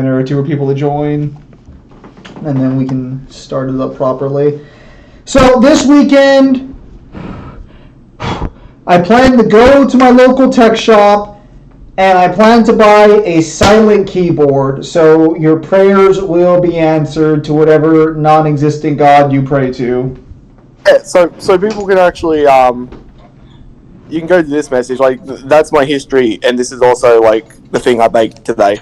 minute or two for people to join, and then we can start it up properly. So this weekend, I plan to go to my local tech shop, and I plan to buy a silent keyboard, so your prayers will be answered to whatever non-existent god you pray to. Yeah, so people can actually you can go to this message, like, that's my history, and this is also, like, the thing I baked today.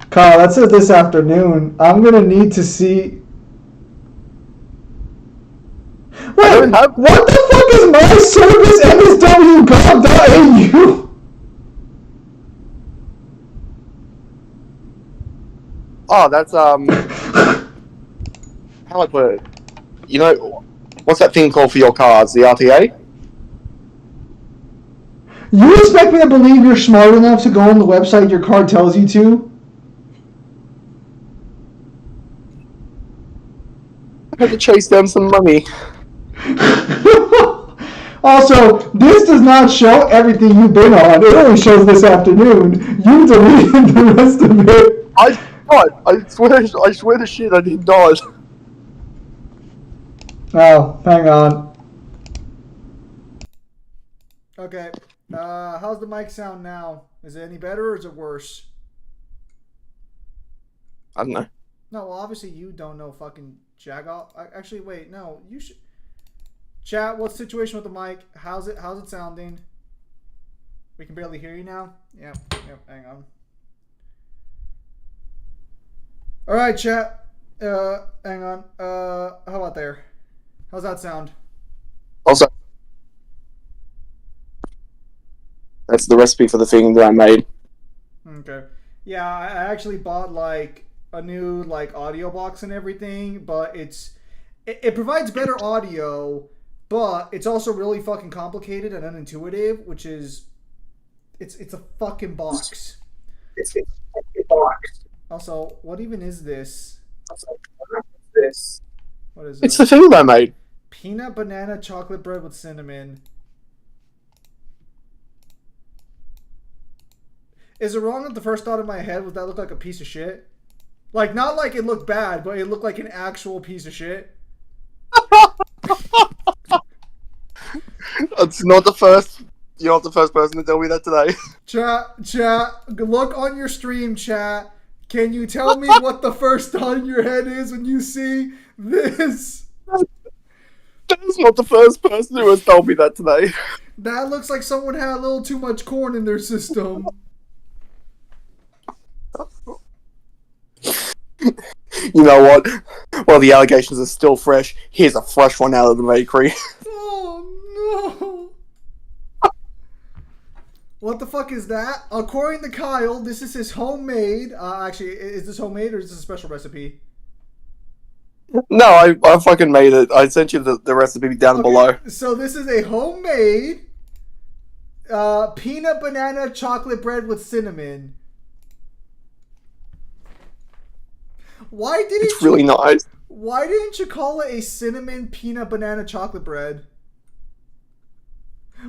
Kyle, that says this afternoon. I'm gonna need to see. Wait, what the fuck is my service mswgov.au? Oh, that's, how do I put it? You know, what's that thing called for your cars? The RTA? You expect me to believe you're smart enough to go on the website your card tells you to? I had to chase down some money. Also, this does not show everything you've been on. It only shows this afternoon. You deleted the rest of it. I swear to shit, I did not. Oh, hang on. Okay. How's the mic sound now? Is it any better or is it worse? I don't know. No, well, obviously you don't know fucking jack off. Actually, wait, no, you should. Chat, what's the situation with the mic? How's it sounding? We can barely hear you now? Yep, hang on. Alright, chat. Hang on. How about there? How's that sound? Also, that's the recipe for the thing that I made. Okay. Yeah, I actually bought like a new like audio box and everything, but it provides better audio, but it's also really fucking complicated and unintuitive, which is it's a fucking box. It's a fucking box. Also, what even is this? What is it? It's the thing that I made. Peanut banana chocolate bread with cinnamon. Is it wrong that the first thought in my head was that looked like a piece of shit? Like, not like it looked bad, but it looked like an actual piece of shit. It's not the first. You're not the first person to tell me that today. Chat, look on your stream, chat. Can you tell me what the first thought in your head is when you see this? That's not the first person who has told me that today. That looks like someone had a little too much corn in their system. You know what? While the allegations are still fresh, here's a fresh one out of the bakery. Oh no! What the fuck is that? According to Kyle, this is his homemade. Actually, is this homemade or is this a special recipe? No, I fucking made it. I sent you the recipe down below. So this is a homemade peanut banana chocolate bread with cinnamon. It's really nice. Why didn't you call it a cinnamon peanut banana chocolate bread?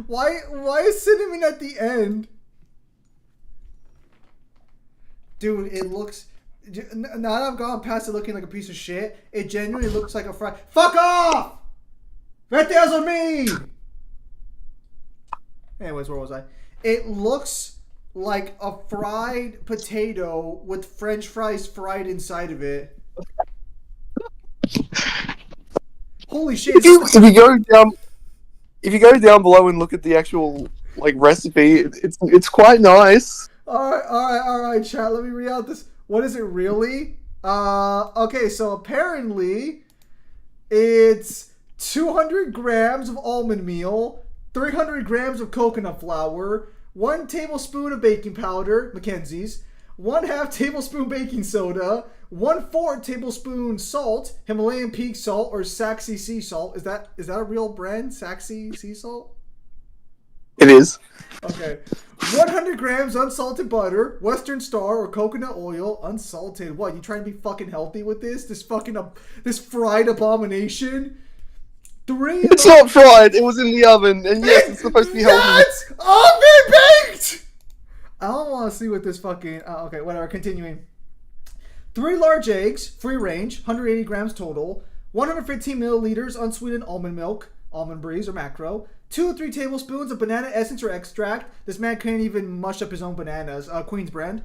Why is cinnamon at the end? Dude, it looks... Now that I've gone past it looking like a piece of shit, it genuinely looks like a fried... Fuck off! Right there's on me! Anyways, where was I? It looks like a fried potato with French fries fried inside of it. Holy shit! If you go down below and look at the actual like recipe, it's quite nice. All right, chat. Let me read out this. What is it really? Okay, so apparently it's 200 grams of almond meal, 300 grams of coconut flour, 1 tablespoon of baking powder, Mackenzie's, 1/2 tablespoon baking soda, 1/4 tablespoon salt, Himalayan Peak salt or Saxy sea salt. Is that a real brand? Saxy sea salt? It is. Okay. 100 grams unsalted butter, Western Star or coconut oil, unsalted. What, you trying to be fucking healthy with this? This fried abomination? It's not fried. It was in the oven, and yes, it's supposed to be healthy. That's oven baked. I don't want to see what this fucking. Okay, whatever. Continuing. 3 large eggs, free range, 180 grams total. 115 milliliters unsweetened almond milk, almond breeze or macro. 2 or 3 tablespoons of banana essence or extract. This man can't even mush up his own bananas. Queen's brand.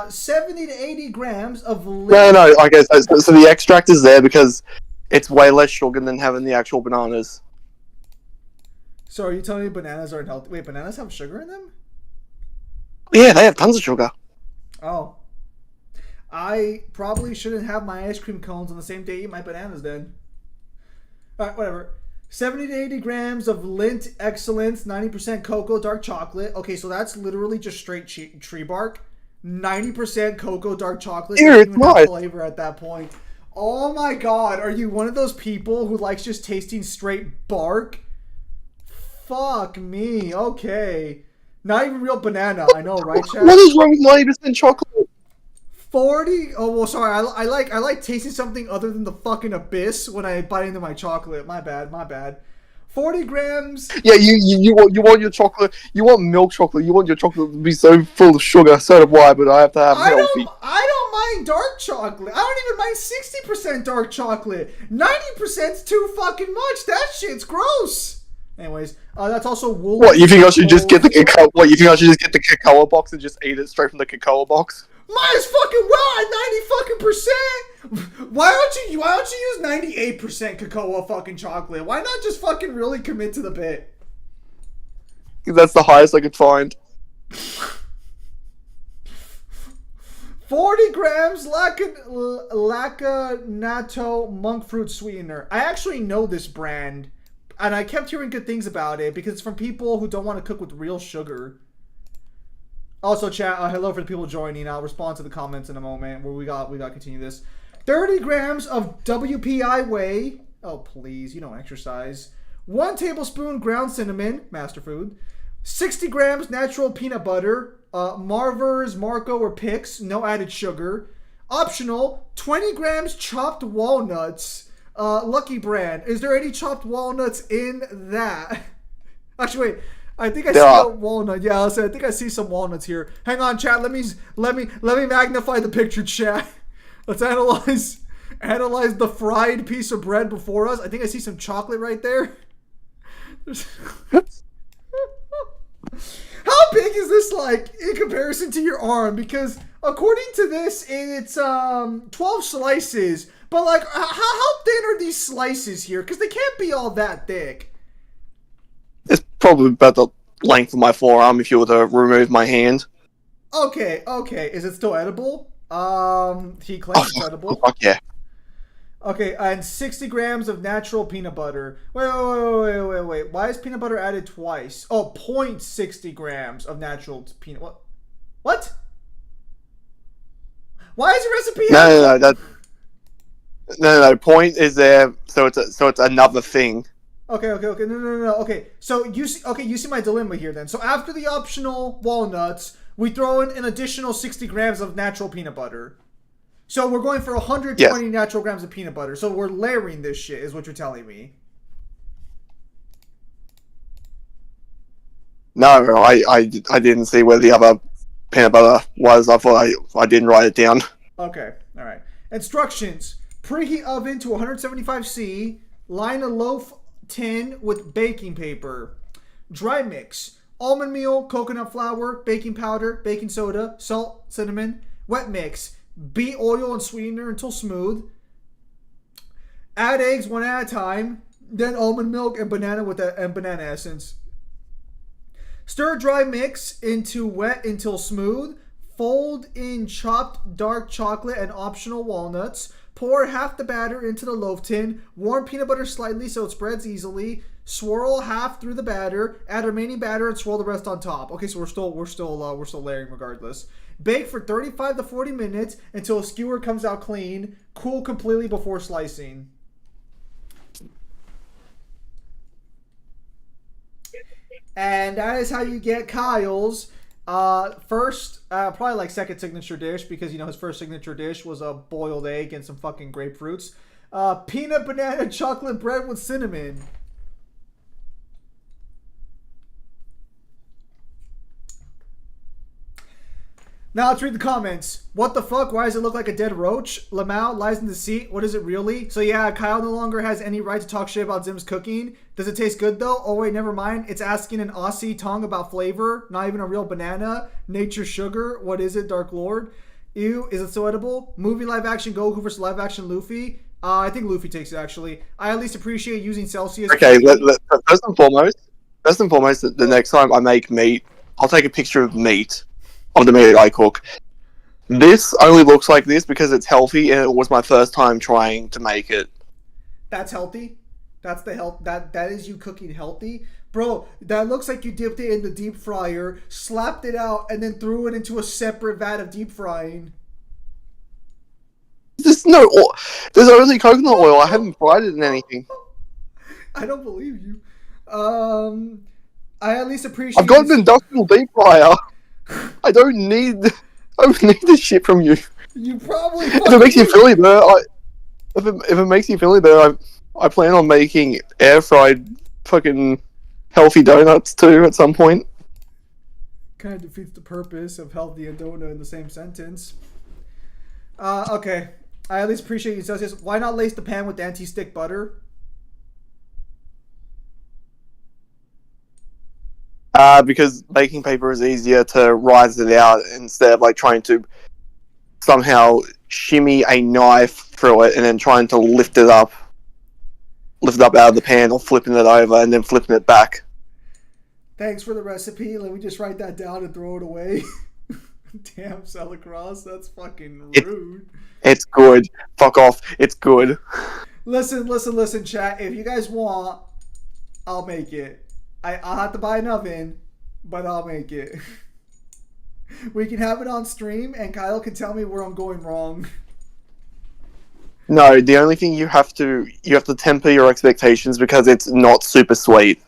70 to 80 grams of. No. I guess so. The extract is there because it's way less sugar than having the actual bananas. So are you telling me bananas aren't healthy? Wait, bananas have sugar in them? Yeah, they have tons of sugar. Oh. I probably shouldn't have my ice cream cones on the same day I eat my bananas then. Alright, whatever. 70 to 80 grams of Lindt Excellence, 90% cocoa, dark chocolate. Okay, so that's literally just straight tree bark. 90% cocoa, dark chocolate. Here, Doesn't it's even have nice. flavor at that point. Oh my god, are you one of those people who likes just tasting straight bark? Fuck me. Okay. Not even real banana. I know, right, Chad? What is wrong with 90% chocolate? 40. Oh well, sorry. I like tasting something other than the fucking abyss when I bite into my chocolate. My bad. 40 grams. Yeah, you want your chocolate. You want milk chocolate. You want your chocolate to be so full of sugar. So do I, but I have to have healthy. I don't mind dark chocolate. I don't even mind 60% dark chocolate. 90%'s too fucking much. That shit's gross. Anyways, that's also wool. What, you think I should just get the cacao? What, you think I should just get the cacao box and just eat it straight from the cacao box? Might as fucking well at 90 fucking percent. Why don't you use 98% cacao fucking chocolate? Why not just fucking really commit to the bit? That's the highest I could find. 40 grams Lacanato monk fruit sweetener. I actually know this brand, and I kept hearing good things about it because it's from people who don't want to cook with real sugar. Also, chat, hello for the people joining. I'll respond to the comments in a moment where we got to continue this. 30 grams of WPI whey. Oh, please, you don't exercise. 1 tablespoon ground cinnamon, master food. 60 grams natural peanut butter. Marvers, Marco, or Pix, no added sugar. Optional, 20 grams chopped walnuts. Lucky Brand. Is there any chopped walnuts in that? Actually, wait. I think I see a walnut. Yeah, I think I see some walnuts here. Hang on, chat. Let me magnify the picture, chat. Let's analyze the fried piece of bread before us. I think I see some chocolate right there. How big is this, like, in comparison to your arm? Because according to this, it's 12 slices. But like, how thin are these slices here? Because they can't be all that thick. It's probably about the length of my forearm if you were to remove my hand. Okay. Is it still edible? He claims it's edible. Fuck yeah. Okay, and 60 grams of natural peanut butter. Wait. Why is peanut butter added twice? Oh, 0.60 grams of natural peanut. What? Why is the recipe? No. Point is there, so it's another thing. Okay. No. Okay, so you see my dilemma here then. So after the optional walnuts, we throw in an additional 60 grams of natural peanut butter. So we're going for 120 natural grams of peanut butter. So we're layering this shit, is what you're telling me. No, I didn't see where the other peanut butter was. I thought I didn't write it down. Okay, all right. Instructions: preheat oven to 175°. Line a loaf tin with baking paper. Dry mix: almond meal, coconut flour, baking powder, baking soda, salt, cinnamon. Wet mix: beat oil and sweetener until smooth. Add eggs one at a time. Then almond milk and banana essence. Stir dry mix into wet until smooth. Fold in chopped dark chocolate and optional walnuts. Pour half the batter into the loaf tin. Warm peanut butter slightly so it spreads easily. Swirl half through the batter. Add remaining batter and swirl the rest on top. Okay, so we're still layering regardless. Bake for 35 to 40 minutes until a skewer comes out clean. Cool completely before slicing. And that is how you get Kyle's first, probably like second signature dish, because, you know, his first signature dish was a boiled egg and some fucking grapefruits. Peanut banana chocolate bread with cinnamon. Now let's read the comments. What the fuck? Why does it look like a dead roach? Lamau lies in the seat. What is it really? So yeah, Kyle no longer has any right to talk shit about Zim's cooking. Does it taste good though? Oh wait, never mind. It's asking an Aussie tongue about flavor. Not even a real banana. Nature sugar. What is it, Dark Lord? Ew, is it so edible? Movie live action Goku versus live action Luffy. I think Luffy takes it actually. I at least appreciate using Celsius. Okay, first and foremost, the next time I make meat, I'll take a picture of meat of the meat I cook. This only looks like this because it's healthy, and it was my first time trying to make it. That's healthy. That's the health. That is you cooking healthy, bro. That looks like you dipped it in the deep fryer, slapped it out, and then threw it into a separate vat of deep frying. There's no oil. There's only coconut oil. I haven't fried it in anything. I don't believe you. I at least appreciate. I've got an industrial deep fryer. I don't need this shit from you. You probably. If it makes you feel it, if it makes you feel it, I plan on making air fried fucking healthy donuts too at some point. Kind of defeats the purpose of healthy and donut in the same sentence. Okay. I at least appreciate you, Celsius. Why not lace the pan with anti-stick butter? Because baking paper is easier to rise it out instead of like trying to somehow shimmy a knife through it and then trying to lift it up out of the pan, or flipping it over and then flipping it back. Thanks for the recipe. Let me just write that down and throw it away. Damn, Celicross, that's fucking rude. It's good. Fuck off. It's good. Listen, chat. If you guys want, I'll make it. I'll have to buy an oven, but I'll make it. We can have it on stream, and Kyle can tell me where I'm going wrong. No, the only thing you have to temper your expectations because it's not super sweet.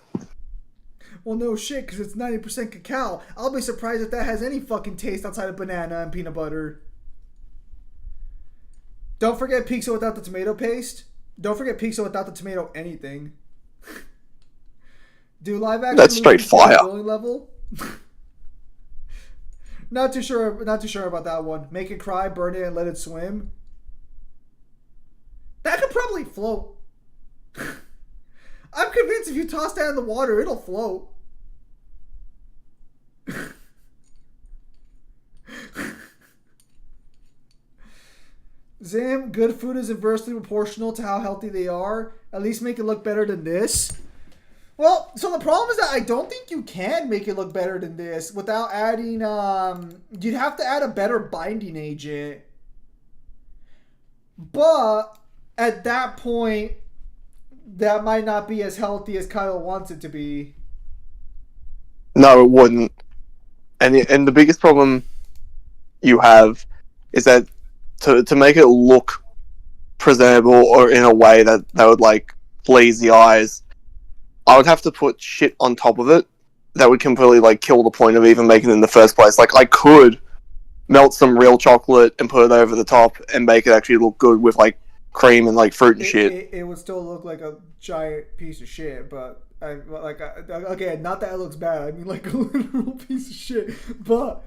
Well, no shit, because it's 90% cacao. I'll be surprised if that has any fucking taste outside of banana and peanut butter. Don't forget pizza without the tomato paste. Don't forget pizza without the tomato anything. Do live action That's straight fire. Level? Not too sure about that one. Make it cry, burn it, and let it swim. That could probably float. I'm convinced if you toss that in the water, it'll float. Zim, good food is inversely proportional to how healthy they are. At least make it look better than this. Well, so the problem is that I don't think you can make it look better than this without adding, you'd have to add a better binding agent. But at that point, that might not be as healthy as Kyle wants it to be. No, it wouldn't. And the biggest problem you have is that to make it look presentable or in a way that would like please the eyes, I would have to put shit on top of it that would completely like kill the point of even making it in the first place. Like I could melt some real chocolate and put it over the top and make it actually look good with like cream and like fruit and shit. It would still look like a giant piece of shit, but okay, not that it looks bad. I mean like a literal piece of shit. But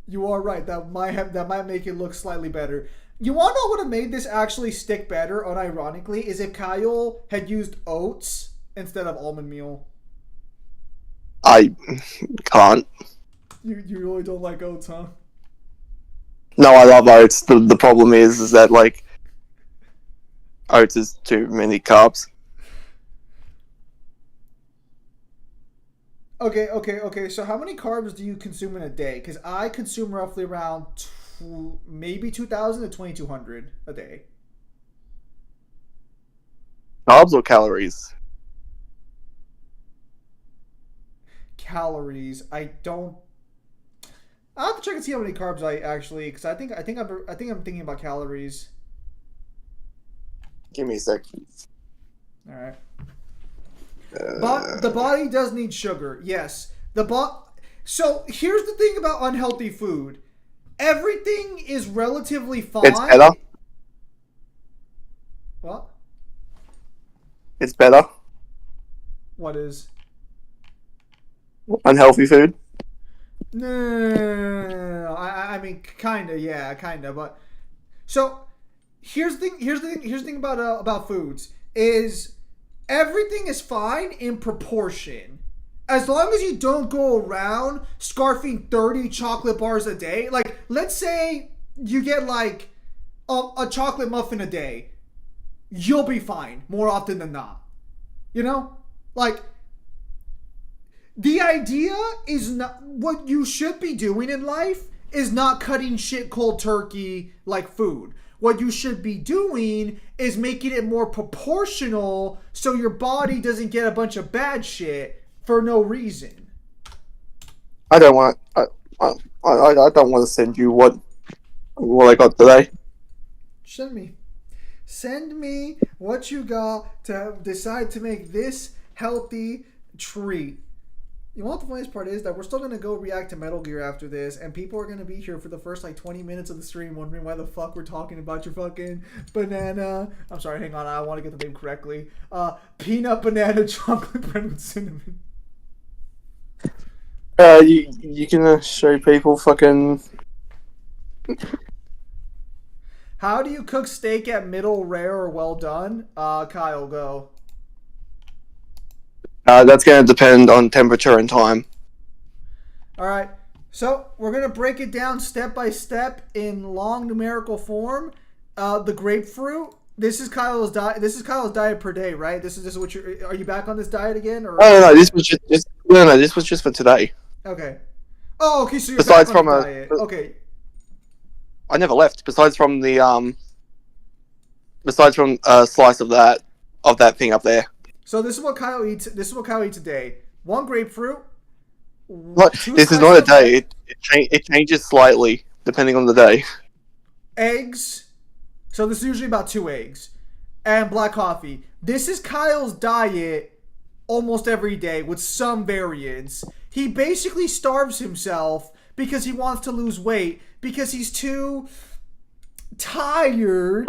you are right. That might make it look slightly better. You want to know what would have made this actually stick better? Unironically, is if Kyle had used oats instead of almond meal. I can't. You really don't like oats, huh? No, I love oats. The problem is that like oats is too many carbs. Okay. So how many carbs do you consume in a day? Because I consume roughly around maybe 2,000 to 2,200 a day. Carbs or calories? Calories. I have to check and see how many carbs I actually, because I think I'm thinking about calories. Give me a sec. All right. But the body does need sugar. Yes. So here's the thing about unhealthy food. Everything is relatively fine. It's better. What? It's better. What is? Unhealthy food. No. I mean, kinda, yeah, kinda. But so here's the thing. Here's the thing about foods is everything is fine in proportion. As long as you don't go around scarfing 30 chocolate bars a day. Like, let's say you get like a chocolate muffin a day, you'll be fine more often than not. You know? Like, the idea is not what you should be doing in life is not cutting shit cold turkey like food. What you should be doing is making it more proportional so your body doesn't get a bunch of bad shit for no reason. I don't want. I don't want to send you what I got today. Send me what you got to decide to make this healthy treat. You know what the funniest part is? That we're still going to go react to Metal Gear after this, and people are going to be here for the first like 20 minutes of the stream wondering why the fuck we're talking about your fucking banana. I'm sorry, hang on, I want to get the name correctly. Peanut banana chocolate bread with cinnamon. You can show people fucking. How do you cook steak at middle rare or well done? Kyle, go. That's going to depend on temperature and time. All right. So we're gonna break it down step by step in long numerical form. The grapefruit. This is Kyle's diet. This is Kyle's diet per day, right? This is what you're. Are you back on this diet again? Or No. This was just no. This was just for today. okay. Oh, okay. So you're Besides back on from the a, diet. Okay. I never left. Besides from the a slice of that thing up there. So this is what Kyle eats. This is what Kyle eats a day. One grapefruit. This is not a day. It changes slightly depending on the day. Eggs. So this is usually about 2 eggs. And black coffee. This is Kyle's diet almost every day with some variants. He basically starves himself because he wants to lose weight because he's too tired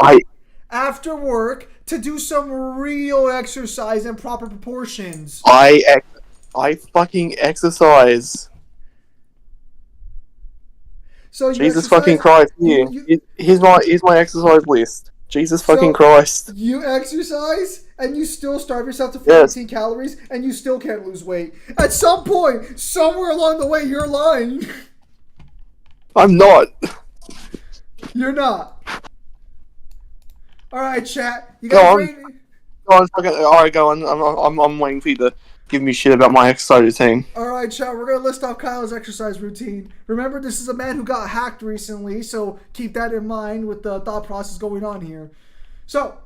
after work to do some real exercise in proper proportions. I fucking exercise. So Jesus fucking Christ! Here's my exercise list. Jesus fucking Christ! You exercise and you still starve yourself to 14 calories and you still can't lose weight. At some point, somewhere along the way, you're lying. I'm not. You're not. All right, chat. You Go guys on. ready? All right, go on. I'm waiting for you to give me shit about my exercise routine. All right, chat. We're gonna list off Kyle's exercise routine. Remember, this is a man who got hacked recently, so keep that in mind with the thought process going on here. So,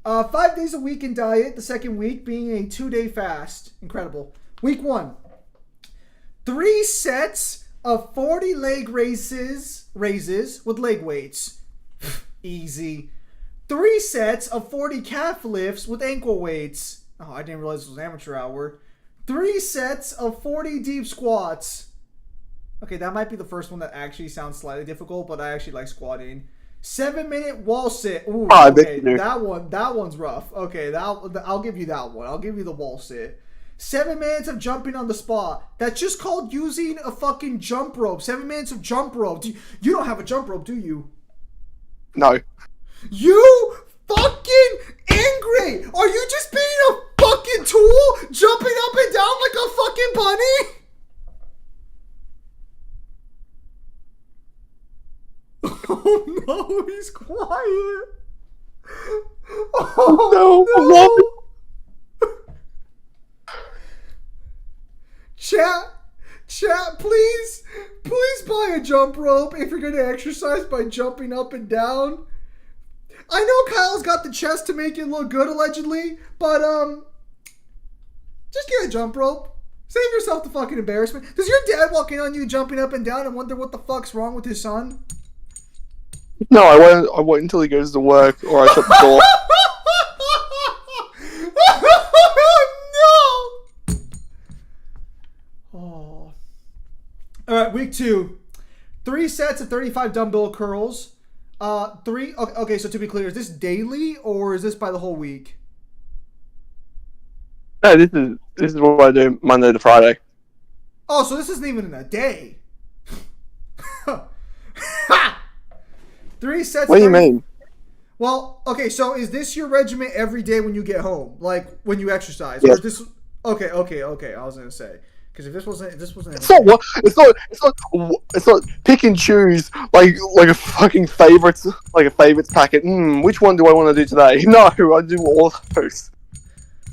5 days a week in diet. The second week being a 2-day fast. Incredible. Week 1. 3 sets of 40 leg raises with leg weights. Easy. 3 sets of 40 calf lifts with ankle weights. Oh, I didn't realize this was amateur hour. 3 sets of 40 deep squats. Okay, that might be the first one that actually sounds slightly difficult, but I actually like squatting. 7-minute wall sit. Ooh, okay, that one's rough. Okay, I'll give you that one. I'll give you the wall sit. 7 minutes of jumping on the spot. That's just called using a fucking jump rope. 7 minutes of jump rope. You don't have a jump rope, do you? No. You fucking angry! Are you just being a fucking tool? Jumping up and down like a fucking bunny? Oh no, he's quiet. Oh no. Chat, please buy a jump rope if you're gonna exercise by jumping up and down. I know Kyle's got the chest to make it look good, allegedly, but, just get a jump rope. Save yourself the fucking embarrassment. Does your dad walk in on you jumping up and down and wonder what the fuck's wrong with his son? No, I wait until he goes to work or I shut the door. No! Oh. Alright, week 2. 3 sets of 35 dumbbell curls. 3. Okay, so to be clear, is this daily or is this by the whole week? No, this is what I do Monday to Friday. Oh, so this isn't even in a day. Ha! 3 sets. What do you mean? Well, okay. So is this your regimen every day when you get home, like when you exercise, or Yes. is this? Okay. I was gonna say because if this wasn't It's not what. It's not pick and choose like a fucking favorites packet. Which one do I want to do today? No, I do all of those.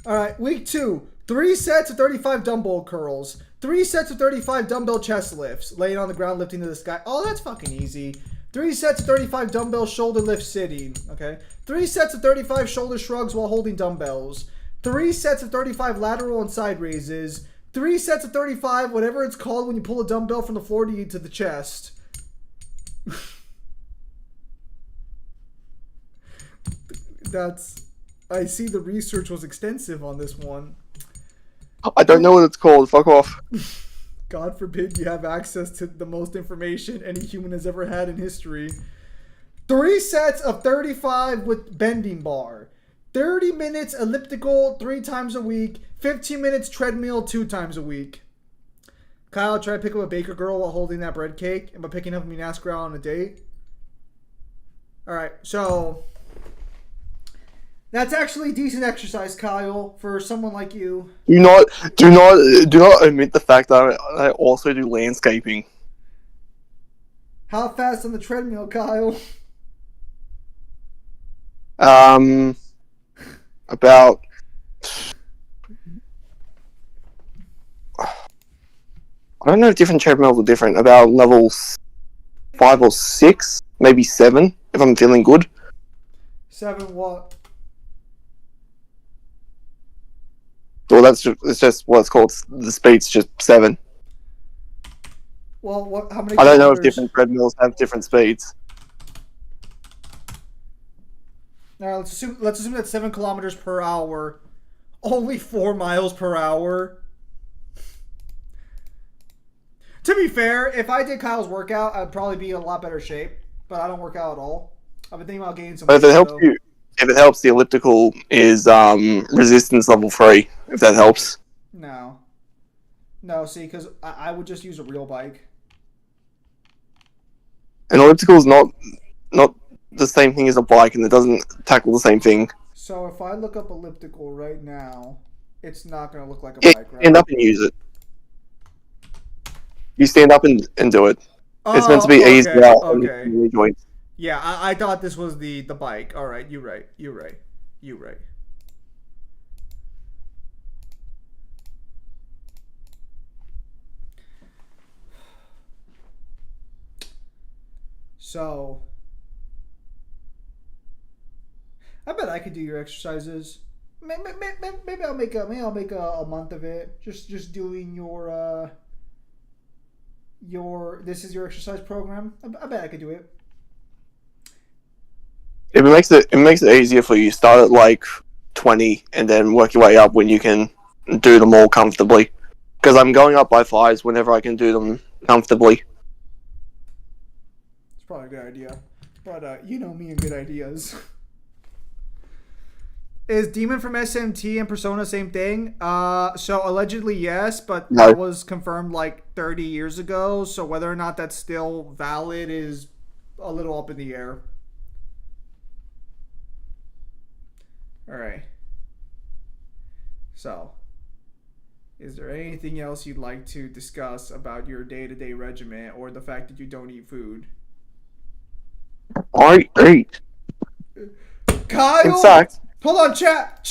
All right, week 2. 3 sets of 35 dumbbell curls. 3 sets of 35 dumbbell chest lifts. Laying on the ground, lifting to the sky. Oh, that's fucking easy. 3 sets of 35 dumbbell shoulder lift sitting. Okay. 3 sets of 35 shoulder shrugs while holding dumbbells. 3 sets of 35 lateral and side raises. 3 sets of 35, whatever it's called when you pull a dumbbell from the floor to the chest. I see the research was extensive on this one. I don't know what it's called. Fuck off. God forbid you have access to the most information any human has ever had in history. 3 sets of 35 with bending bar. 30 minutes elliptical 3 times a week. 15 minutes treadmill 2 times a week. Kyle, try to pick up a baker girl while holding that bread cake. Am I picking up a mean ass girl on a date? Alright, so that's actually decent exercise, Kyle, for someone like you. Do not omit the fact that I also do landscaping. How fast on the treadmill, Kyle? About. I don't know if different treadmills are different. About levels 5 or 6, maybe 7, if I'm feeling good. 7 what? Well, it's just what it's called. The speed's just 7. Well, how many? I don't know if different treadmills have different speeds. Now let's assume that's 7 kilometers per hour. Only 4 miles per hour. To be fair, if I did Kyle's workout, I'd probably be in a lot better shape. But I don't work out at all. I've been thinking about gaining some weight. But if it helps, the elliptical is resistance level 3. If that helps. No, see, because I would just use a real bike. An elliptical is not the same thing as a bike, and it doesn't tackle the same thing. So if I look up elliptical right now, it's not going to look like a bike, right? Stand up and use it. You stand up and do it. It's meant to be easier on the joints. Yeah, I thought this was the bike. All right, you're right. So, I bet I could do your exercises. Maybe I'll make a month of it. Just doing your this is your exercise program. I bet I could do it. It makes it easier for you. Start at like 20 and then work your way up when you can do them all comfortably. Because I'm going up by 5s whenever I can do them comfortably. It's probably a good idea. But you know me and good ideas. Is Demon from SMT and Persona same thing? So allegedly yes, but no. That was confirmed like 30 years ago. So whether or not that's still valid is a little up in the air. All right. So, is there anything else you'd like to discuss about your day-to-day regimen or the fact that you don't eat food? I eat. Kyle! In fact... Hold on, chat.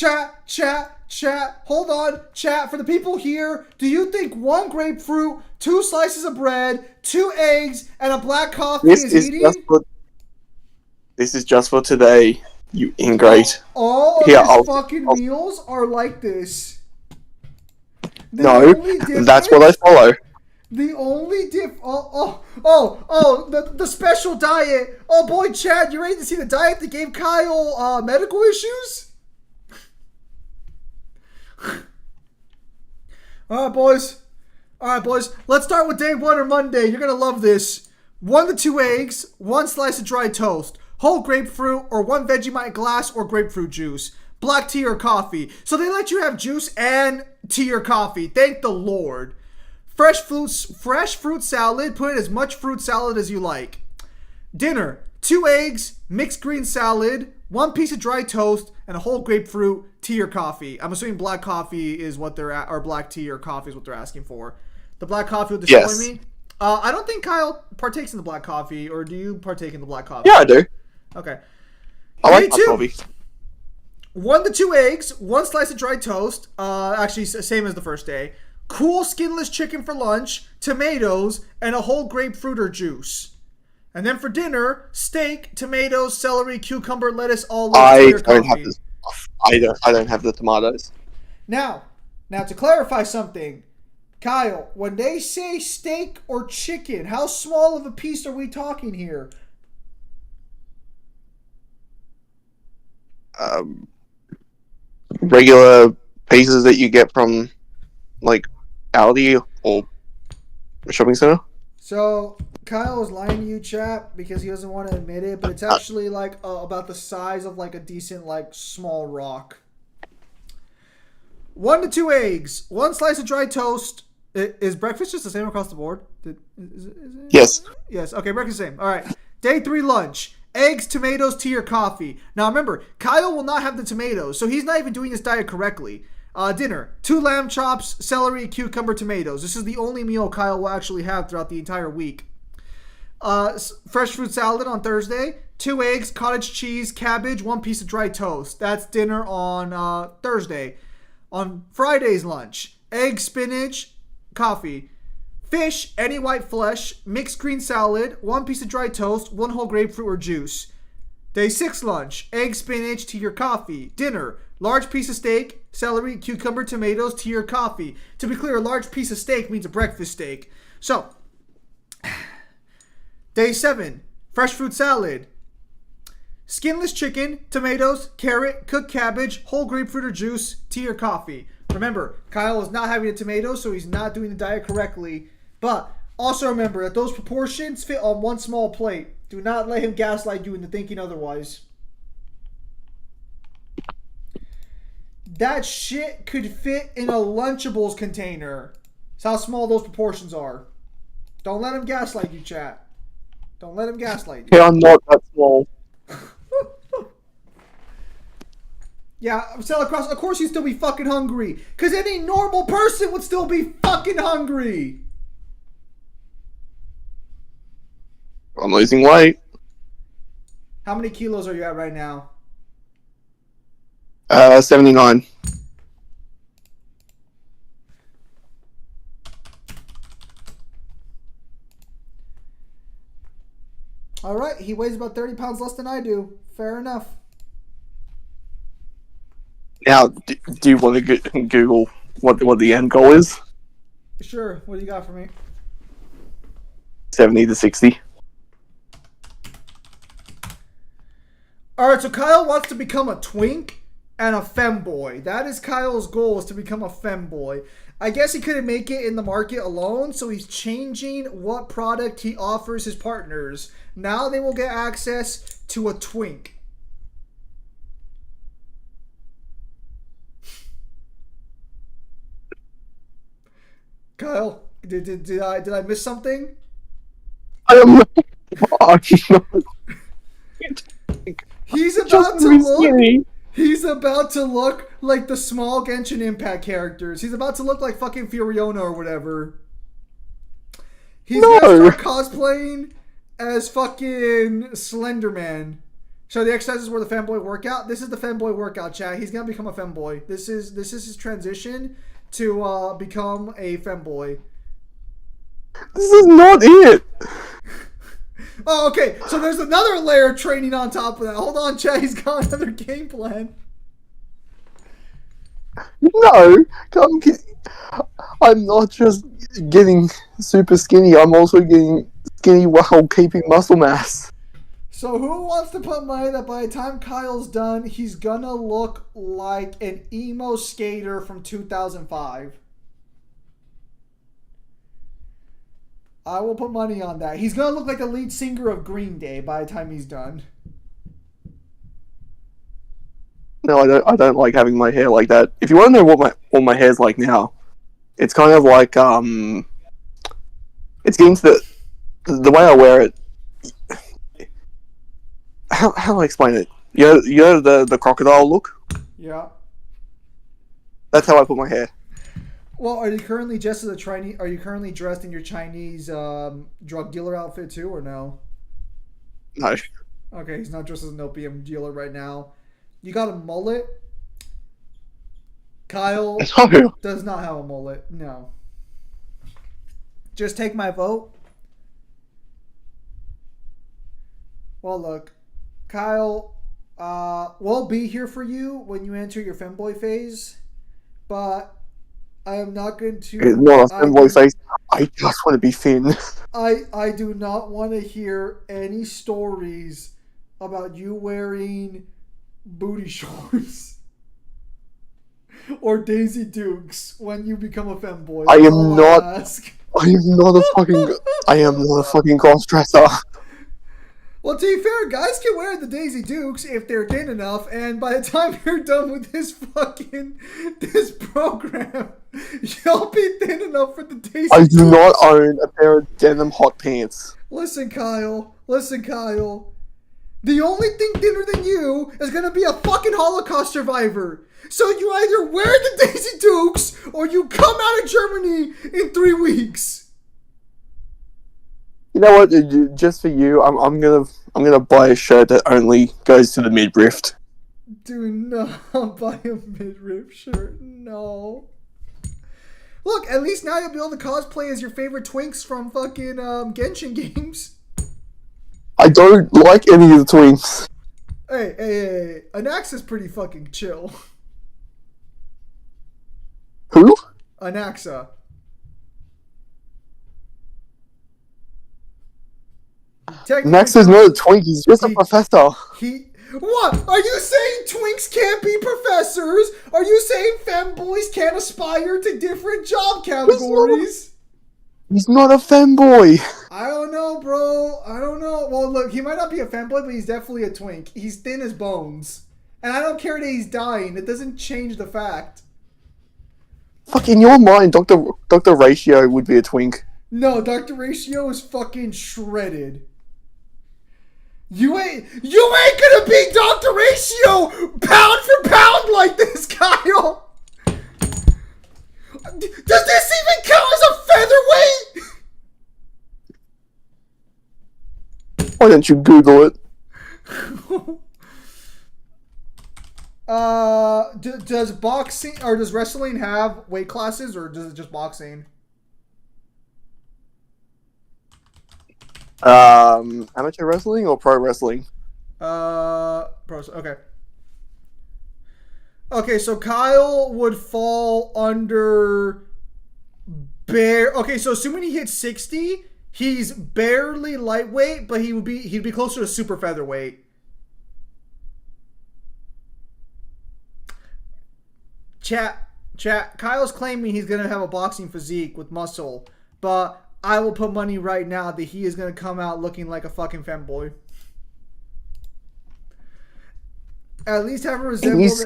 Hold on, chat. For the people here, do you think 1 grapefruit, 2 slices of bread, 2 eggs, and a black coffee is eating? This is just for today, you ingrate. All of his fucking meals are like this. That's what I follow. The only the special diet. Oh boy, Chad, you ready to see the diet that gave Kyle medical issues? All right, boys. Let's start with day 1 or Monday. You're gonna love this. 1 to 2 eggs, 1 slice of dry toast, whole grapefruit, or 1 Vegemite glass or grapefruit juice. Black tea or coffee. So they let you have juice and tea or coffee. Thank the Lord. fresh fruit salad. Put in as much fruit salad as you like. Dinner: 2 eggs, mixed green salad, 1 piece of dry toast, and a whole grapefruit, tea or coffee. I'm assuming black coffee is what they're or black tea or coffee is what they're asking for. The black coffee will destroy me. I don't think Kyle partakes in the black coffee, or do you partake in the black coffee? Yeah, I do. Okay. I like black coffee. 1 to 2 eggs, 1 slice of dry toast. Actually, same as the first day. Cool skinless chicken for lunch, tomatoes, and a whole grapefruit or juice. And then for dinner, steak, tomatoes, celery, cucumber, lettuce, olives, tea or coffee. I don't have the tomatoes. Now to clarify something, Kyle, when they say steak or chicken, how small of a piece are we talking here? Regular pieces that you get from, like, Aldi or a shopping center. So Kyle is lying to you, chat, because he doesn't want to admit it, but it's actually like about the size of like a decent like small rock. 1 to 2 eggs, 1 slice of dry toast. Is breakfast just the same across the board? Is it? Yes. Yes. Okay, breakfast same. All right. Day 3 lunch. Eggs, tomatoes, tea, or coffee. Now remember, Kyle will not have the tomatoes, so he's not even doing his diet correctly. Dinner: 2 lamb chops, celery, cucumber, tomatoes. This is the only meal Kyle will actually have throughout the entire week. Fresh fruit salad on Thursday. 2 eggs, cottage cheese, cabbage, 1 piece of dry toast. That's dinner on Thursday. On Friday's lunch: egg, spinach, coffee. Fish, any white flesh, mixed green salad, 1 piece of dry toast, 1 whole grapefruit or juice. Day 6 lunch: egg, spinach, tea or coffee. Dinner: large piece of steak, celery, cucumber, tomatoes, tea or coffee. To be clear, a large piece of steak means a breakfast steak. So, Day 7, fresh fruit salad. Skinless chicken, tomatoes, carrot, cooked cabbage, whole grapefruit or juice, tea or coffee. Remember, Kyle is not having a tomato, so he's not doing the diet correctly. But also remember that those proportions fit on 1 small plate. Do not let him gaslight you into thinking otherwise. That shit could fit in a Lunchables container. That's how small those proportions are. Don't let him gaslight you, chat. Don't let him gaslight you. Yeah, I'm not that small. Yeah, Celicross, of course you'd still be fucking hungry. Because any normal person would still be fucking hungry. I'm losing weight. How many kilos are you at right now? 79. Alright, he weighs about 30 pounds less than I do. Fair enough. Now, do you want to Google what the end goal is? Sure, what do you got for me? 70 to 60. Alright, so Kyle wants to become a twink and a femboy. That is Kyle's goal, is to become a femboy. I guess he couldn't make it in the market alone, so he's changing what product he offers his partners. Now they will get access to a twink. Kyle, did I miss something? I am not. He's about to look. He's about to look like the small Genshin Impact characters. He's about to look like fucking Fioriona or whatever. He's gonna start cosplaying as fucking Slenderman. So the exercises were the femboy workout. This is the femboy workout, chat. He's gonna become a femboy. This is his transition to become a femboy. This is not it. Oh, okay. So there's another layer of training on top of that. Hold on, chat. He's got another game plan. No, I'm not just getting super skinny. I'm also getting skinny while keeping muscle mass. So who wants to put money that by the time Kyle's done, he's gonna look like an emo skater from 2005? I will put money on that. He's gonna look like the lead singer of Green Day by the time he's done. No, I don't like having my hair like that. If you want to know what my hair's like now, it's kind of like it's getting to the way I wear it. How do I explain it? You know the crocodile look. Yeah. That's how I put my hair. Well, are you currently dressed as a Chinese? Are you currently dressed in your Chinese drug dealer outfit too, or no? No. Okay, he's not dressed as an opium dealer right now. You got a mullet. Kyle No. does not have a mullet. No. Just take my vote. Well, look, Kyle, we'll be here for you when you enter your femboy phase, but I am not going to. It's not a fanboy face. I just want to be thin. I do not want to hear any stories about you wearing booty shorts or Daisy Dukes when you become a femboy. I That's am all not. I ask. I am not a fucking. I am not a fucking cross dresser. Well, to be fair, guys can wear the Daisy Dukes if they're thin enough, and by the time you're done with this program, you'll be thin enough for the Daisy I Dukes. do not own a pair of denim hot pants. Listen, Kyle. The only thing thinner than you is gonna be a fucking Holocaust survivor. So you either wear the Daisy Dukes or you come out of Germany in 3 weeks. You know what? Just for you, I'm gonna buy a shirt that only goes to the midriff. Do not buy a midriff shirt. No. Look, at least now you'll be able to cosplay as your favorite twinks from fucking Genshin games. I don't like any of the twins. Hey. Anaxa's pretty fucking chill. Who? Anaxa. Max is not a twink, he's just a professor. What? Are you saying twinks can't be professors? Are you saying femboys can't aspire to different job categories? He's not a femboy. I don't know, bro. I don't know. Well, look, he might not be a femboy, but he's definitely a twink. He's thin as bones. And I don't care that he's dying. It doesn't change the fact. Fuck, in your mind, Dr. Ratio would be a twink. No, Dr. Ratio is fucking shredded. You ain't gonna beat Dr. Ratio pound for pound like this, Kyle! Does this even count as a featherweight? Why don't you Google it? Does boxing or does wrestling have weight classes, or does it just boxing? Amateur wrestling or pro wrestling? Okay. Okay, so Kyle would fall under Okay, so assuming he hits 60, he's barely lightweight, but he'd be closer to super featherweight. Chat. Kyle's claiming he's gonna have a boxing physique with muscle, but I will put money right now that he is gonna come out looking like a fucking femboy. At least have a resemblance.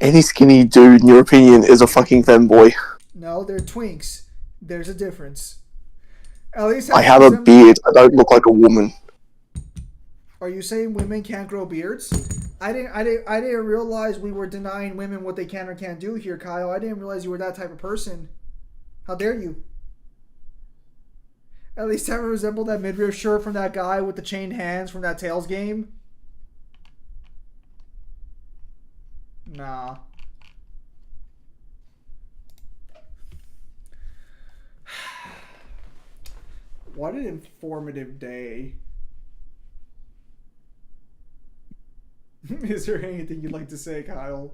Any skinny dude, in your opinion, is a fucking femboy. No, they're twinks. There's a difference. At least I have a beard. I don't look like a woman. Are you saying women can't grow beards? I didn't realize we were denying women what they can or can't do here, Kyle. I didn't realize you were that type of person. How dare you? At least have a resemble that midriff shirt from that guy with the chained hands from that Tails game. Nah. What an informative day. Is there anything you'd like to say, Kyle?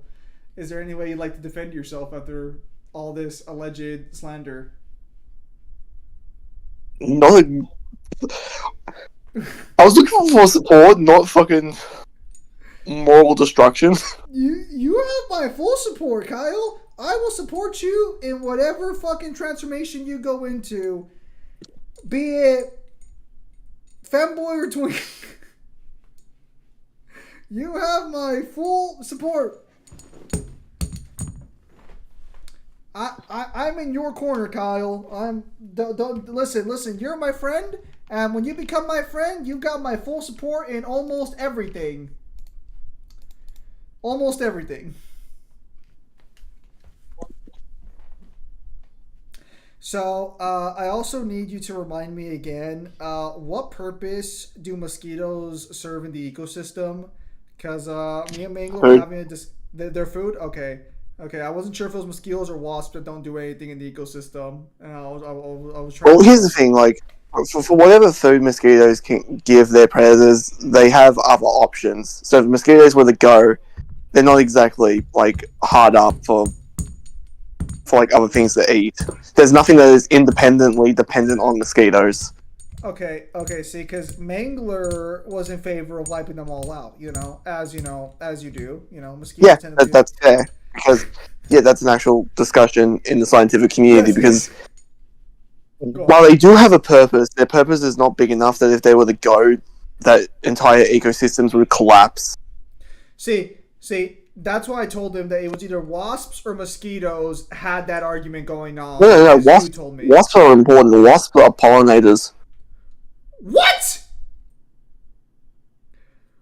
Is there any way you'd like to defend yourself after all this alleged slander? Not. I was looking for support, not fucking moral destruction. You have my full support, Kyle. I will support you in whatever fucking transformation you go into. Be it femboy or twink. You have my full support. I'm in your corner, Kyle. Don't listen. You're my friend, and when you become my friend, you've got my full support in almost everything. Almost everything. So, I also need you to remind me again, what purpose do mosquitoes serve in the ecosystem? Because me and Mangler were Food. having their food? Okay. Okay, I wasn't sure if it was mosquitoes or wasps that don't do anything in the ecosystem. And I was trying Well, to here's the know. thing, like, for whatever food mosquitoes can give their predators, they have other options. So if mosquitoes were to go, they're not exactly, like, hard up for like, other things to eat. There's nothing that is independently dependent on mosquitoes. Okay, see, because Mangler was in favor of wiping them all out, as you do. Yeah, Mosquitoes tend to be. that's fair. Because, yeah, that's an actual discussion in the scientific community, Yes, it because is. Go while on. they do have a purpose, their purpose is not big enough that if they were to go, that entire ecosystems would collapse. See, that's why I told him that it was either wasps or mosquitoes had that argument going No, on, no, no. as you told me. Wasps are important. Wasps are pollinators. What?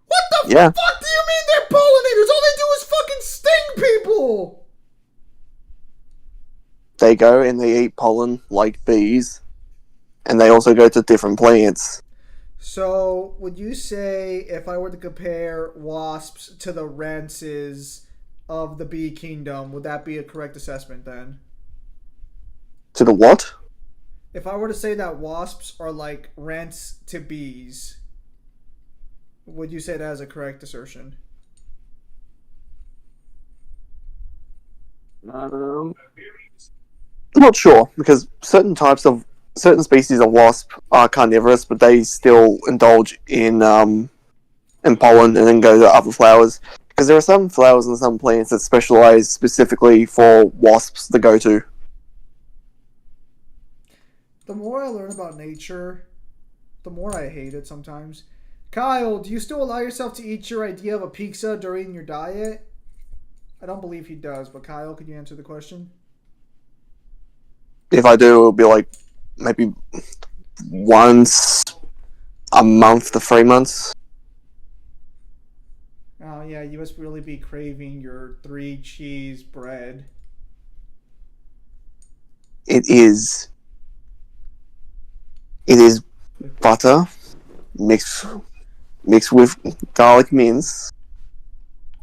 What the Yeah, fuck do you mean they're pollinators? All they do is fucking sting people! they go and they eat pollen like bees, and they also go to different plants. So, would you say if I were to compare wasps to the wrenses of the bee kingdom, would that be a correct assessment then? To the what? If I were to say that wasps are like wrens to bees, would you say that as a correct assertion? I'm not sure, because certain species of wasp are carnivorous, but they still indulge in pollen and then go to other flowers. Because there are some flowers and some plants that specialize specifically for wasps to go to. The more I learn about nature, the more I hate it sometimes. Kyle, do you still allow yourself to eat your idea of a pizza during your diet? I don't believe he does, but Kyle, can you answer the question? If I do, it'll be like maybe once a month to 3 months. Oh, yeah, you must really be craving your three cheese bread. It is. It is butter mixed mixed with garlic mince.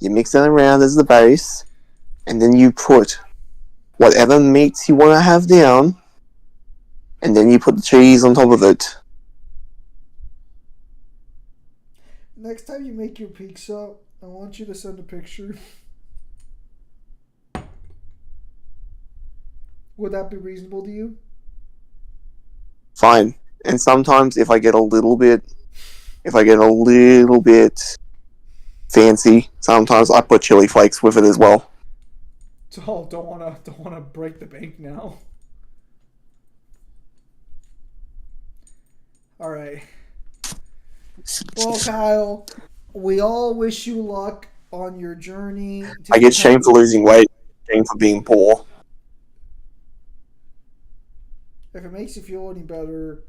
You mix it around as the base, and then you put whatever meats you want to have down, and then you put the cheese on top of it. Next time you make your pizza, I want you to send a picture. Would that be reasonable to you? Fine. And sometimes if I get a little bit fancy, sometimes I put chili flakes with it as well. Oh, don't wanna break the bank now. All right. Well, Kyle, we all wish you luck on your journey to I get shame for becoming. losing weight, shame for being poor. If it makes you feel any better,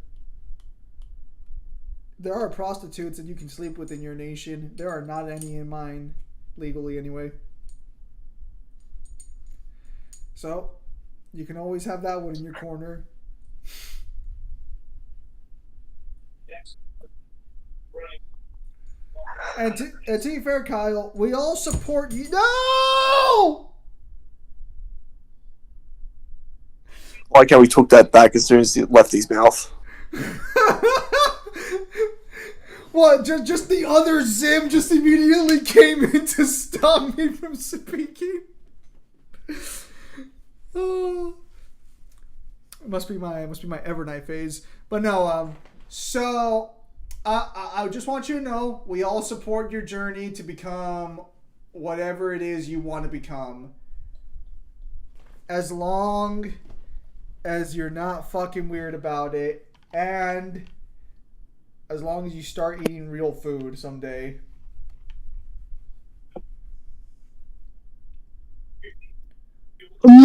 there are prostitutes that you can sleep with in your nation. There are not any in mine, legally anyway. So, you can always have that one in your corner. And to be fair, Kyle, we all support you. No! I like how he took that back as soon as it left his mouth. What? Just the other Zim just immediately came in to stop me from speaking. Oh. It must be my Evernight phase. But no, so I just want you to know we all support your journey to become whatever it is you want to become. As long as you're not fucking weird about it, and as long as you start eating real food someday.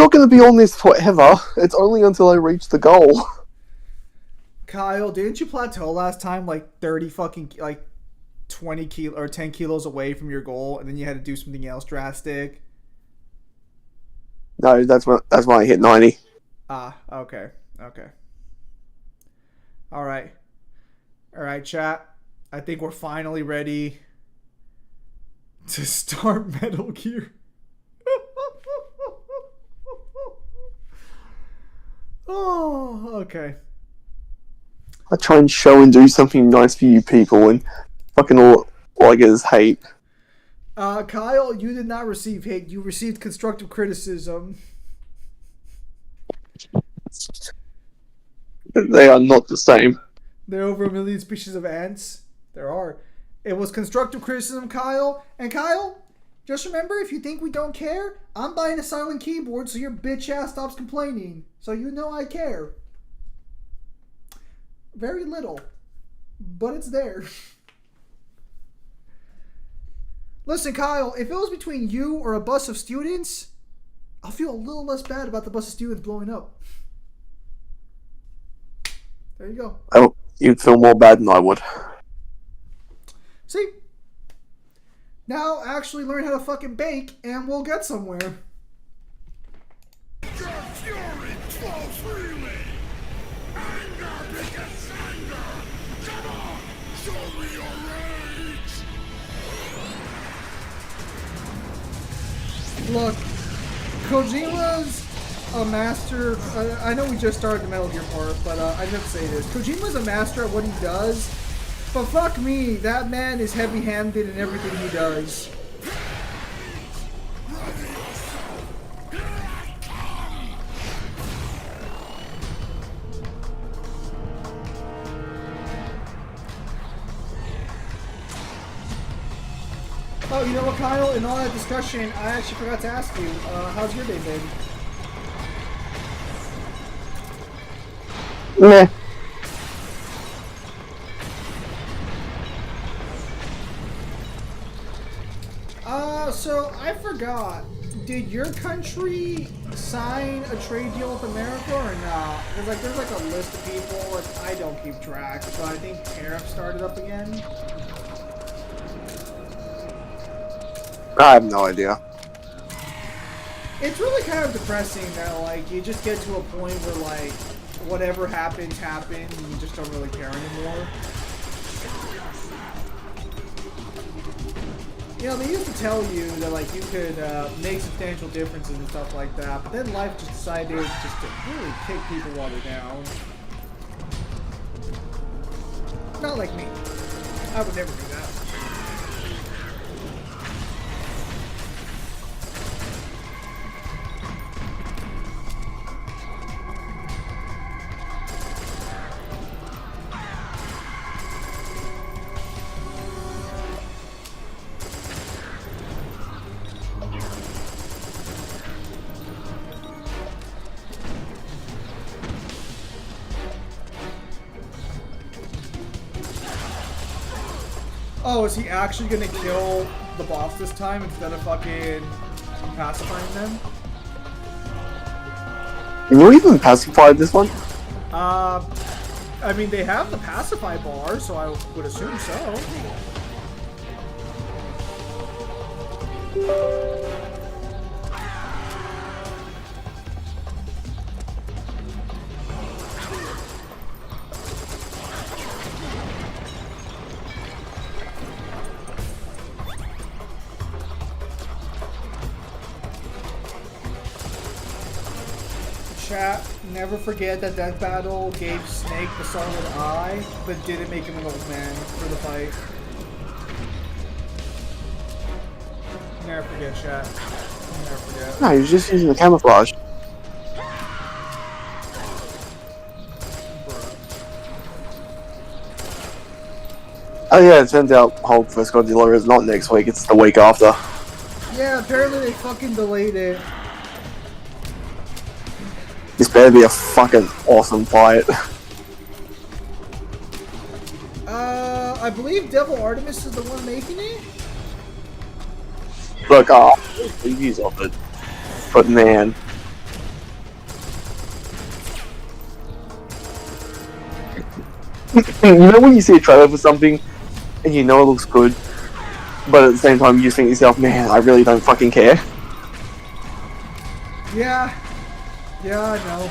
not going to be on this forever. It's only until I reach the goal. Kyle, didn't you plateau last time like 30 fucking, like 20 kilo or 10 kilos away from your goal, and then you had to do something else drastic? No, that's when I hit 90. Ah, okay. Okay. Alright. Alright, chat. I think we're finally ready to start Metal Gear. Oh, okay. I try and show and do something nice for you people, and fucking all I get is hate. Kyle, you did not receive hate. You received constructive criticism. They are not the same. There are over 1 million species of ants. There are. It was constructive criticism, Kyle. And Kyle, just remember, if you think we don't care, I'm buying a silent keyboard so your bitch ass stops complaining. So you know I care. Very little. But it's there. Listen, Kyle, if it was between you or a bus of students, I'll feel a little less bad about the bus of students blowing up. There you go. Oh, you'd feel more bad than I would. See? Now actually learn how to fucking bake and we'll get somewhere. Your fury flows freely. Anger begets anger. Come on, show me your rage. Look, Kojima's a master. I know we just started the Metal Gear part, but I have to say this. Kojima's a master at what he does, but fuck me, that man is heavy-handed in everything he does. Oh, you know what, Kyle? In all that discussion, I actually forgot to ask you, how's your day been? Meh. So I forgot. Did your country sign a trade deal with America or not? Because like, there's like a list of people. Like, I don't keep track, but I think tariffs started up again. I have no idea. It's really kind of depressing that like you just get to a point where like whatever happens, happens, and you just don't really care anymore. You know, they used to tell you that like you could make substantial differences and stuff like that, but then life just decided just to really kick people while they're down. Not like me. I would never do that. Oh, is he actually gonna kill the boss this time instead of fucking pacifying them? Can you even pacify this one? I mean, they have the pacify bar, so I would assume so. Chat, never forget that Death Battle gave Snake the solid eye, but didn't make him an old man for the fight. Never forget, chat. Never forget. No, he was just using the camouflage. Oh yeah, it turns out Hulk vs. Godzilla is not next week, it's the week after. Yeah, apparently they fucking delayed it. This better be a fucking awesome fight. I believe Devil Artemis is the one making it? Look, reviews of it. But man, You know when you see a trailer for something and you know it looks good, but at the same time you just think to yourself, man, I really don't fucking care. Yeah. Yeah, I know.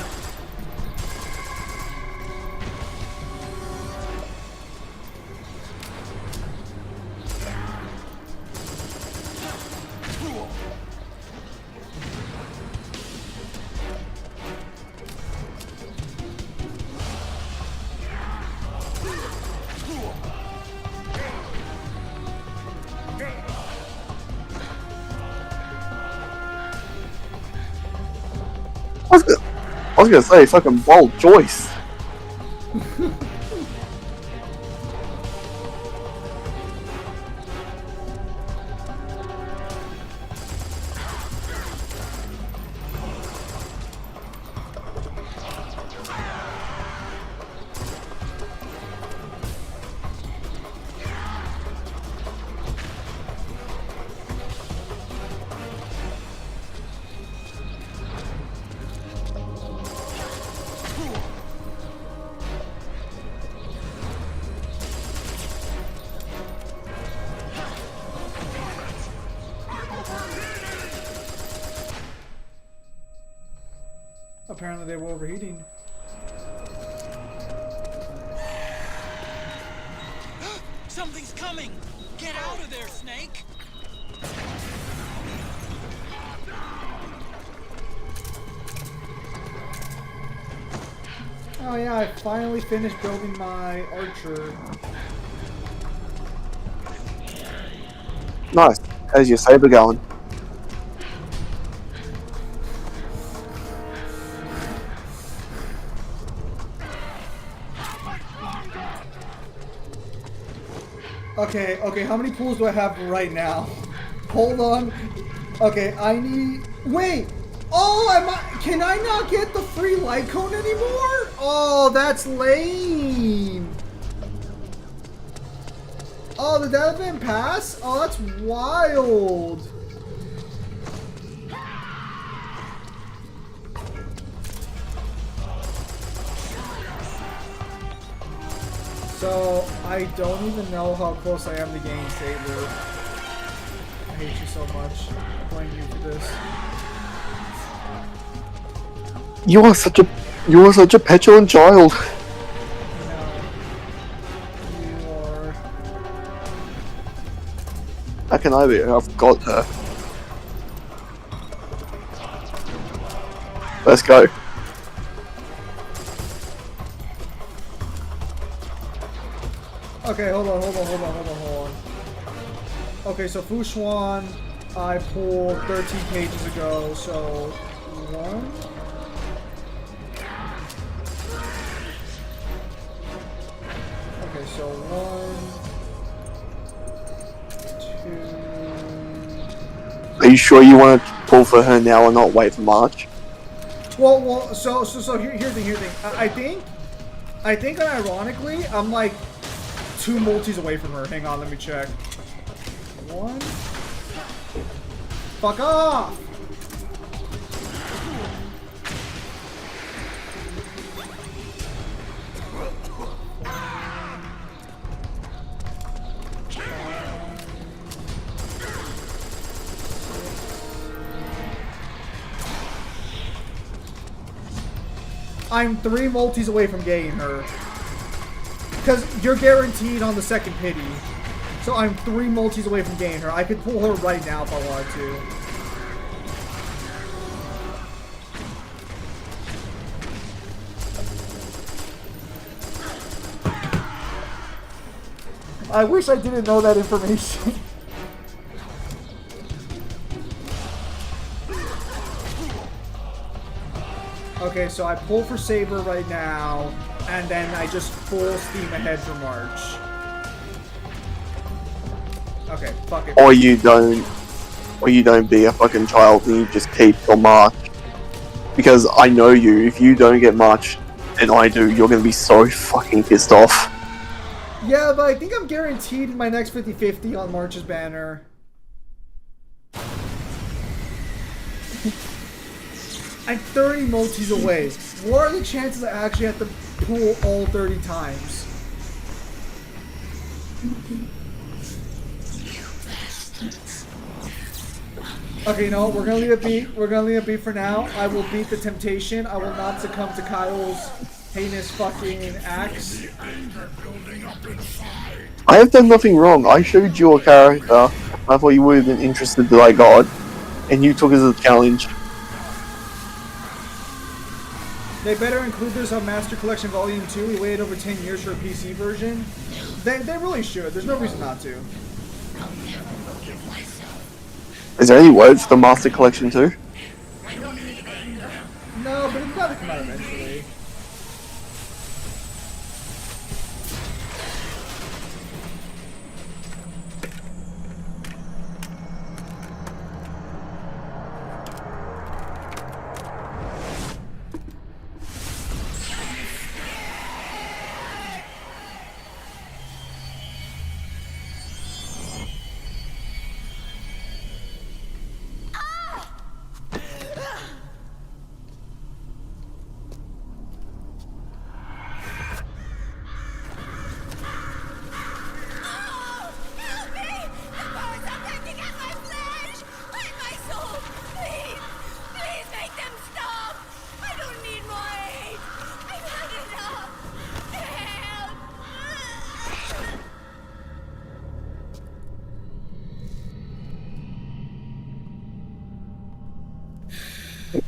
I was gonna say, fucking bold choice. Apparently they were overheating. Something's coming! Get out of there, Snake! Oh yeah, I finally finished building my archer. Nice. How's your saber going? Okay, how many pools do I have right now? Hold on. Okay, I need... Wait! Oh, can I not get the free light cone anymore? Oh, that's lame. Oh, did that event pass? Oh, that's wild. So, I don't even know how close I am to getting Saber. I hate you so much. I'm playing you for this. You are such a petulant child. No. You are... How can I be? I've got her. Let's go. Okay, hold on. Okay, so Fushuan, I pulled 13 pages ago, so 1. Okay, so 1, 2. Are you sure you want to pull for her now and not wait for March? Well, so here's the thing. I think ironically, I'm like 2 multis away from her. Hang on, let me check. 1. Fuck off! I'm 3 multis away from getting her. Because you're guaranteed on the second pity. So I'm 3 multis away from getting her. I could pull her right now if I wanted to. I wish I didn't know that information. Okay, so I pull for Saber right now, and then I just full steam ahead for March. Okay, fuck it. Or you don't be a fucking child and you just keep your March. Because I know you, if you don't get March and I do, you're gonna be so fucking pissed off. Yeah, but I think I'm guaranteed my next 50-50 on March's banner. I'm 30 multis away. What are the chances I actually have to pull all 30 times? Okay, you know what? We're gonna leave it be. We're gonna leave it be for now. I will beat the temptation. I will not succumb to Kyle's heinous fucking acts. I have done nothing wrong. I showed you a character. I thought you would have been interested that I got, and you took it as a challenge. They better include this on Master Collection Volume 2. We waited over 10 years for a PC version. They really should. There's no reason not to. Is there any word for the Master Collection too? No, but it's got to come out eventually.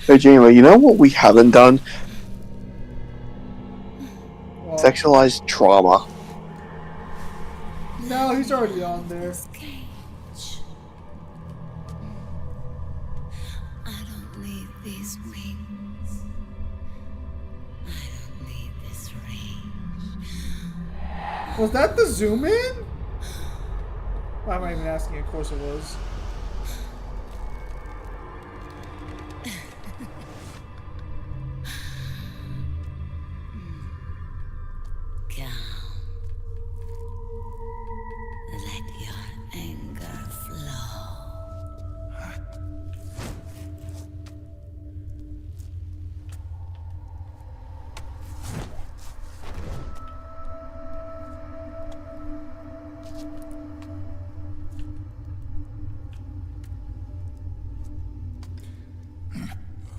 Kojima, you know what we haven't done? Well, Sexualized trauma. no, he's already on there. Cage. I don't need these wings. I don't need this range. Was that the zoom in? Why am I even asking? Of course it was. Calm. Let your anger flow.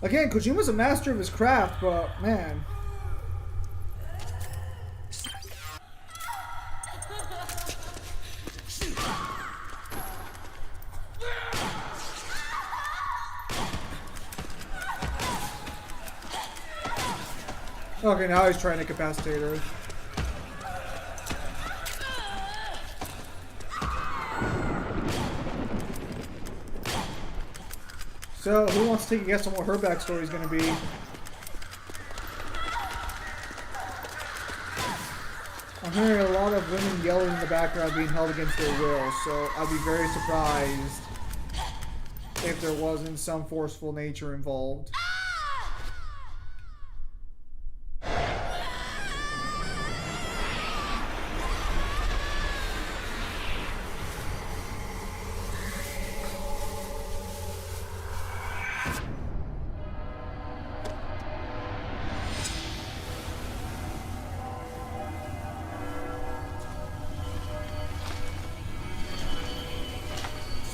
Again, Kojima's a master of his craft, but man. Okay, now he's trying to incapacitate her. So, who wants to take a guess on what her backstory is going to be? I'm hearing a lot of women yelling in the background being held against their will, so I'd be very surprised if there wasn't some forceful nature involved.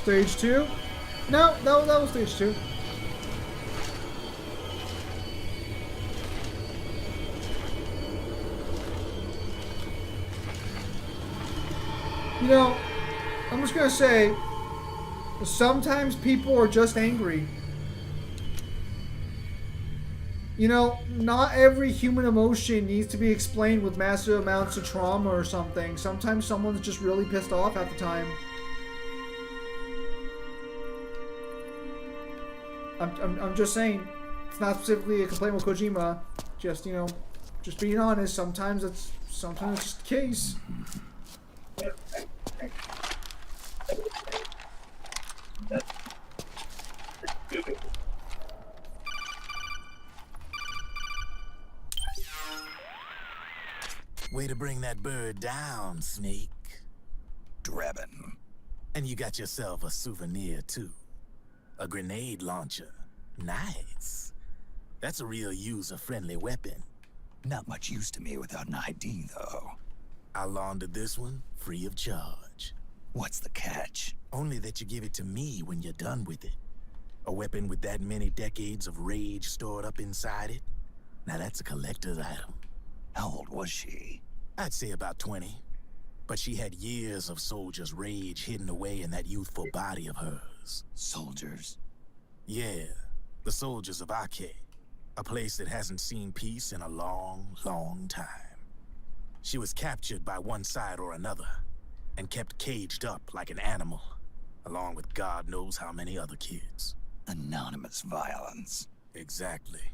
Stage 2? No, that was stage 2. You know, I'm just gonna say, sometimes people are just angry. You know, not every human emotion needs to be explained with massive amounts of trauma or something. Sometimes someone's just really pissed off at the time. I'm just saying, it's not specifically a complaint with Kojima. Just, you know, just being honest. Sometimes it's just the case. Way to bring that bird down, Snake. Drabbin. And you got yourself a souvenir, too. A grenade launcher. Nice. That's a real user-friendly weapon. Not much use to me without an ID, though. I laundered this one free of charge. What's the catch? Only that you give it to me when you're done with it. A weapon with that many decades of rage stored up inside it? Now that's a collector's item. How old was she? I'd say about 20. But she had years of soldiers' rage hidden away in that youthful body of hers. Soldiers? Yeah, the soldiers of Ake. A place that hasn't seen peace in a long, long time. She was captured by one side or another, and kept caged up like an animal, along with God knows how many other kids. Anonymous violence. Exactly.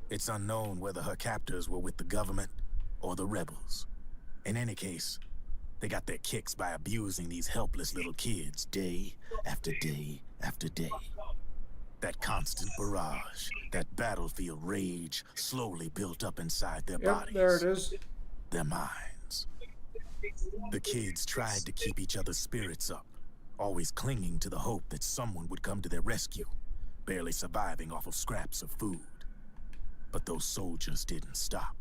It's unknown whether her captors were with the government or the rebels. In any case, they got their kicks by abusing these helpless little kids day after day after day. That constant barrage, that battlefield rage slowly built up inside their bodies. There it is. Their minds. The kids tried to keep each other's spirits up, always clinging to the hope that someone would come to their rescue, barely surviving off of scraps of food. But those soldiers didn't stop.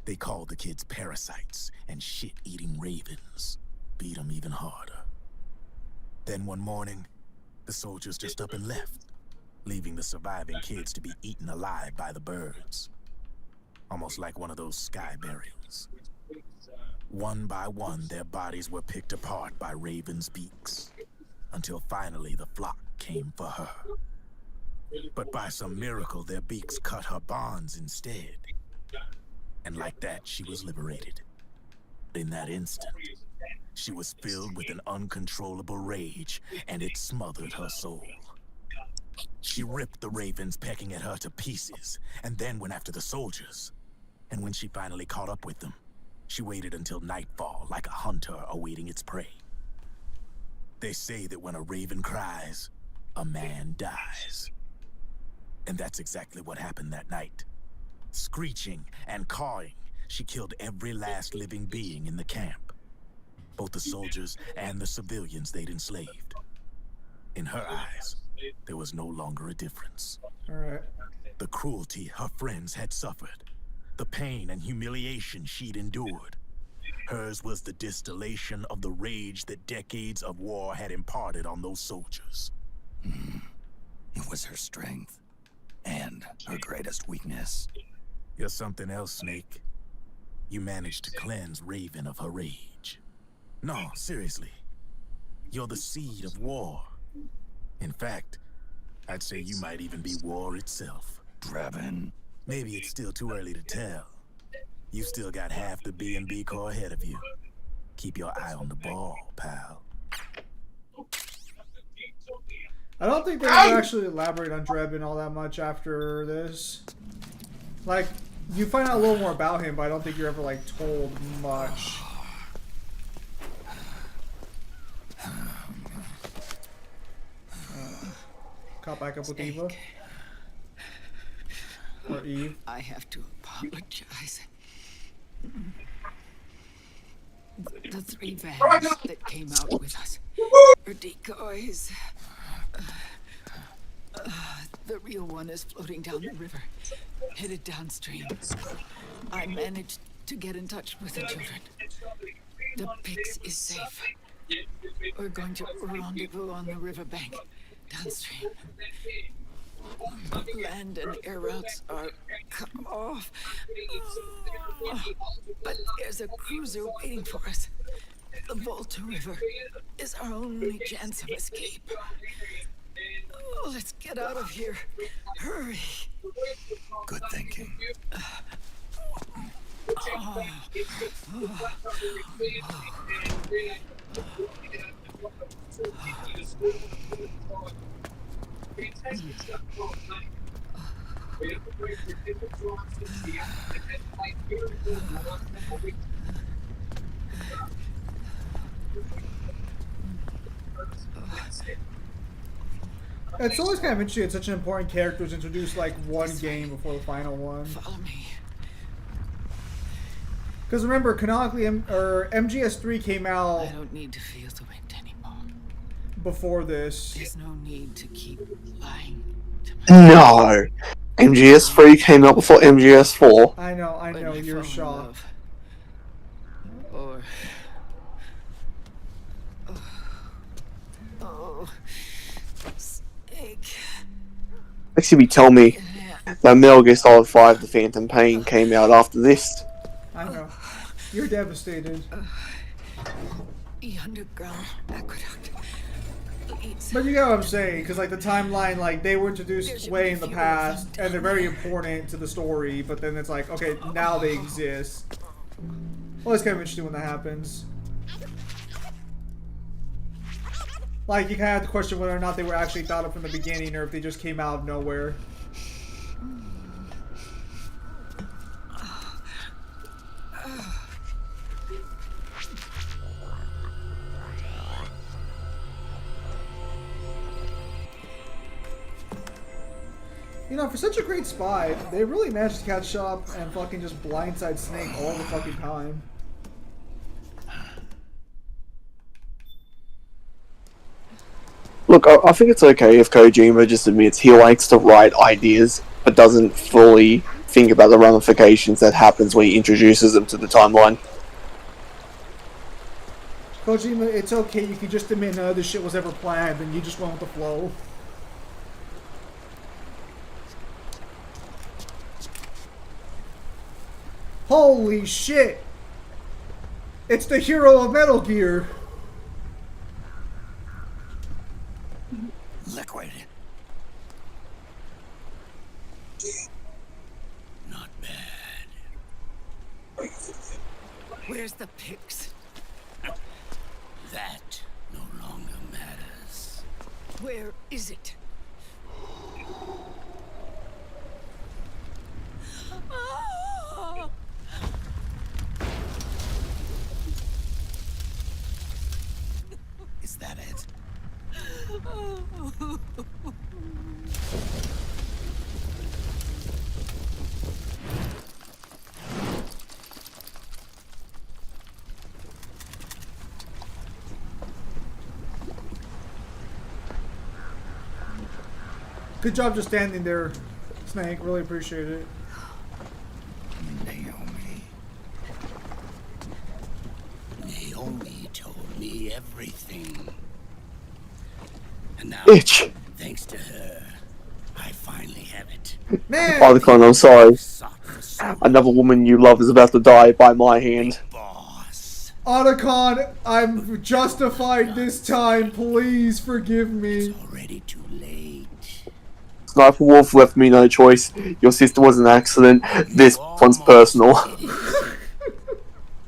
They called the kids parasites and shit-eating ravens. Beat them even harder. Then one morning, the soldiers just up and left, leaving the surviving kids to be eaten alive by the birds. Almost like one of those sky burials. One by one, their bodies were picked apart by ravens' beaks, until finally the flock came for her. But by some miracle, their beaks cut her bonds instead. And like that, she was liberated. In that instant, she was filled with an uncontrollable rage, and it smothered her soul. She ripped the ravens pecking at her to pieces, and then went after the soldiers. And when she finally caught up with them, she waited until nightfall like a hunter awaiting its prey. They say that when a raven cries, a man dies. And that's exactly what happened that night. Screeching and cawing, she killed every last living being in the camp. Both the soldiers and the civilians they'd enslaved. In her eyes, there was no longer a difference. All right. The cruelty her friends had suffered, the pain and humiliation she'd endured. Hers was the distillation of the rage that decades of war had imparted on those soldiers. It was her strength. And her greatest weakness. You're something else, Snake. You managed to cleanse Raven of her rage. No, seriously. You're the seed of war. In fact, I'd say you might even be war itself. Draven. Maybe it's still too early to tell. You still got half the B&B Corps ahead of you. Keep your eye on the ball, pal. I don't think they're gonna actually elaborate on Drebin all that much after this. Like, you find out a little more about him, but I don't think you're ever, like, told much. Caught back up with Eva. Or Eve. I have to apologize. The three vans that came out with us are decoys. The real one is floating down the river, headed downstream. I managed to get in touch with the children. The Pix is safe. We're going to rendezvous on the riverbank, downstream. Land and air routes are cut off. But there's a cruiser waiting for us. The Volta River is our only chance of escape. Let's get out of here. Hurry. Good thinking. It's always kind of interesting that such an important character is introduced like one game before the final one. Follow me. Because remember, canonically, MGS3 came out I don't need to feel the wind anymore. before this. There's no need to keep lying to myself. No! MGS3 came out before MGS4. I know, When you're fall in shocked. love, or door. Oh, Snake. Actually, be tell me that Metal Gear Solid 5: The Phantom Pain came out after this. I know. You're devastated. The underground aqueduct leads. But you get what I'm saying, because like the timeline, like they were introduced way in the past, and they're very important to the story. But then it's like, okay, now they exist. Well, it's kind of interesting when that happens. Like you kind of have to question whether or not they were actually thought of from the beginning, or if they just came out of nowhere. You know, for such a great spy, they really managed to catch up and fucking just blindside Snake all the fucking time. Look, I think it's okay if Kojima just admits he likes to write ideas, but doesn't fully think about the ramifications that happens when he introduces them to the timeline. Kojima, it's okay, you can just admit none of this shit was ever planned and you just went with the flow. Holy shit! It's the hero of Metal Gear! Liquid. Not bad. Where's the pigs? That no longer matters. Where is it? Ah! Is that it? Good job just standing there, Snake. Really appreciate it. Naomi told me everything. And now, Bitch. thanks to her, I finally have it. Man! Otacon, I'm sorry. Sought for so Another woman you love is about to die by my hand. boss. Otacon, I'm justified this time. Please forgive me. Already too late. Sniper Wolf left me no choice. Your sister was an accident. This one's personal.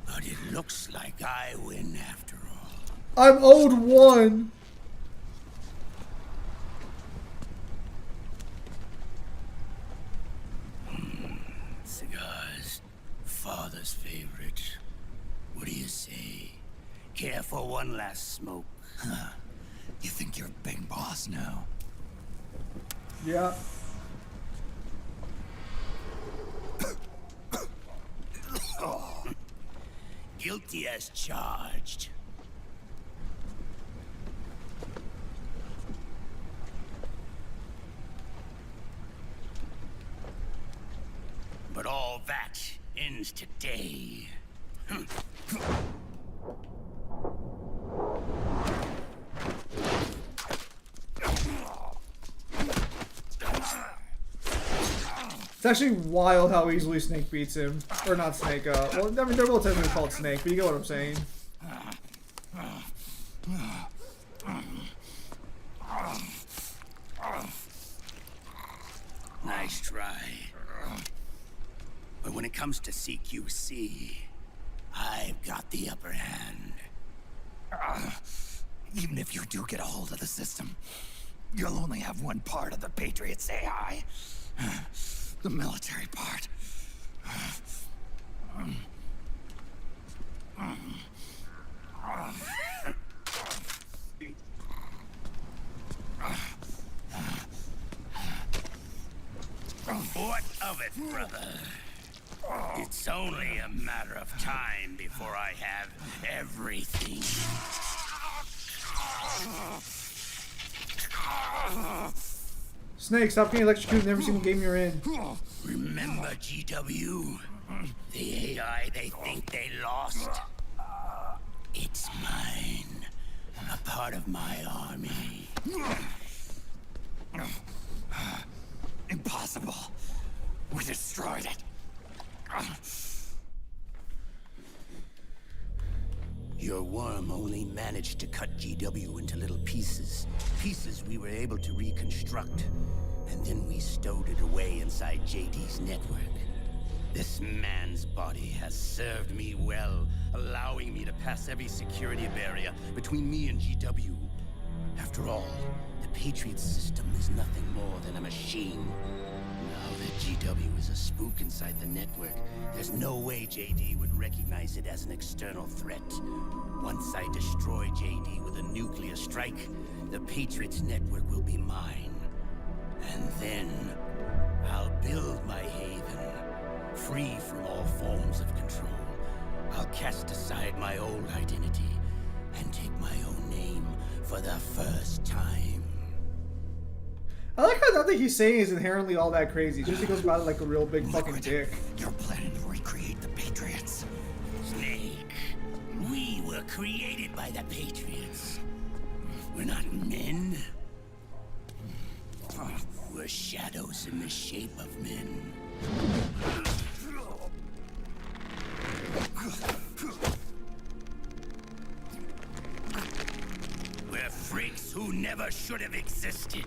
But it looks like I win after all. I'm owed one. Cigars, father's favorite. What do you say? Care for one last smoke? Huh. You think you're big boss now? Yeah. Guilty as charged. But all that ends today. It's actually wild how easily Snake beats him. Or not Snake, well, I mean, they're both technically called Snake, but you get what I'm saying. Nice try. But when it comes to CQC, I've got the upper hand. Even if you do get a hold of the system, you'll only have one part of the Patriots AI. The military part. What of it, brother? It's only a matter of time before I have everything. Snake, stop getting electrocuted in every single game you're in. Remember GW? The AI they think they lost? It's mine. A part of my army. Impossible. We destroyed it. Your worm only managed to cut GW into little pieces. Pieces we were able to reconstruct. And then we stowed it away inside JD's network. This man's body has served me well, allowing me to pass every security barrier between me and GW. After all, the Patriots system is nothing more than a machine. Now that GW is a spook inside the network, there's no way JD would recognize it as an external threat. Once I destroy JD with a nuclear strike, the Patriots network will be mine. And then, I'll build my haven, free from all forms of control. I'll cast aside my old identity and take my own name for the first time. I like how nothing he's saying is inherently all that crazy. Just he goes about it like a real big fucking Liquid, dick. you're planning to recreate the Patriots. Snake, we were created by the Patriots. We're not men. We're shadows in the shape of men. We're freaks who never should have existed.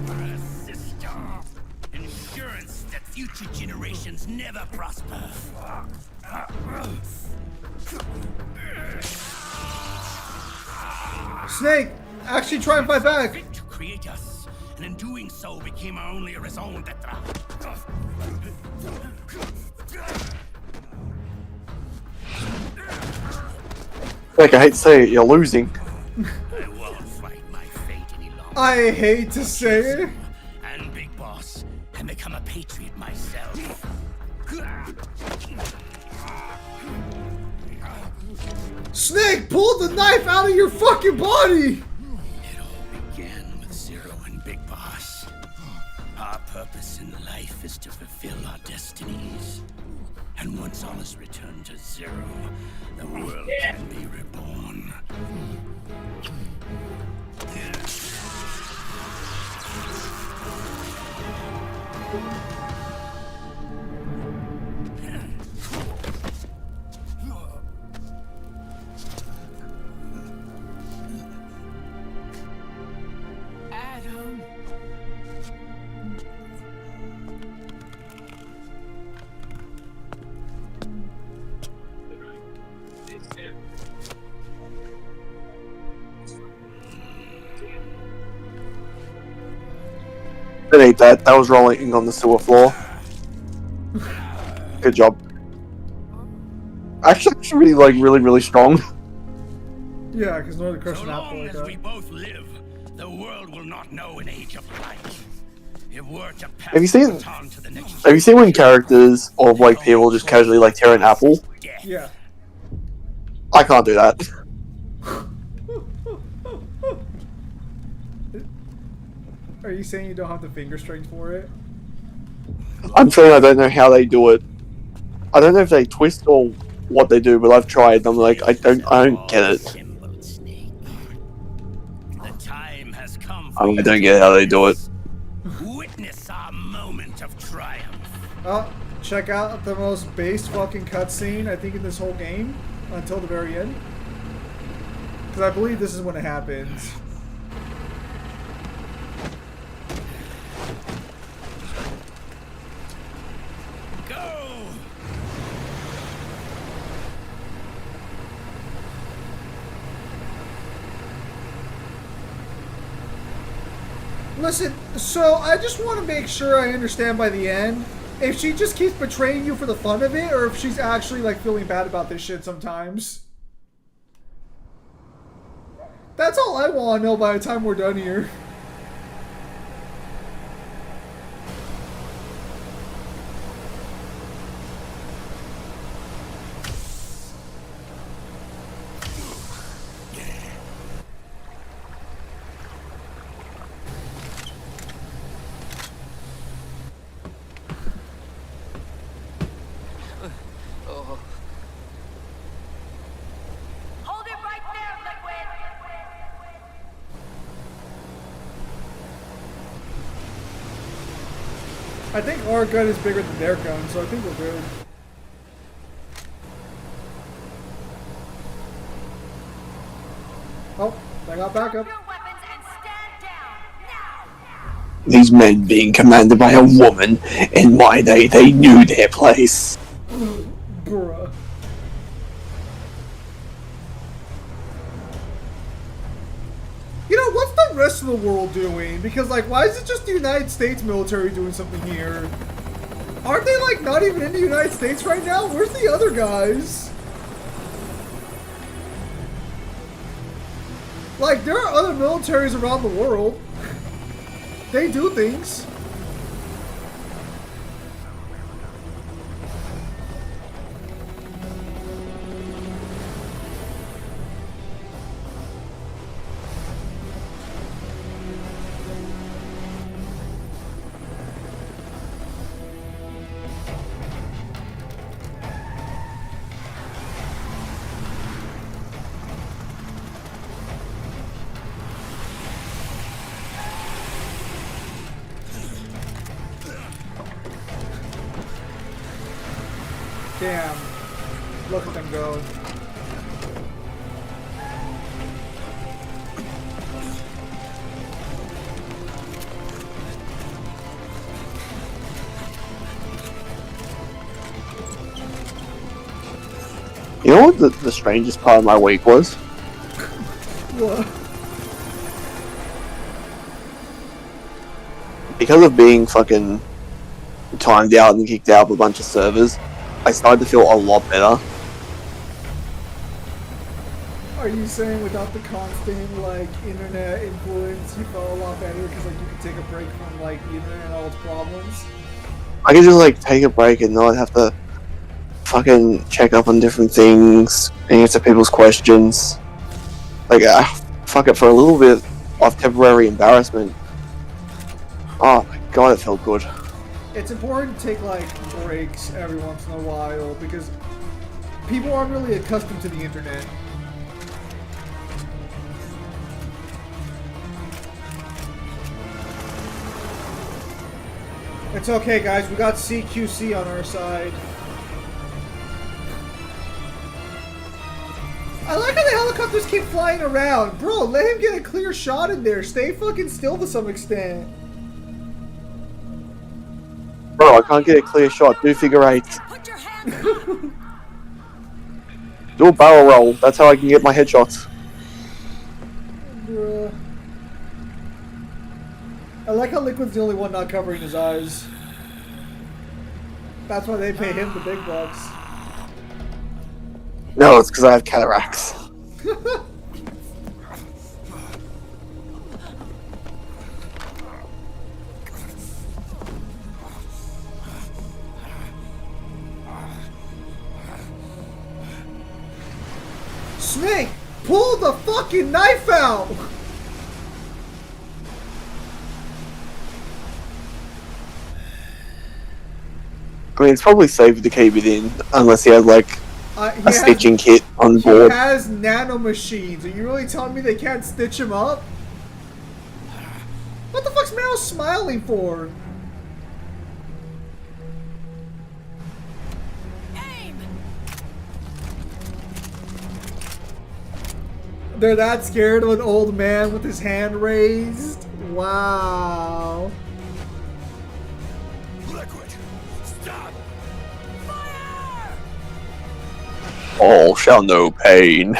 We're a system. Insurance that future generations never prosper. Snake, actually try and fight back. Fit to create us, and in doing so became our only raison d'etre. Like, I hate to say it, you're losing. I won't fight my fate any longer. I hate to say it. And Big Boss, and become a patriot myself. Snake, pull the knife out of your fucking body! It all began with Zero and Big Boss. Our purpose in life is to fulfill our destinies. And once all is returned to Zero, the world can be reborn. Adam. It ain't that. That was rolling on the sewer floor. Good job. Actually, it's really strong. Yeah, because no one crushed So an apple long like as we that. both live, the world will not know an age of light. If we're to pass Have you seen- the baton to the next Have you seen when generation, characters of like people just casually like tear an apple? death. Yeah. I can't do that. Are you saying you don't have the finger strength for it? I'm saying I don't know how they do it. I don't know if they twist or what they do, but I've tried. And I'm like, I don't get it. Assembled, Snake. The time has come for I you don't to get how they do it. witness our moment of triumph. Oh, check out the most based fucking cutscene I think in this whole game until the very end. Because I believe this is when it happens. Go! Listen, so I just want to make sure I understand by the end if she just keeps betraying you for the fun of it, or if she's actually like feeling bad about this shit sometimes. That's all I want to know by the time we're done here. Hold it right there, Liquid! I think our gun is bigger than their gun, so I think we're good. Oh, I got backup. Your weapons and stand down, now! These men being commanded by a woman, in my day they knew their place. Bruh. You know, what's the rest of the world doing? Because, like, why is it just the United States military doing something here? Aren't they, like, not even in the United States right now? Where's the other guys? Like, there are other militaries around the world. They do things. Damn. Look at them go. You know what the strangest part of my week was? What? Because of being fucking timed out and kicked out of a bunch of servers, I started to feel a lot better. Are you saying without the constant, like, internet influence, you felt a lot better because, like, you could take a break from, like, the internet and all its problems? I could just, like, take a break and not have to fucking check up on different things and answer people's questions. Like, fuck it, for a little bit of temporary embarrassment. Oh my god, it felt good. It's important to take, like, breaks every once in a while because people aren't really accustomed to the internet. It's okay, guys. We got CQC on our side. I like how the helicopters keep flying around. Bro, let him get a clear shot in there. Stay fucking still to some extent. Bro, I can't get a clear shot. Do figure eights. Put your hands up! Do a barrel roll. That's how I can get my headshots. Bruh. I like how Liquid's the only one not covering his eyes. That's why they pay him the big bucks. No, it's because I have cataracts. Snake, pull the fucking knife out! I mean, it's probably safer to keep it in, unless he has, like, a stitching kit on board. He has nanomachines. Are you really telling me they can't stitch him up? What the fuck's Meryl smiling for? Aim! They're that scared of an old man with his hand raised? Wow. Liquid, stop! Fire! All shall know pain.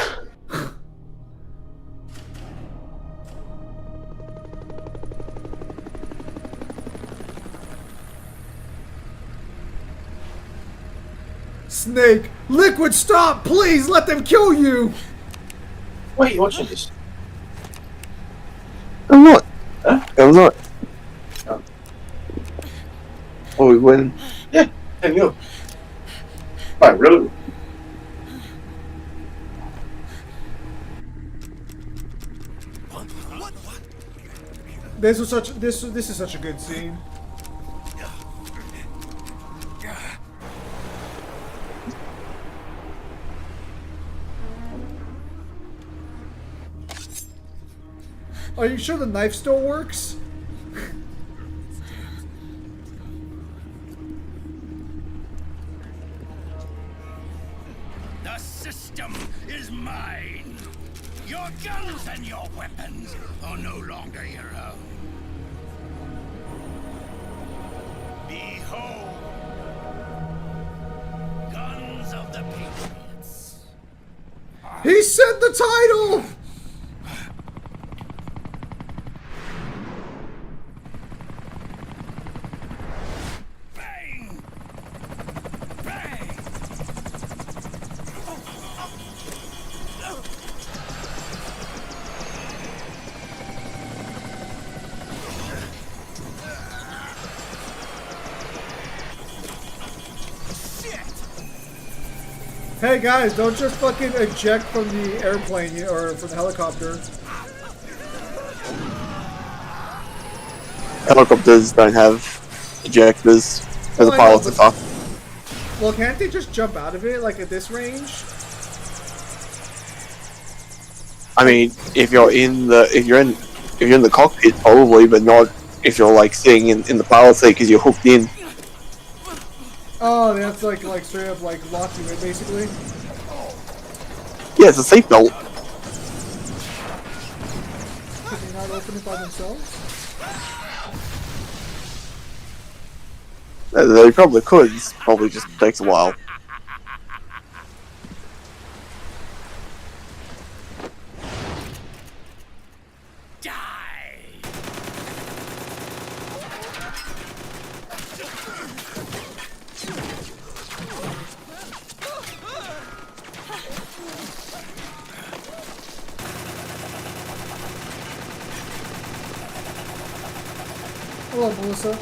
Snake, Liquid, stop! Please let them kill you! Wait, you're watching this? I'm not. I'm not. Oh, we win. Yeah, there you go. Right, really? This is such a good scene. Are you sure the knife still works? The system is mine. Your guns and your weapons are no longer your own. Behold, guns of the patriots. He said the title! Bang! Bang! Hey guys, don't just fucking eject from the airplane or from the helicopter. Helicopters don't have ejectors. As a I pilot, know, it's up. Well, can't they just jump out of it, like at this range? I mean, if you're in the cockpit, probably, but not if you're like sitting in the pilot seat because you're hooked in. Oh, they have to like straight up like lock you in, basically. Yeah, it's a seatbelt. Can they not open it by themselves? They probably could. It probably just takes a while. Hello, Melissa.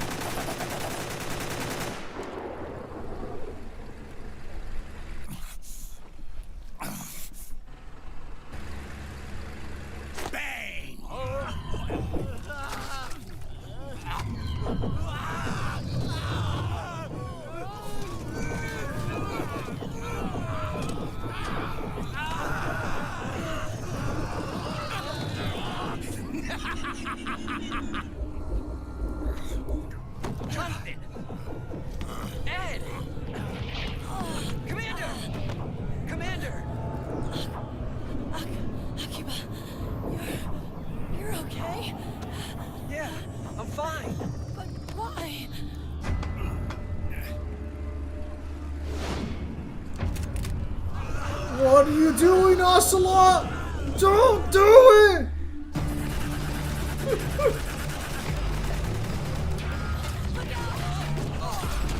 Jonathan! Ed! Commander! Commander! Akiba, you're okay? Yeah, I'm fine. But why? What are you doing, Ocelot? Don't do it!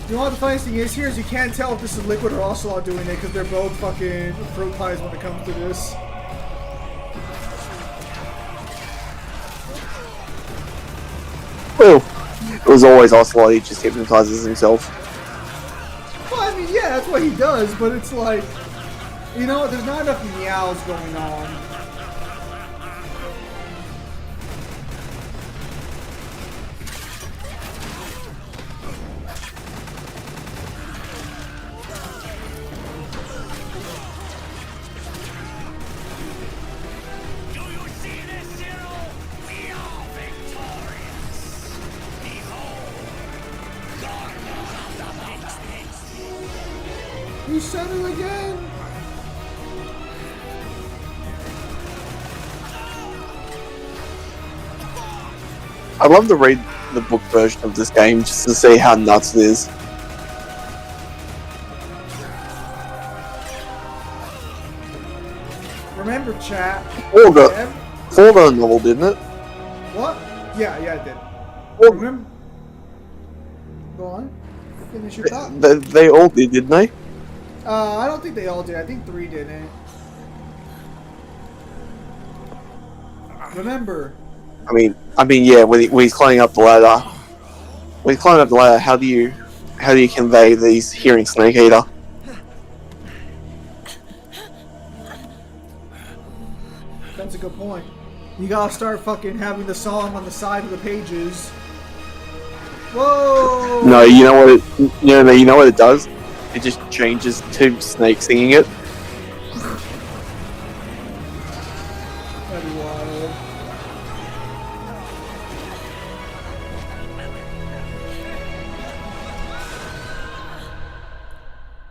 You know what the funniest thing is here is you can't tell if this is Liquid or Ocelot doing it because they're both fucking fruit pies when it comes to this. Well, it was always Ocelot. He just hypnotizes himself. Well, I mean, yeah, that's what he does, but it's like, you know, there's not enough meows going on. He said it again! I'd love to read the book version of this game just to see how nuts it is. Remember, chat. Four got a novel, didn't it? What? Yeah, it did. Well, Remember? Go on. Finish your thought. they all did, didn't they? I don't think they all did. I think 3 didn't. Remember. I mean, yeah. When he's climbing up the ladder, how do you convey these hearing Snake Eater? That's a good point. You gotta start fucking having the song on the side of the pages. Whoa! No, you know what it does? It just changes to Snake singing it. That'd be wild.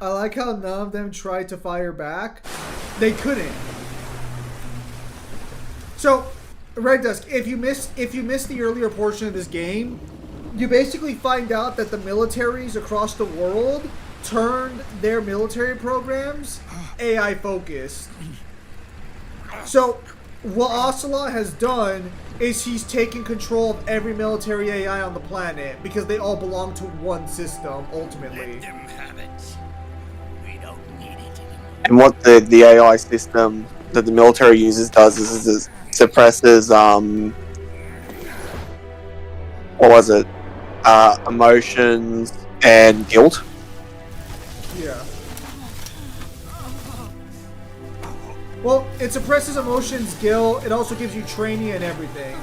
I like how none of them tried to fire back. They couldn't. So, Red Dusk, if you missed the earlier portion of this game, you basically find out that the militaries across the world turned their military programs AI focused. So, what Ocelot has done is he's taken control of every military AI on the planet because they all belong to one system ultimately. Let them have it. We don't need it anymore. And what the AI system that the military uses does is it suppresses what was it? Emotions and guilt. Yeah. Well, it suppresses emotions, guilt. It also gives you training and everything.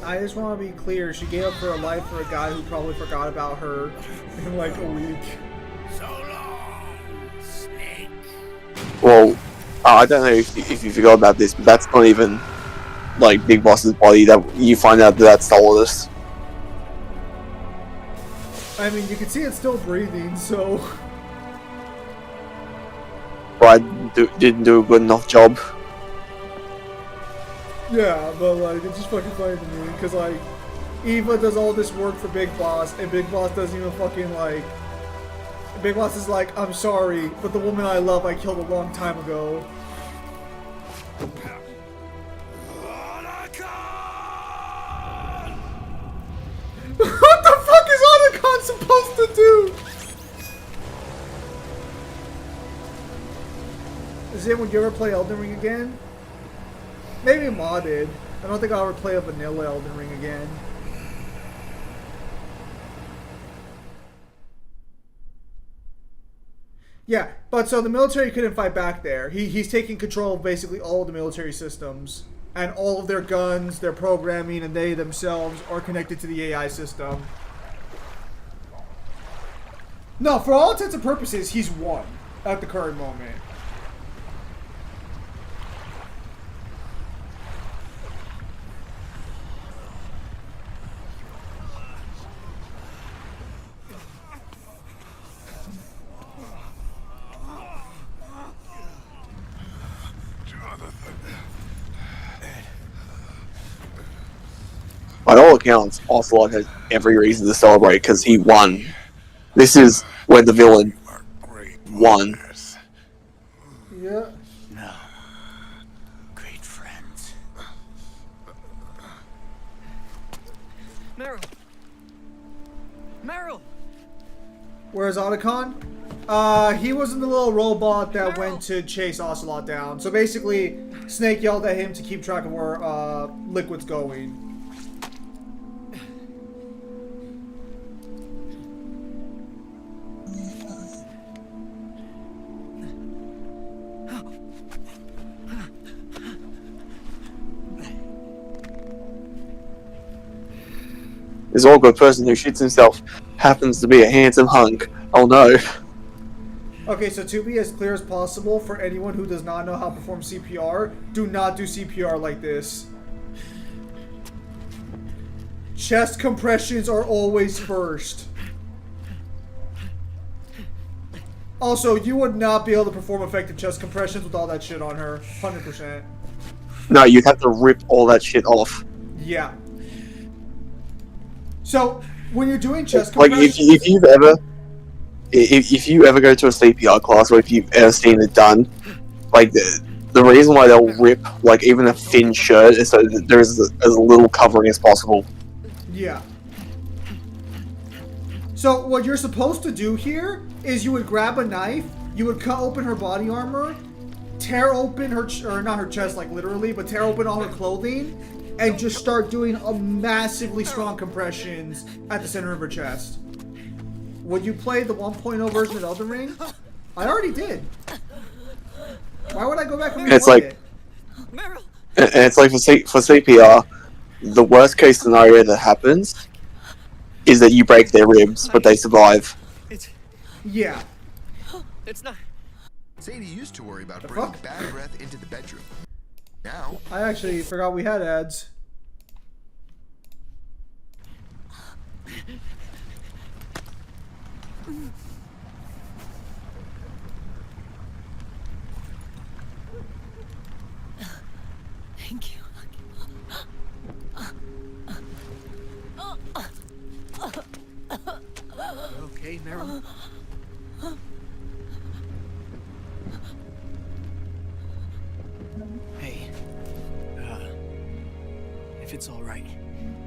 I just want to be clear. She gave up her life for a guy who probably forgot about her in like a week. So long, Snake. Well, I don't know if you forgot about this, but that's not even like Big Boss's body. That you find out that that's Solidus. I mean, you can see it's still breathing, so... But I didn't do a good enough job. Yeah, but like, it's just fucking funny to me, because like, Eva does all this work for Big Boss, and Big Boss doesn't even fucking like... Big Boss is like, I'm sorry, but the woman I love I killed a long time ago. What the fuck is Otacon supposed to do? Zim, would you ever play Elden Ring again? Maybe modded. I don't think I'll ever play a vanilla Elden Ring again. Yeah, but so the military couldn't fight back there. He's taking control of basically all of the military systems. And all of their guns, their programming, and they themselves are connected to the AI system. No, for all intents and purposes, he's won at the current moment. By all accounts, Ocelot has every reason to celebrate because he won. This is where the villain won. Yeah. No. Great friends. Meryl. Meryl. Where's Otacon? He was in the little robot that went to chase Ocelot down. So basically, Snake yelled at him to keep track of where Liquid's going. This all-good person who shits himself happens to be a handsome hunk. Oh no. Okay, so to be as clear as possible, for anyone who does not know how to perform CPR, do not do CPR like this. Chest compressions are always first. Also, you would not be able to perform effective chest compressions with all that shit on her. 100%. No, you'd have to rip all that shit off. Yeah. So, when you're doing chest Like, compressions... if you ever go to a CPR class, or if you've ever seen it done, like, the reason why they'll rip, like, even a thin shirt is so that there's as little covering as possible. Yeah. So what you're supposed to do here is you would grab a knife, you would cut open her body armor, tear open her, or not her chest like literally, but tear open all her clothing, and just start doing a massively strong compressions at the center of her chest. Would you play the 1.0 version of Elden Ring? I already did. Why would I go back and replay It's like, it? and it's like for CPR, the worst case scenario that happens is that you break their ribs, but they survive. Yeah. It's not. Sadie used to worry about The bringing fuck? bad breath into the bedroom. Now, I actually forgot we had ads. Thank you. Okay, Meryl. Hey, if it's all right,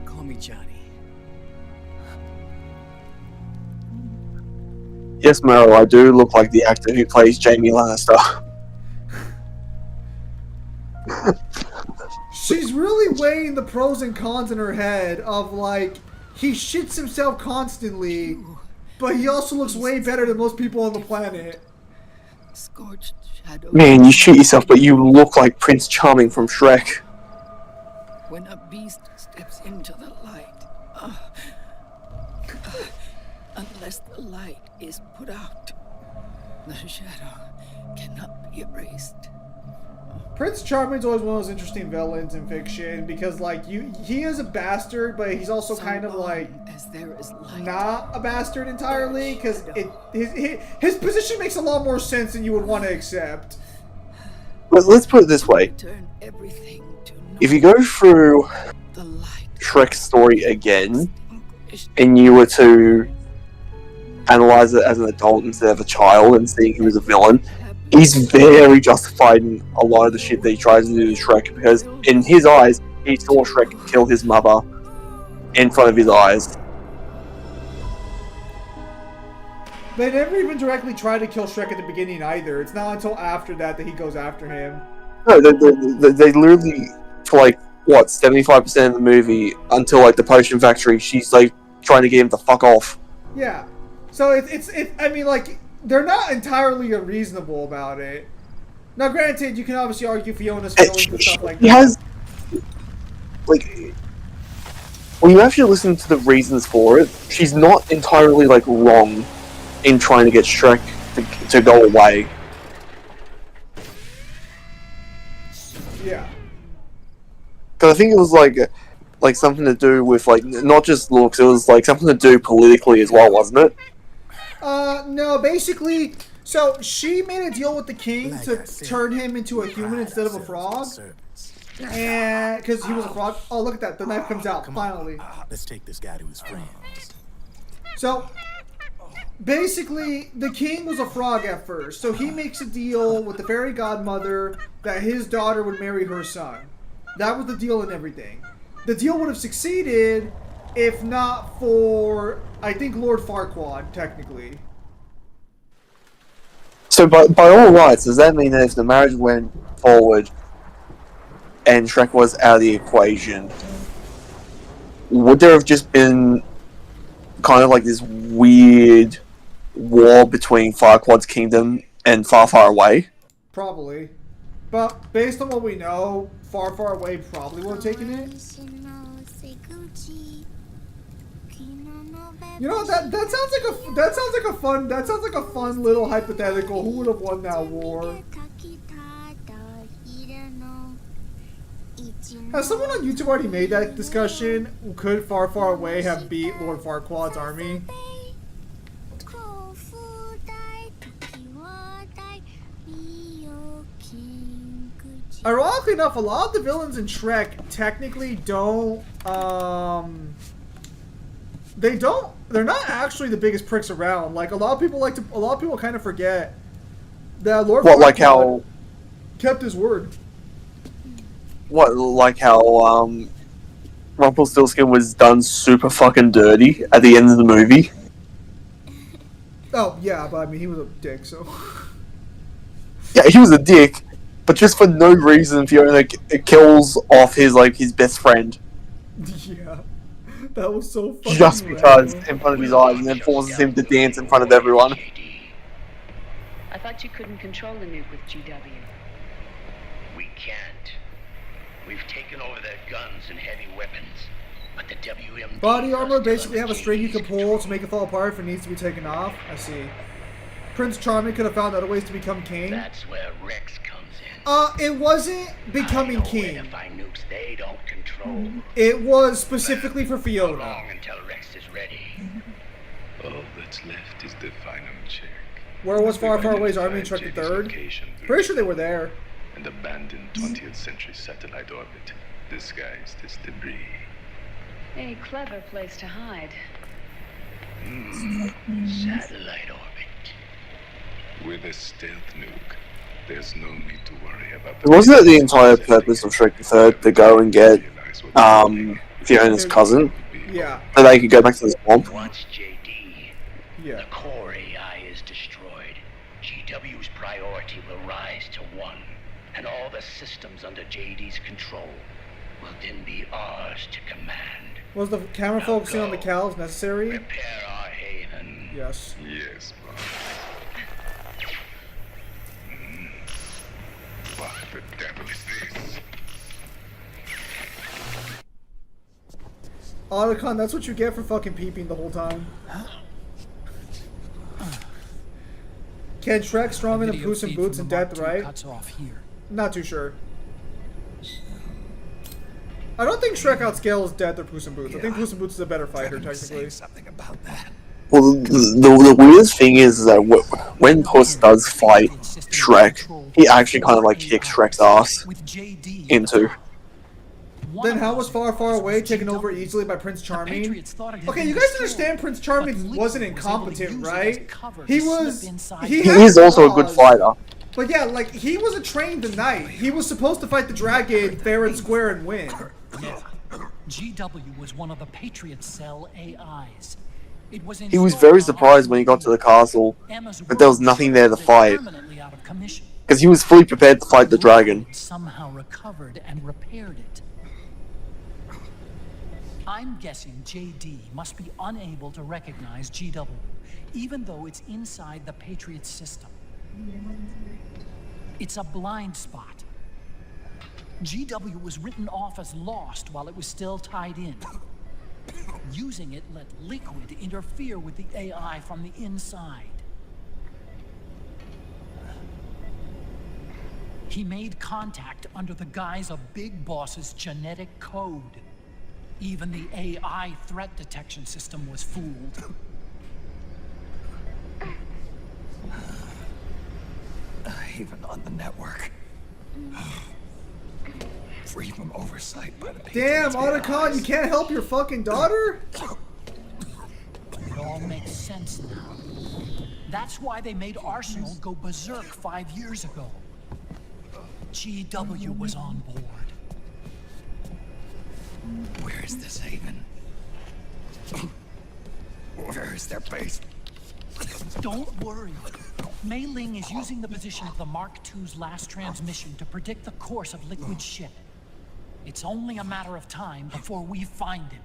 call me Johnny. Yes, Meryl, I do look like the actor who plays Jamie Lannister. She's really weighing the pros and cons in her head of like he shits himself constantly, but he also looks way better than most people on the planet. Scorched shadow. Man, you shit yourself, but you look like Prince Charming from Shrek. When a beast steps into the light, unless the light is put out, the shadow cannot be erased. Prince Charming's always one of those interesting villains in fiction because, like, he is a bastard, but he's also kind of like as there is light, not a bastard entirely because his position makes a lot more sense than you would want to accept. Let's put it this way: turn everything to if you go through the light, Shrek's story again, and you were to analyze it as an adult instead of a child and seeing him as a villain, he's very justified in a lot of the shit that he tries to do to Shrek, because in his eyes, he saw Shrek kill his mother in front of his eyes. They never even directly try to kill Shrek at the beginning either. It's not until after that he goes after him. No, they literally, for like, what, 75% of the movie, until like the potion factory, she's like trying to get him to fuck off. Yeah. So it's I mean, like, they're not entirely unreasonable about it. Now, granted, you can obviously argue Fiona's feelings and stuff like that. He has, like, when you actually listen to the reasons for it, she's not entirely, like, wrong in trying to get Shrek to go away. Yeah. Because I think it was, like something to do with, like, not just looks, it was, like, something to do politically as well, wasn't it? No, basically, so she made a deal with the king to turn him into a human instead of a frog. And, because he was a frog. Oh, look at that, the knife comes out, finally. Let's take this guy to his friends. So, basically, the king was a frog at first, so he makes a deal with the fairy godmother that his daughter would marry her son. That was the deal and everything. The deal would have succeeded if not for, I think, Lord Farquaad, technically. So, by all rights, does that mean that if the marriage went forward and Shrek was out of the equation, would there have just been kind of like this weird war between Farquaad's kingdom and Far, Far Away? Probably. But based on what we know, Far, Far Away probably would have taken it. You know, that sounds like a fun little hypothetical. Who would have won that war? Has someone on YouTube already made that discussion? Could Far, Far Away have beat Lord Farquaad's army? Ironically enough, a lot of the villains in Shrek technically don't, they're not actually the biggest pricks around. Like, a lot of people kind of forget that Lord What, like Farquaad how... kept his word. What, like how, Rumpelstiltskin was done super fucking dirty at the end of the movie? Oh, yeah, but I mean, he was a dick, so... Yeah, he was a dick, but just for no reason, Fiona kills off his best friend. Yeah. That was so fucking just because, random. in front of his eyes, and then forces him to dance in front of everyone. I thought you couldn't control the nuke with GW. We can't. We've taken over their guns and heavy weapons, but the Body armor basically have a string you can pull to make it fall apart if it needs to be taken off. I see. Prince Charming could have found other ways to become king. That's where Rex comes in. It wasn't becoming king. If I nukes they don't control. It was specifically for How Fiona. long until Rex is ready? All that's left is the final check. Where was Far Far Away's army in Trek the Third? Pretty sure they were there. An abandoned 20th century satellite orbit, disguised as debris. A clever place to hide. Satellite orbit. With a stealth nuke, there's no need to worry about Wasn't it the entire purpose of Shrek the Third to go and get Fiona's cousin? Yeah. So they could go back to the swamp? Once JD, Yeah. the core AI is destroyed, GW's priority will rise to 1, and all the systems under JD's control will then be ours to command. Was the camera focusing on the cows necessary? Repair our haven. Yes. Yes, boss. What the devil is this? Otacon, that's what you get for fucking peeping the whole time. Can Shrek, Strongman, and Puss in Boots in depth, right? Cuts off here. Not too sure. I don't think Shrek outscales Death or Puss in Boots. I think Puss in Boots is a better fighter, technically. Something about that. Well, the weirdest thing is that when Puss does fight Shrek, he actually kind of like kicks Shrek's ass into. Then how was Far Far Away taken over easily by Prince Charming? Okay, you guys understand Prince Charming wasn't incompetent, right? He was... He is also a good fighter. But yeah, like, he was a trained knight. He was supposed to fight the dragon fair and square and win. Yeah. GW was one of the Patriots Cell AIs. It was He was very surprised when he got to the castle that there was nothing there to fight. Because he was fully prepared to fight the dragon. Somehow recovered and repaired it. I'm guessing JD must be unable to recognize GW, even though it's inside the Patriots system. It's a blind spot. GW was written off as lost while it was still tied in. Using it let Liquid interfere with the AI from the inside. He made contact under the guise of Big Boss's genetic code. Even the AI threat detection system was fooled. Even on the network. Free from oversight by the Damn, Patriots Otacon, you can't help your fucking daughter? It all makes sense now. That's why they made Arsenal go berserk 5 years ago. GW was on board. Where is this haven? Where is their base? Don't worry. Mei Ling is using the position of the Mark II's last transmission to predict the course of Liquid's ship. It's only a matter of time before we find him.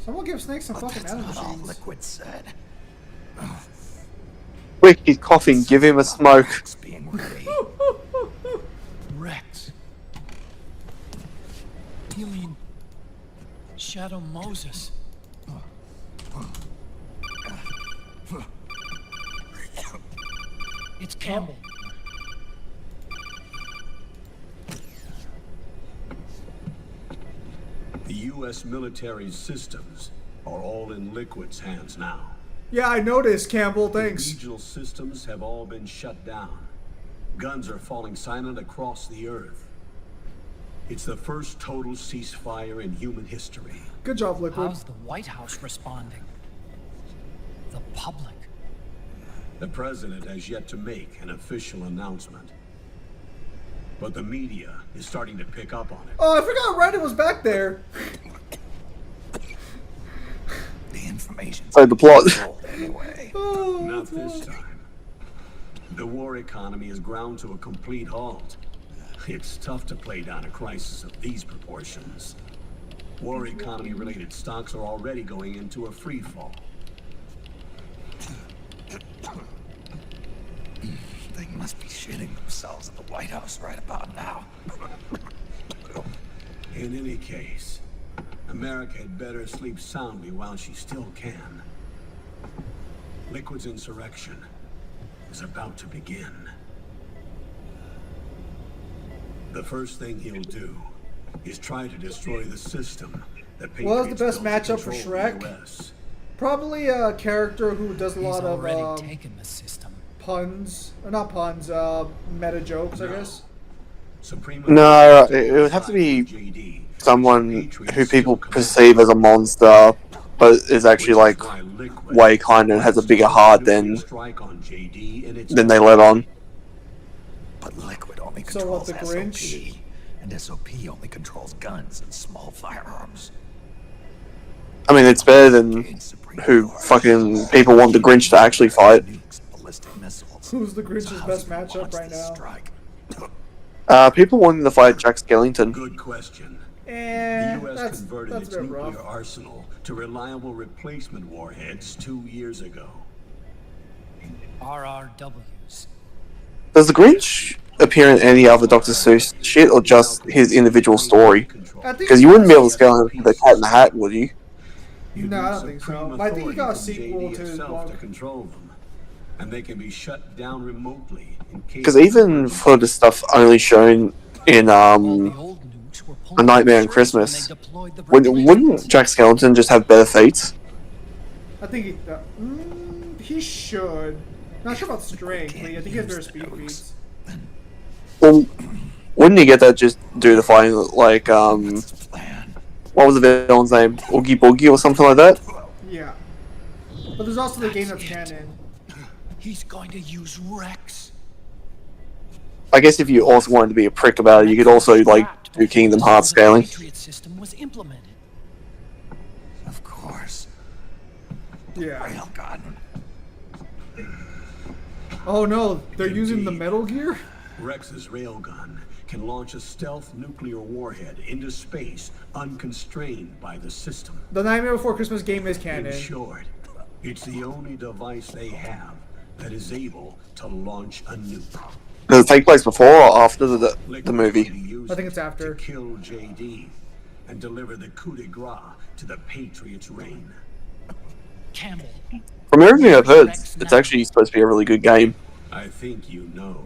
Someone give Snake some fucking That's mana not all machines. Liquid said. Quick, he's coughing, give him a smoke. Being ready. Rex. You mean Shadow Moses? It's Campbell. The U.S. military systems are all in Liquid's hands now. Yeah, I noticed, Campbell, thanks. The regional systems have all been shut down. Guns are falling silent across the earth. It's the first total ceasefire in human history. Good job, Liquid. How's the White House responding? The public. The president has yet to make an official announcement. But the media is starting to pick up on it. Oh, I forgot Reddit was back there. The information's So the plot. anyway. Oh, Not this time. The war economy is ground to a complete halt. It's tough to play down a crisis of these proportions. War economy-related stocks are already going into a free fall. They must be shitting themselves at the White House right about now. In any case, America had better sleep soundly while she still can. Liquid's insurrection is about to begin. The first thing he'll do is try to destroy the system that What was the best Patriots built matchup to for control the Shrek? US. Probably a character who does a lot of already taken the system. puns, or not puns, meta jokes, I guess. No, it would have to be someone who people perceive as a monster, but is actually like way kinder and has a bigger heart than they let on. But Liquid only So what, controls the Grinch? SOP, and SOP only controls guns and small firearms. I mean, it's better than who fucking people want the Grinch to actually fight. Who's the Grinch's best matchup right now? People wanting to fight Jack Skellington. Good question. Eh, The US converted that's its a bit rough. nuclear arsenal to reliable replacement warheads 2 years ago. RRWs. Does the Grinch appear in any other Dr. Seuss shit, or just his individual story? Because you wouldn't be able to scale him the Cat in the Hat, would you? No, I don't think so. But I think he got a sequel to his itself book. to control them, and they can be shut down remotely in case. Because even for the stuff only shown in A Nightmare on Christmas, wouldn't Jack Skellington just have better feats? I think he should. Not sure about strength, but I think he has better speed feats. Well, wouldn't you get that just due to fighting like what was the villain's name? Oogie Boogie or something like that? Yeah. But there's also the game that's canon. He's going to use Rex. I guess if you also wanted to be a prick about it, you could also like do Kingdom Hearts scaling. The Patriot system was implemented. Of course. Yeah. Railgun. Oh no, they're using the Metal Gear? Rex's railgun can launch a stealth nuclear warhead into space unconstrained by the system. The Nightmare Before Christmas game is In canon. short, it's the only device they have that is able to launch a nuke. Does it take place before or after the movie? I think it's after. To kill JD and deliver the coup de grace to the Patriots' reign. Campbell. From everything I've heard, it's actually supposed to be a really good game. I think you know.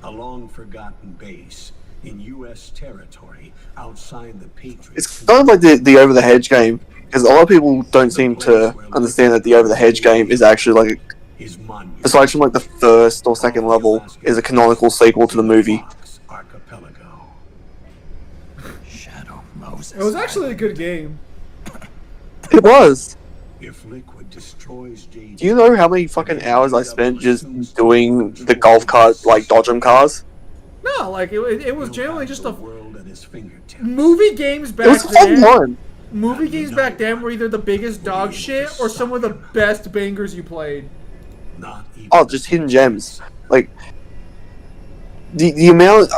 A long-forgotten base in U.S. territory outside the Patriots. It's kind of like the Over the Hedge game, because a lot of people don't seem to understand that the Over the Hedge game is actually like, aside from like the first or second level, is a canonical sequel to the movie. Shadow Moses. It was actually a good game. It was. If Liquid destroys JD, Do you know how many fucking hours I spent just doing the golf cart, like dodge 'em cars? No, like it was generally just a world at his fingertips. movie games back It was a fun then. one. Movie games back then were either the biggest dog shit or some of the best bangers you played. Oh, just hidden gems. Like the amount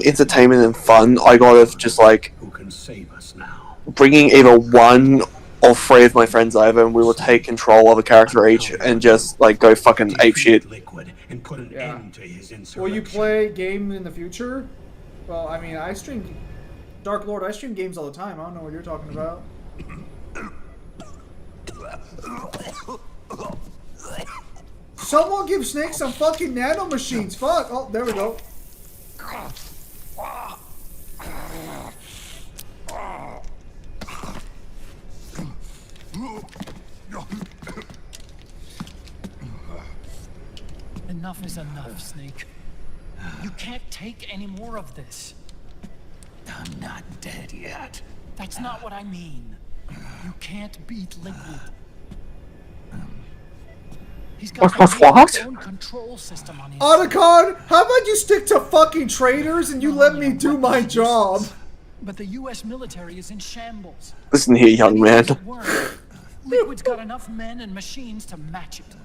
of entertainment and fun I got of just like Who can save us now? bringing either one or three of my friends over, and we will take control of a character each and just like go fucking apeshit. Liquid and put an Yeah. end to his insurrection. Will you play game in the future? Well, I mean, I stream Dark Lord. I stream games all the time. I don't know what you're talking about. Someone give Snake some fucking nano machines. Fuck. Oh, there we go. Enough is enough, Snake. You can't take any more of this. I'm not dead yet. That's not what I mean. You can't beat Liquid. He's got What? his own control system on his Otacon, how about you stick to fucking traitors and you let me do my job? But the U.S. military is in shambles. Listen here, young man. Liquid's got enough men and machines to match it.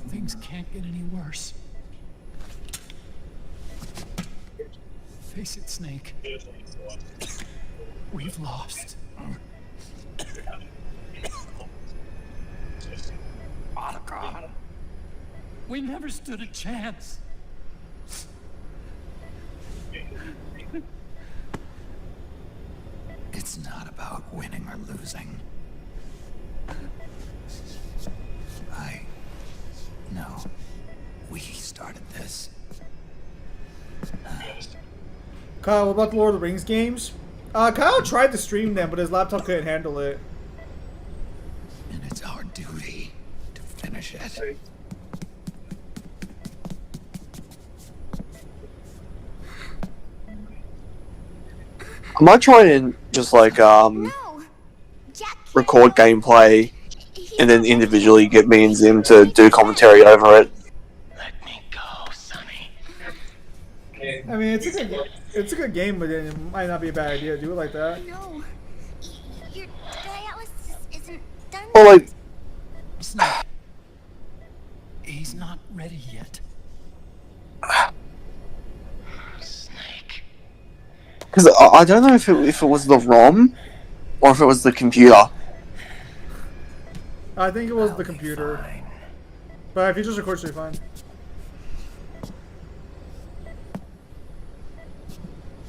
Things can't get any worse. Face it, Snake. We've lost. Otacon. We never stood a chance. It's not about winning or losing. No. We started this. Kyle, what about the Lord of the Rings games? Kyle tried to stream them, but his laptop couldn't handle it. And it's our duty to finish it. I might try and just like record gameplay and then individually get me and Zim to do commentary over it. I mean, it's a good game, but it might not be a bad idea to do it like that. No. Your dialysis isn't done. Or like, Snake. He's not ready yet. because I don't know if it was the ROM or if it was the computer. I think it was the computer. But if you just record, it should be fine.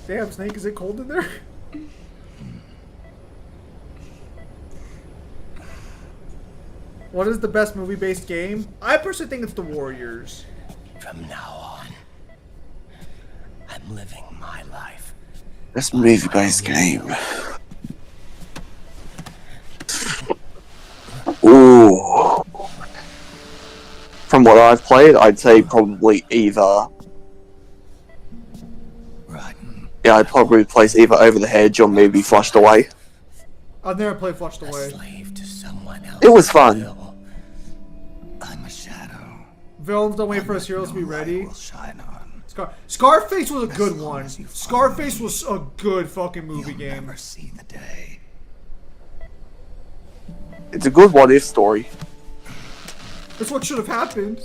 Damn, Snake, is it cold in there? What is the best movie-based game? I personally think it's The Warriors. From now on, I'm living my life. Best movie-based game. Ooh. From what I've played, I'd say probably either. Yeah, I'd probably place either Over the Hedge or maybe Flushed Away. I've never played Flushed Away. It was fun. I'm a shadow. Villains don't wait for us heroes to be ready. Scarface was a good one. Scarface was a good fucking movie game. Never see the day. It's a good what-if story. That's what should have happened.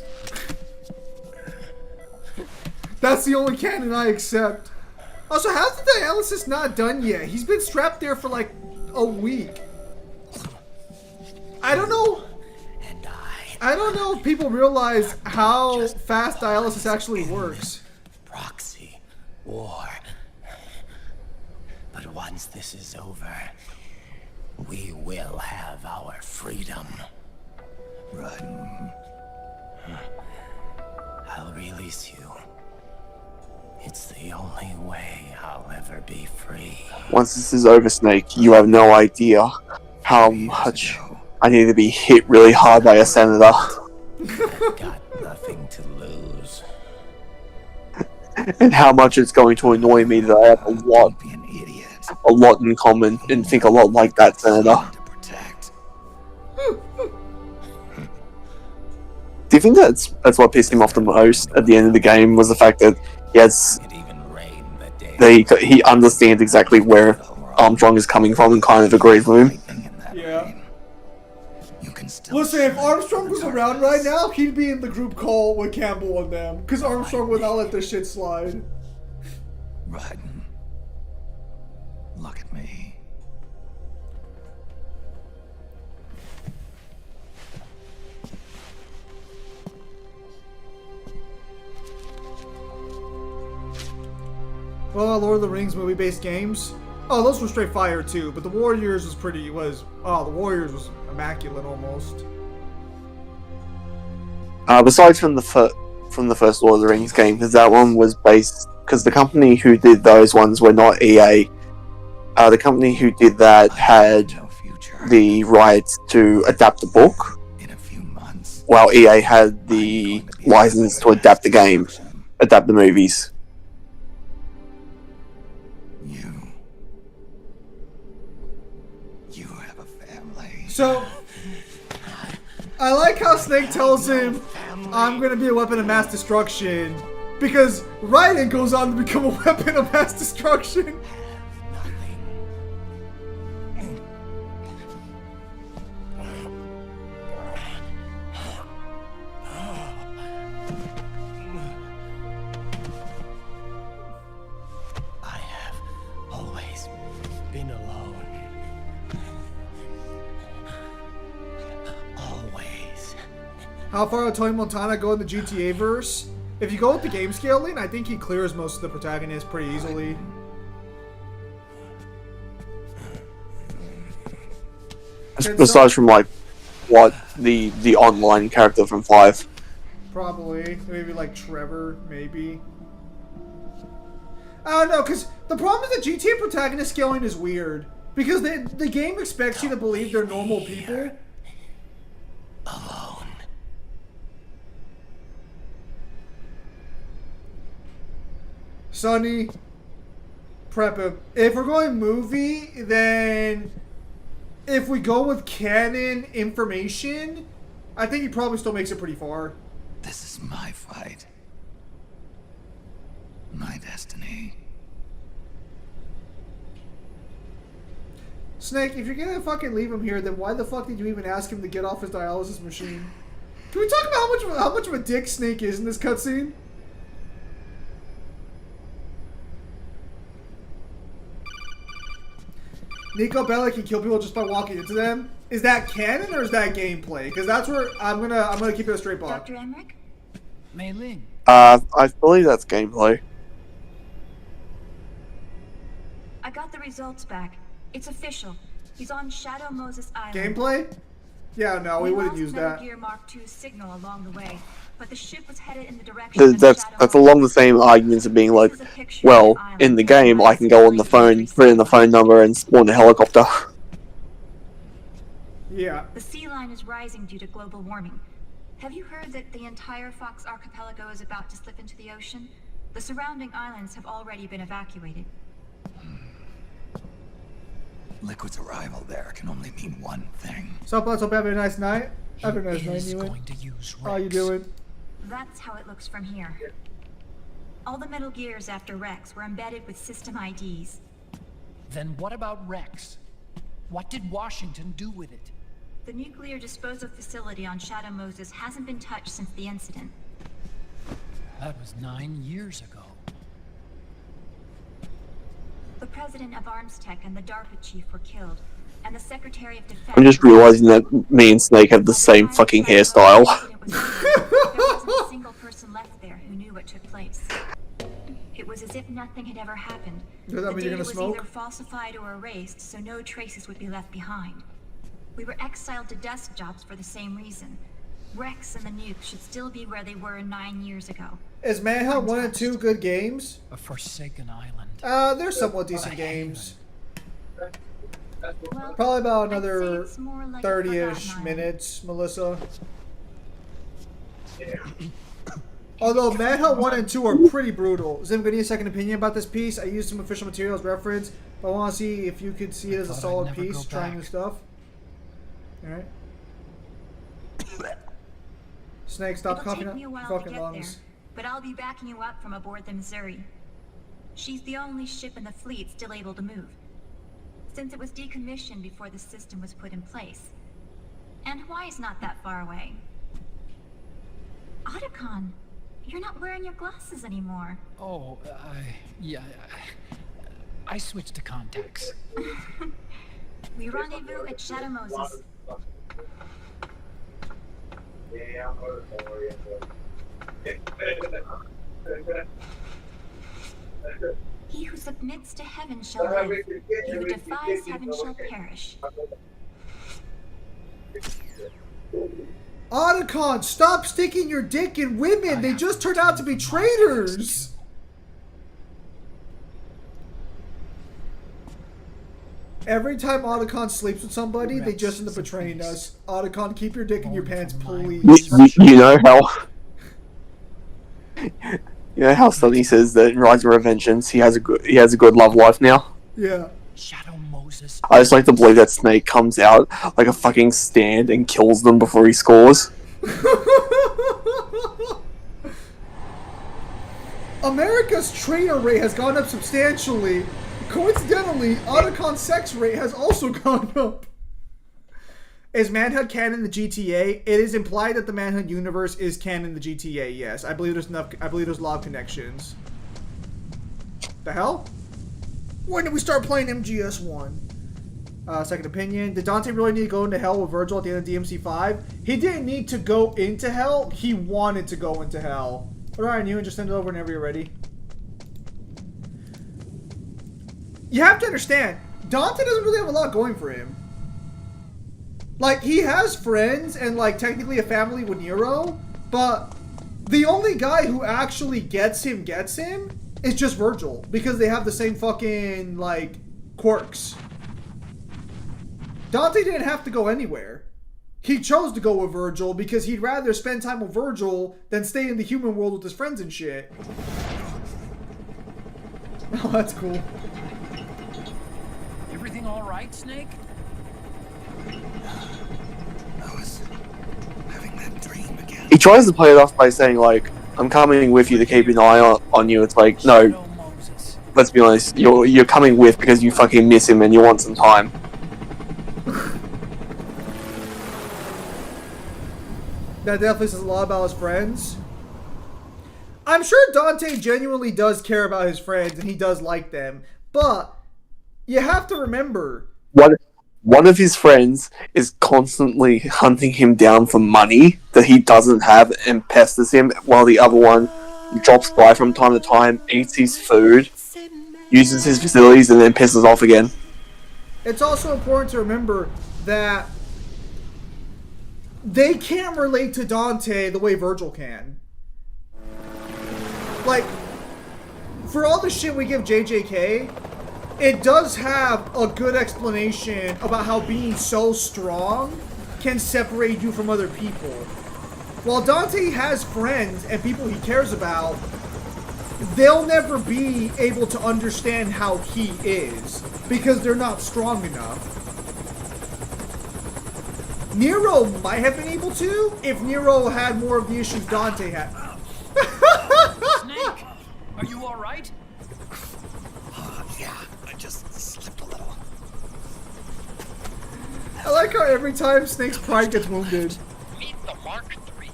That's the only canon I accept. Also, how's the dialysis not done yet? He's been strapped there for like a week. I don't know. I don't know if people realize how fast dialysis actually works. Proxy war. But once this is over, we will have our freedom. Run. I'll release you. It's the only way I'll ever be free. Once this is over, Snake, you have no idea how much I need to be hit really hard by a senator. Got nothing to lose. And how much it's going to annoy me that I have a lot in common and think a lot like that senator. Do you think that's what pissed him off the most at the end of the game, was the fact that he understands exactly where Armstrong is coming from and kind of agrees with him? Yeah. Listen, if Armstrong was around right now, he'd be in the group call with Campbell and them, because Armstrong would not let this shit slide. Raiden. Look at me. Well, Lord of the Rings movie-based games. Oh, those were straight fire too, but the Warriors was the Warriors was immaculate almost. Besides from the first Lord of the Rings game, because that one was based, because the company who did those ones were not EA. The company who did that had the rights to adapt the book, while EA had the license to adapt the game, adapt the movies. So, I like how Snake tells him, I'm gonna be a weapon of mass destruction, because Raiden goes on to become a weapon of mass destruction. I have always been alone. How far would Tony Montana go in the GTA verse? If you go with the game scaling, I think he clears most of the protagonists pretty easily. Besides from like what the online character from 5. Probably. Maybe like Trevor, maybe. I don't know, because the problem is that GTA protagonist scaling is weird. Because the game expects you to believe they're normal people. Alone. Sonny, prep him. If we're going movie, then if we go with canon information, I think he probably still makes it pretty far. This is my fight. My destiny. Snake, if you're gonna fucking leave him here, then why the fuck did you even ask him to get off his dialysis machine? Can we talk about how much of a dick Snake is in this cutscene? Nico Bellic can kill people just by walking into them. Is that canon or is that gameplay? Because that's where I'm gonna keep it a straight box. Dr. Emmerich? Mei Ling. I believe that's gameplay. I got the results back. It's official. He's on Shadow Moses Island. Gameplay? Yeah, no, we wouldn't use Metal that. Gear Mark II's signal along the way, but the ship was headed in the direction of That's Shadow along the same arguments of being like, well, in the game I can go on the phone, put in the phone number, and spawn a helicopter. Yeah. The sea line is rising due to global warming. Have you heard that the entire Fox archipelago is about to slip into the ocean? The surrounding islands have already been evacuated. Liquid's arrival there can only mean one thing. So, Butts, hope you have a nice night. Have a nice night, Is you going to use How you Rex. doing? That's how it looks from here. All the Metal Gears after Rex were embedded with system IDs. Then what about Rex? What did Washington do with it? The nuclear disposal facility on Shadow Moses hasn't been touched since the incident. That was 9 years ago. The president of Arms Tech and the DARPA chief were killed, and the Secretary of Defense... I'm just realizing that me and Snake have the same fucking hairstyle. There wasn't a single person left there who knew what took place. It was as if nothing had ever happened. Does that The mean you're data gonna was smoke? either falsified or erased, so no traces would be left behind. We were exiled to desk jobs for the same reason. Rex and the nuke should still be where they were 9 years ago. Is Manhunt 1 and 2 good games? A forsaken island. They're somewhat decent games. Well, Probably about I'd say another it's more like a 30-ish forgotten minutes, Melissa. Although Manhunt 1 and 2 are pretty brutal. Zim, gonna need a second opinion about this piece. I used some official materials reference, but I want to see if you could see it as a thought I'd solid never piece, go trying back. new stuff. Alright. Snake, stop It'll coughing take up me a your while fucking to get lungs. there, but I'll be backing you up from aboard the Missouri. She's the only ship in the fleet still able to move, since it was decommissioned before the system was put in place. And Hawaii's not that far away. Otacon, you're not wearing your glasses anymore. Oh, yeah. I switched to contacts. We rendezvous at Shadow Moses. He who submits to heaven shall live. He who defies heaven shall perish. Otacon, stop sticking your dick in women! They just turned out to be traitors! Every time Otacon sleeps with somebody, they just end up betraying us. Otacon, keep your dick in your pants, please. You know how... You know how Sonny says that in Rise of Revengeance he has a good love life now? Yeah. Shadow Moses. I just like to believe that Snake comes out like a fucking stand and kills them before he scores. America's trainer rate has gone up substantially. Coincidentally, Otacon's sex rate has also gone up. Is Manhunt canon in the GTA? It is implied that the Manhunt universe is canon in the GTA. Yes, I believe there's enough. I believe there's a lot of connections. The hell? When did we start playing MGS1? Second opinion. Did Dante really need to go into hell with Virgil at the end of DMC5? He didn't need to go into hell. He wanted to go into hell. Alright, you just send it over whenever you're ready. You have to understand, Dante doesn't really have a lot going for him. Like, he has friends and, like, technically a family with Nero, but the only guy who actually gets him is just Virgil, because they have the same fucking, like, quirks. Dante didn't have to go anywhere. He chose to go with Virgil because he'd rather spend time with Virgil than stay in the human world with his friends and shit. Oh, that's cool. Everything all right, Snake? I was having that dream again. He tries to play it off by saying, like, I'm coming with you to keep an eye on you. It's like, no, let's be honest, you're coming with because you fucking miss him and you want some time. That definitely says a lot about his friends. I'm sure Dante genuinely does care about his friends and he does like them, but you have to remember... One of his friends is constantly hunting him down for money that he doesn't have and pesters him, while the other one drops by from time to time, eats his food, uses his facilities, and then pisses off again. It's also important to remember that they can't relate to Dante the way Virgil can. Like, for all the shit we give JJK, it does have a good explanation about how being so strong can separate you from other people. While Dante has friends and people he cares about, they'll never be able to understand how he is because they're not strong enough. Nero might have been able to if Nero had more of the issues Dante had. Snake, are you all right? Yeah, I just slipped a little. I like how every time Snake's pride gets wounded. Meet the Mark III.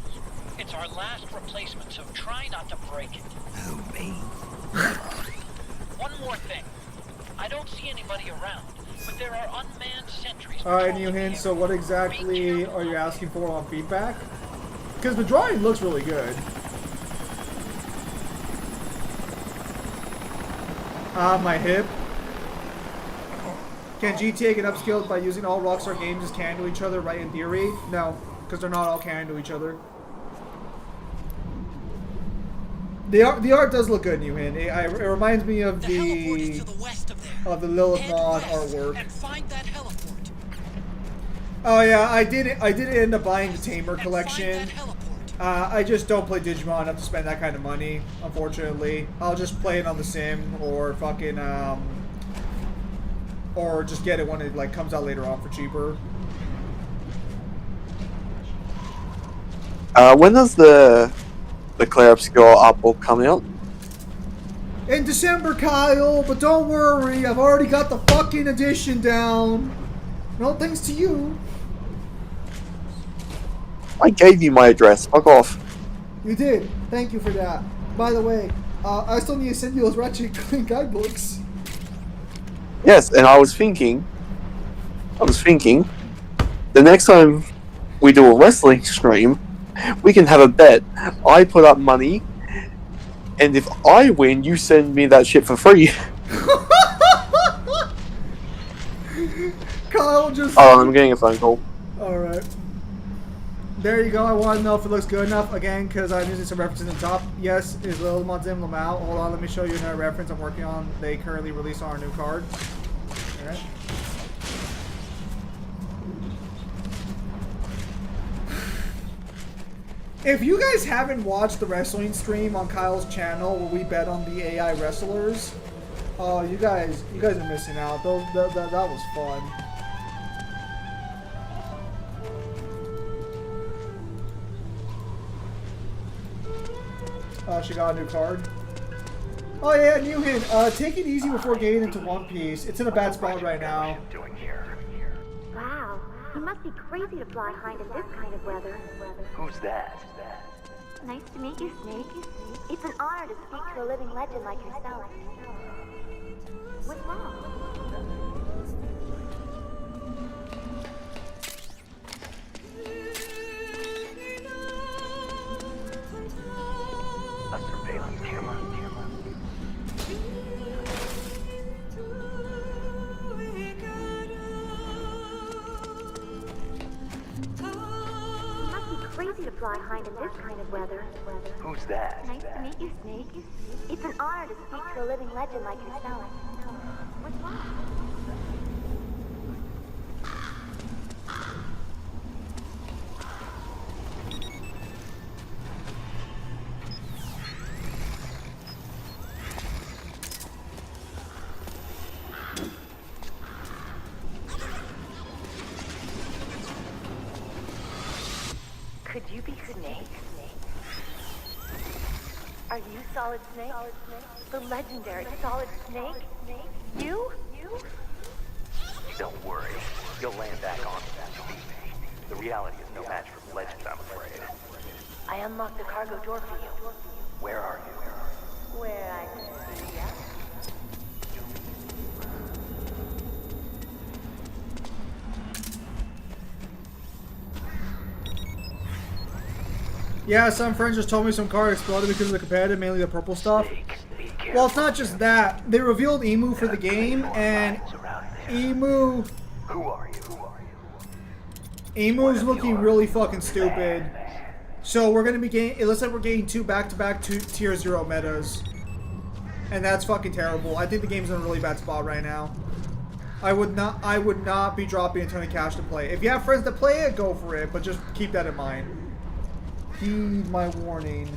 It's our last replacement, so try not to break it. Oh, me? One more thing. I don't see anybody around, but there are unmanned sentries. Alright, Newhin, so what exactly are you asking for on feedback? Because the drawing looks really good. My hip. Can GTA get upskilled by using all Rockstar games as canon to each other, right, in theory? No, because they're not all canon to each other. The art does look good, Newhin. It reminds me of the Lilith Mod artwork. Oh yeah, I did end up buying the Tamer collection. I just don't play Digimon enough to spend that kind of money, unfortunately. I'll just play it on the Sim or fucking or just get it when it like comes out later on for cheaper. When does the Claire Obscure art book come out? In December, Kyle, but don't worry, I've already got the fucking edition down. No thanks to you. I gave you my address. Fuck off. You did. Thank you for that. By the way, I still need to send you those Ratchet Clank guidebooks. Yes, and I was thinking, the next time we do a wrestling stream, we can have a bet. I put up money, and if I win, you send me that shit for free. Kyle just... Oh, I'm getting a phone call. Alright. There you go. I want to know if it looks good enough. Again, because I'm using some references in the top. Yes, is Lil Monzim Lamau. Hold on, let me show you another reference I'm working on. They currently released our new card. Alright. If you guys haven't watched the wrestling stream on Kyle's channel where we bet on the AI wrestlers, oh, you guys are missing out. That was fun. She got a new card. Oh yeah, new hint. Take it easy before getting into One Piece. It's in a bad spot right now. Wow, you must be crazy to fly hind in this kind of weather. Who's that? Nice to meet you, Snake. It's an honor to speak to a living legend like yourself. What's wrong? crazy to fly high in this kind of weather. Who's that? Nice to meet you, Snake. It's an honor to speak to a living legend like yourself. What's wrong? Could you be Snake? Are you Solid Snake? The legendary Solid Snake? You? Don't worry. You'll land back on that. The reality is no match for legends, I'm afraid. I unlocked the cargo door for you. Where are you? Where I can see ya. Yeah, some friends just told me some car exploded because of the competitive, mainly the purple stuff. Well, it's not just that. They revealed Emu for the game, and Emu... Who are you? Emu's looking really fucking stupid. So we're gonna be getting... It looks like we're getting 2 back-to-back tier 0 metas. And that's fucking terrible. I think the game's in a really bad spot right now. I would not be dropping a ton of cash to play. If you have friends that play it, go for it, but just keep that in mind. Heed my warning.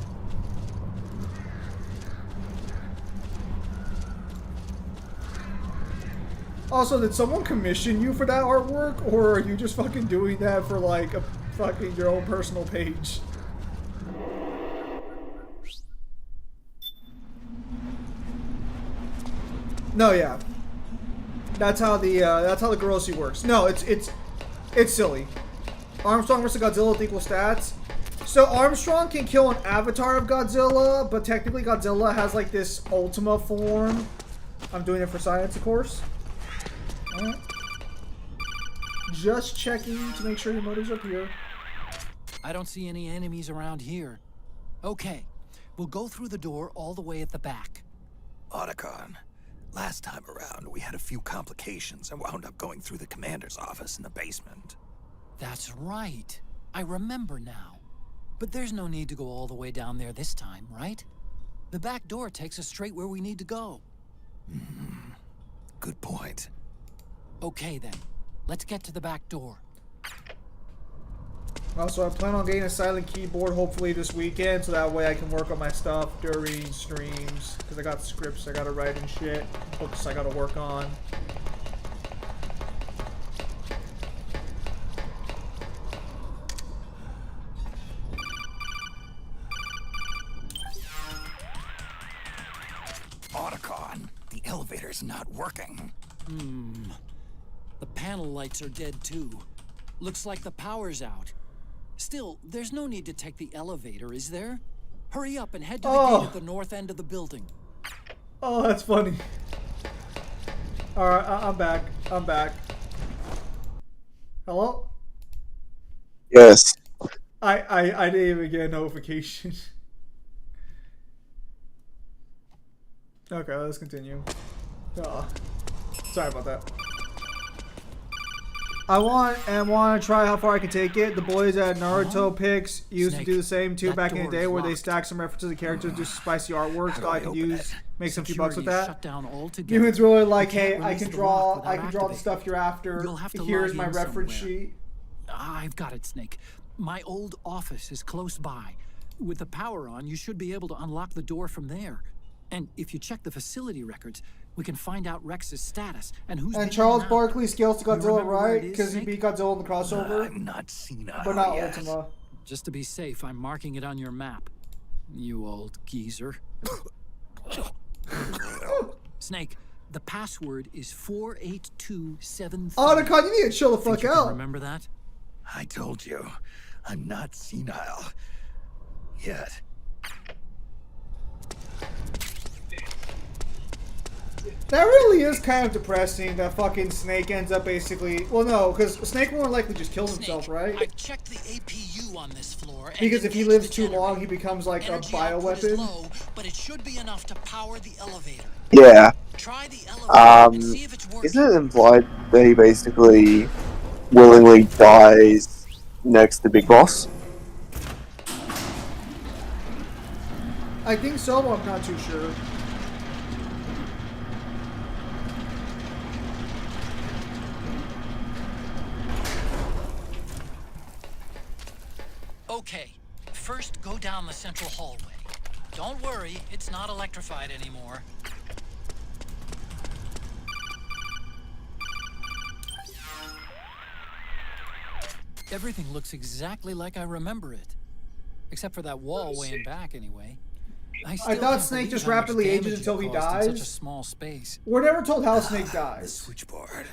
Also, did someone commission you for that artwork, or are you just fucking doing that for like a fucking your own personal page? No, yeah. That's how the Grossi works. No, it's silly. Armstrong versus Godzilla with equal stats. So Armstrong can kill an avatar of Godzilla, but technically Godzilla has like this Ultima form. I'm doing it for science, of course. Alright. Just checking to make sure your motives are pure. I don't see any enemies around here. Okay, we'll go through the door all the way at the back. Otacon, last time around we had a few complications and wound up going through the commander's office in the basement. That's right. I remember now. But there's no need to go all the way down there this time, right? The back door takes us straight where we need to go. Good point. Okay then, let's get to the back door. Also, I plan on getting a silent keyboard hopefully this weekend, so that way I can work on my stuff during streams. Because I got scripts I gotta write and shit, books I gotta work on. Otacon, the elevator's not working. The panel lights are dead too. Looks like the power's out. Still, there's no need to take the elevator, is there? Hurry up and head to the gate at the north end of the building. Oh, that's funny. Alright, I'm back. I'm back. Hello? Yes. I didn't even get a notification. Okay, let's continue. Sorry about that. I want to try how far I can take it. The boys at Naruto Picks used to do the same too back in the day, where they stack some references to characters, do some spicy artwork, so I can make some few bucks with that. Humans really like, hey, I can draw the stuff you're after. Here's my reference sheet. I've got it, Snake. My old office is close by. With the power on, you should be able to unlock the door from there. And if you check the facility records, we can find out Rex's status and who's. And Charles Barkley scales to Godzilla, right? Because he beat Godzilla in the crossover. I'm not senile, but not yes. Ultima. Just to be safe, I'm marking it on your map. You old geezer. Snake, the password is 48273. Otacon, you need to chill the fuck out. Remember that? I told you, I'm not senile. Yet. That really is kind of depressing that fucking Snake ends up basically... Well, no, because Snake more likely just kills himself, right? I've checked the APU on this floor. Because if he lives too long, he becomes like a bioweapon. Low, but it should be enough to power the elevator. Yeah. Try the elevator and see if it's working. Isn't it implied that he basically willingly dies next to Big Boss? I think so, but I'm not too sure. Okay, first go down the central hallway. Don't worry, it's not electrified anymore. Everything looks exactly like I remember it. Except for that wall way in back, anyway. I thought Snake just rapidly ages until he dies. In such a small space. We're never told how Snake dies. The switchboard.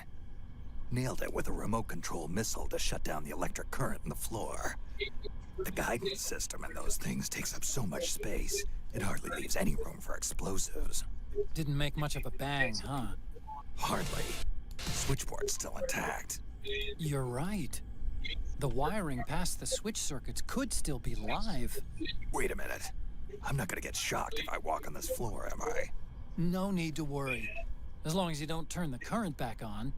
Nailed it with a remote control missile to shut down the electric current in the floor. The guidance system in those things takes up so much space, it hardly leaves any room for explosives. Didn't make much of a bang, huh? Hardly. Switchboard's still intact. You're right. The wiring past the switch circuits could still be live. Wait a minute. I'm not gonna get shocked if I walk on this floor, am I? No need to worry. As long as you don't turn the current back on.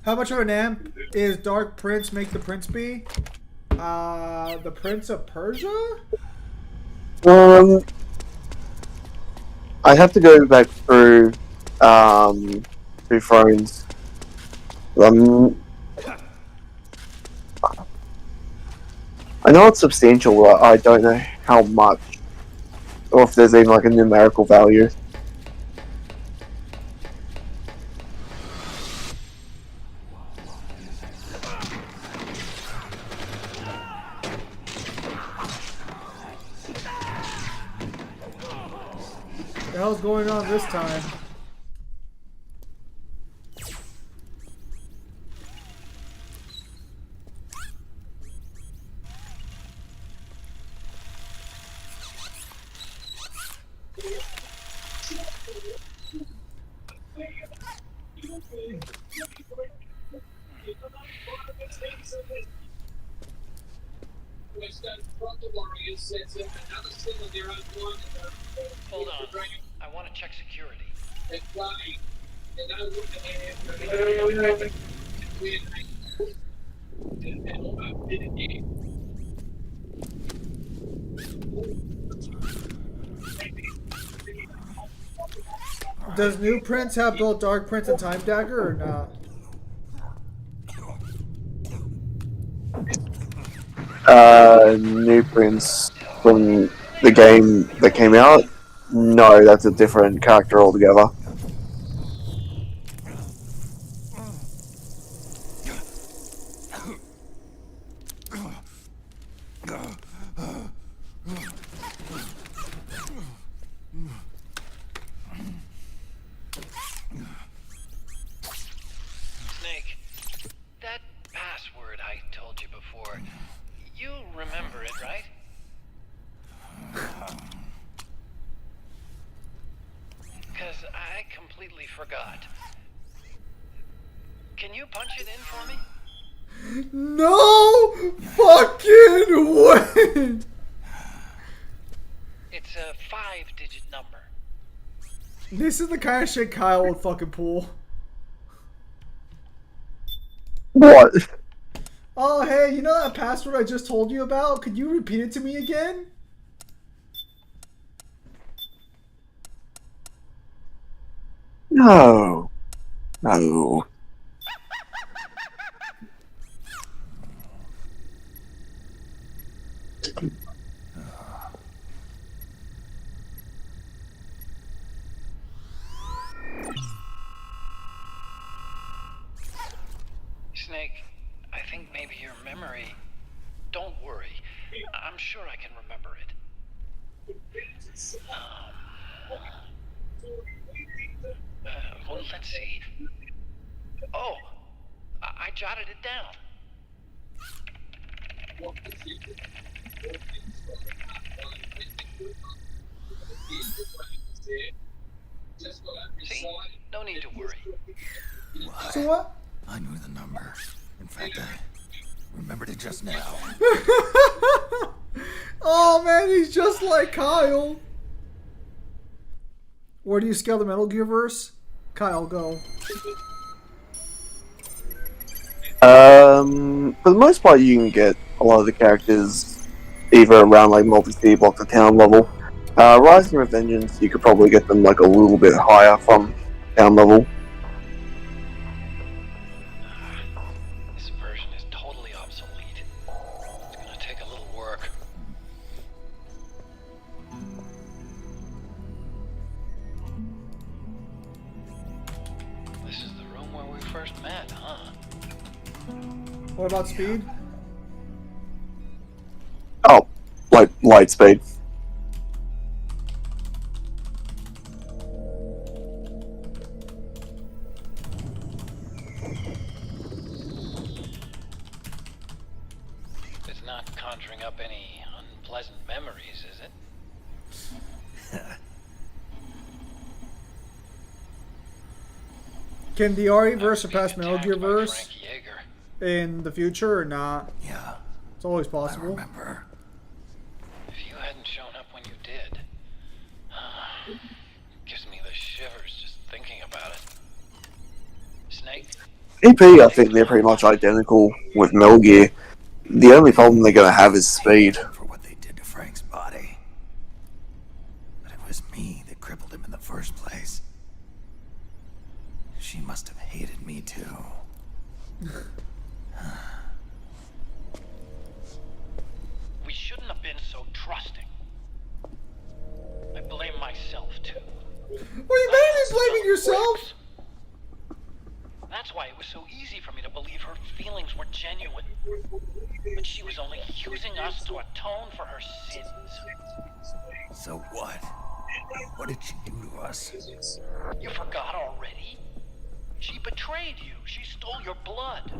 How much of an amp is Dark Prince make the Prince be? The Prince of Persia? I have to go back through Thrones. I know it's substantial, but I don't know how much, or if there's even like a numerical value. What the hell's going on this time? Hold on. I want to check security. Does New Prince have both Dark Prince and Time Dagger or not? New Prince from the game that came out? No, that's a different character altogether. Snake, that password I told you before, you remember it, right? Because I completely forgot. Can you punch it in for me? No fucking way! It's a 5-digit number. This is the kind of shit Kyle would fucking pull. What? Oh, hey, you know that password I just told you about? Could you repeat it to me again? No. No. Snake, I think maybe your memory... Don't worry. I'm sure I can remember it. Well, let's see. Oh, I jotted it down. See? No need to worry. Why? So what? I knew the number. In fact, I remembered it just now. Oh man, he's just like Kyle. Where do you scale the Metal Gear verse? Kyle, go. For the most part, you can get a lot of the characters either around like multi-city block to town level. Rising Revengeance, you could probably get them like a little bit higher from town level. This version is totally obsolete. It's gonna take a little work. This is the room where we first met, huh? What about speed? Oh, like light speed. It's not conjuring up any unpleasant memories, is it? Can the RE verse surpass Metal Gear verse in the future or not? Yeah. It's always possible. I remember. If you hadn't shown up when you did, gives me the shivers just thinking about it. Snake? EP, I think they're pretty much identical with Metal Gear. The only problem they're gonna have is speed. For what they did to Frank's body. But it was me that crippled him in the first place. She must have hated me too. We shouldn't have been so trusting. I blame myself too. What are you mainly blaming yourself? That's why it was so easy for me to believe her feelings were genuine. But she was only using us to atone for her sins. So what? What did she do to us? You forgot already? She betrayed you. She stole your blood.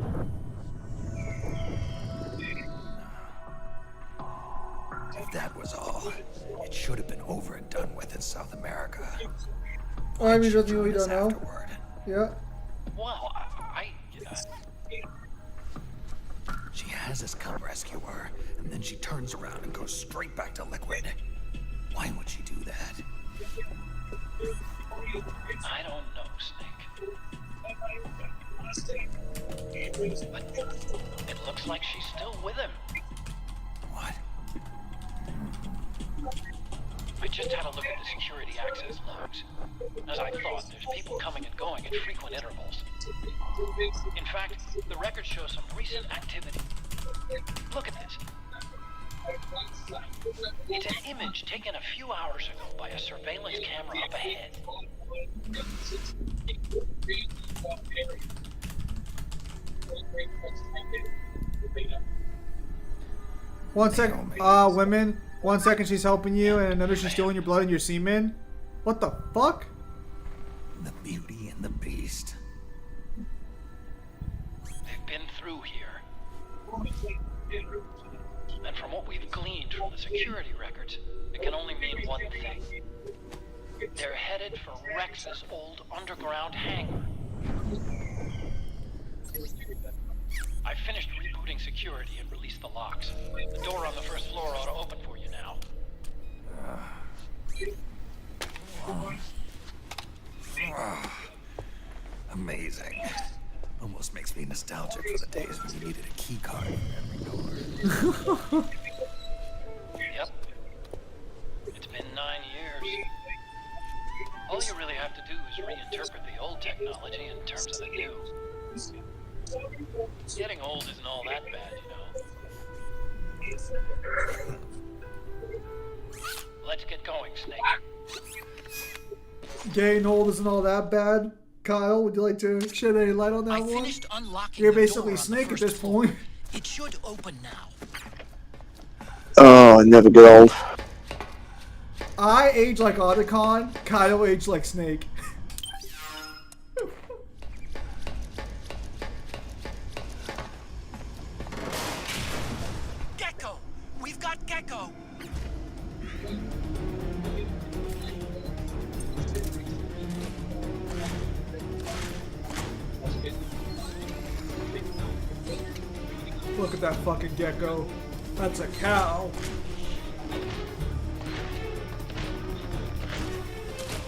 If that was all, it should have been over and done with in South America. I mean, something we don't know. Yeah. Well, She has us come rescue her, and then she turns around and goes straight back to Liquid. Why would she do that? I don't know, Snake. But it looks like she's still with him. What? I just had a look at the security access logs. As I thought, there's people coming and going at frequent intervals. In fact, the record shows some recent activity. Look at this. It's an image taken a few hours ago by a surveillance camera up ahead. One sec, women. 1 second she's helping you, and another she's stealing your blood and your semen. What the fuck? The Beauty and the Beast. They've been through here. And from what we've gleaned from the security records, it can only mean one thing. They're headed for Rex's old underground hangar. I finished rebooting security and released the locks. The door on the first floor ought to open for you now. Amazing. Almost makes me nostalgic for the days when you needed a key card for every door. Yep. It's been 9 years. All you really have to do is reinterpret the old technology in terms of the new. Getting old isn't all that bad, you know. Let's get going, Snake. Getting old isn't all that bad. Kyle, would you like to shed any light on that one? You're basically Snake at this point. It should open now. Oh, I never get old. I age like Otacon. Kyle aged like Snake. Gecko! We've got Gecko! Look at that fucking gecko. That's a cow.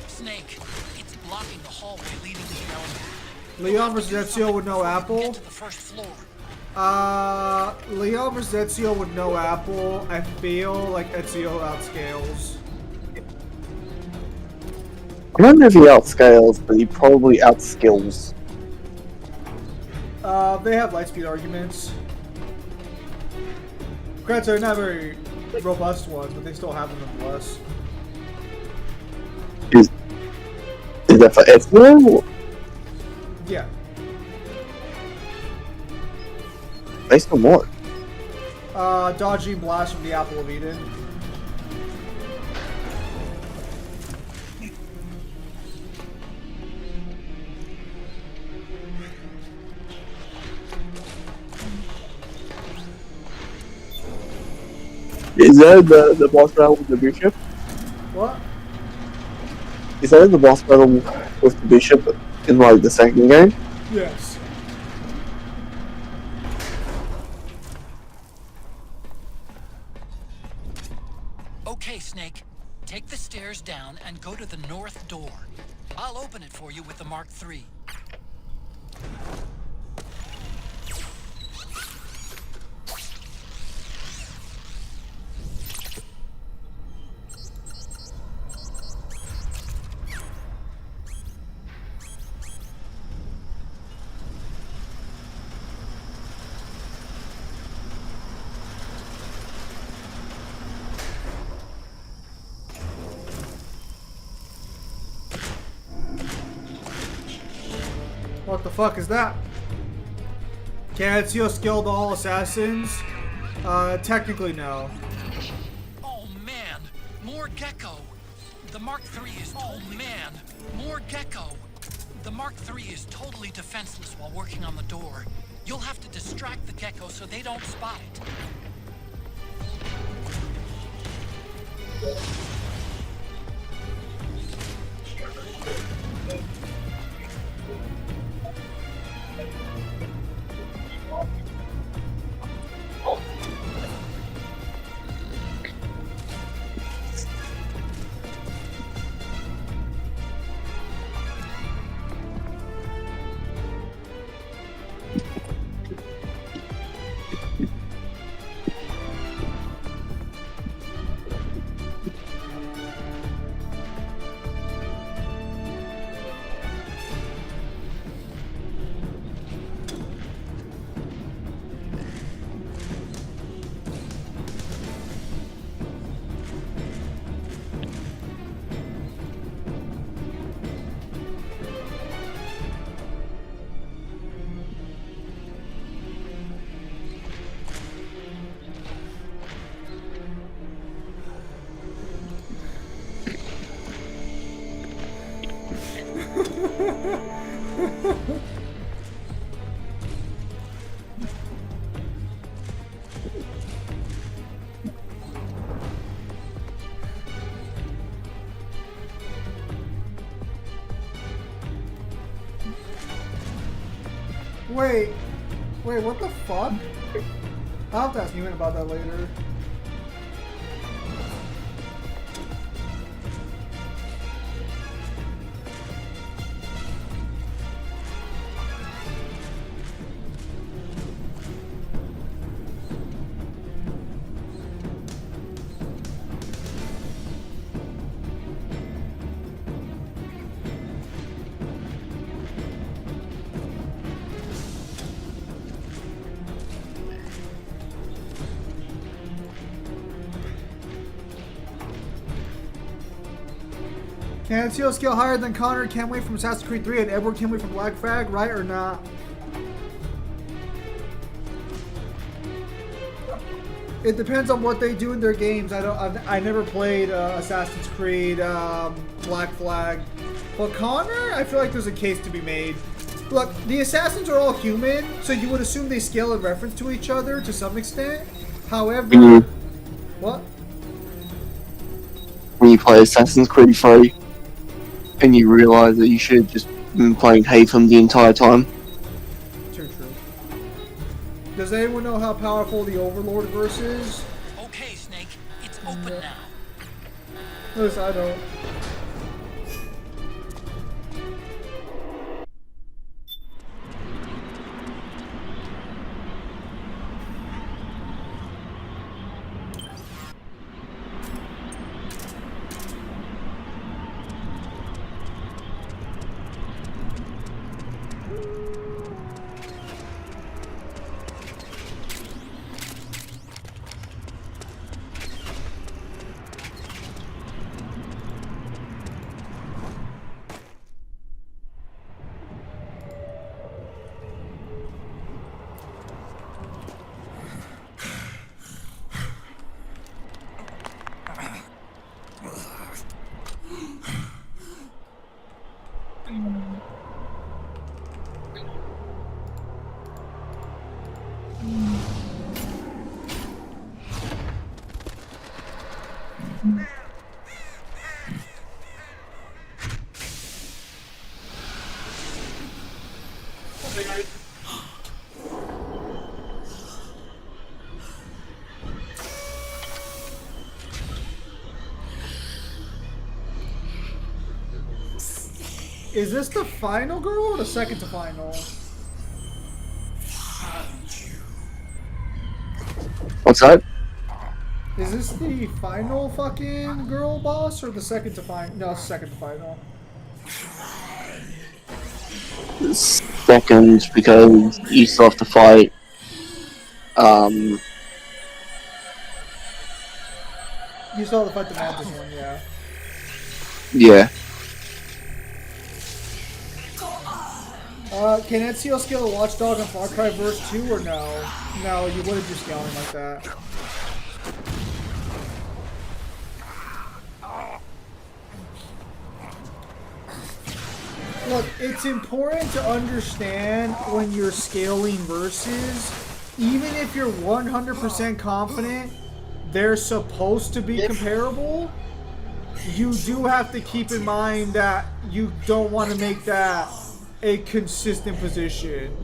Snake, hallway leading to the elevator. Leon versus Ezio with no apple. To the first floor. Leon versus Ezio with no apple. I feel like Ezio outscales. I don't know if he outscales, but he probably outskills. They have lightspeed arguments. Granted, they're not very robust ones, but they still have them nonetheless. Is that for Ezio? Yeah. Based on what? Dodging blast from the Apple of Eden. Is that the boss battle with the bishop? What? Is that the boss battle with the bishop in like the second game? Yes. Okay, Snake. Take the stairs down and go to the north door. I'll open it for you with the Mark III. What the fuck is that? Can Ezio skill all assassins? Technically no. Oh man, more gecko. The Mark III is more gecko. The Mark III is totally defenseless while working on the door. You'll have to distract the gecko so they don't spot it. Wait, what the fuck? I'll have to ask Newman about that later. Can Ezio skill higher than Connor Kenway from Assassin's Creed 3 and Edward Kenway from Black Flag, right or not? It depends on what they do in their games. I never played Assassin's Creed Black Flag, but Connor, I feel like there's a case to be made. Look, the assassins are all human, so you would assume they scale in reference to each other to some extent. However, what? When you play Assassin's Creed 3 and you realise that you should have just been playing Haytham the entire time. True. Does anyone know how powerful the Overlord verse is? Okay, Snake, it's open now. Listen, I don't. Is this the final girl or the second to final? What's that? Is this the final fucking girl boss or the second to final? No, second to final. Second, because you still have to fight. You still have to fight the Mantis one, yeah. Yeah. Can Ezio scale a Watchdog on Far Cry Verse 2 or no? No, you wouldn't do scaling like that. Look, it's important to understand when you're scaling verses, even if you're 100% confident they're supposed to be comparable, you do have to keep in mind that you don't want to make that a consistent position.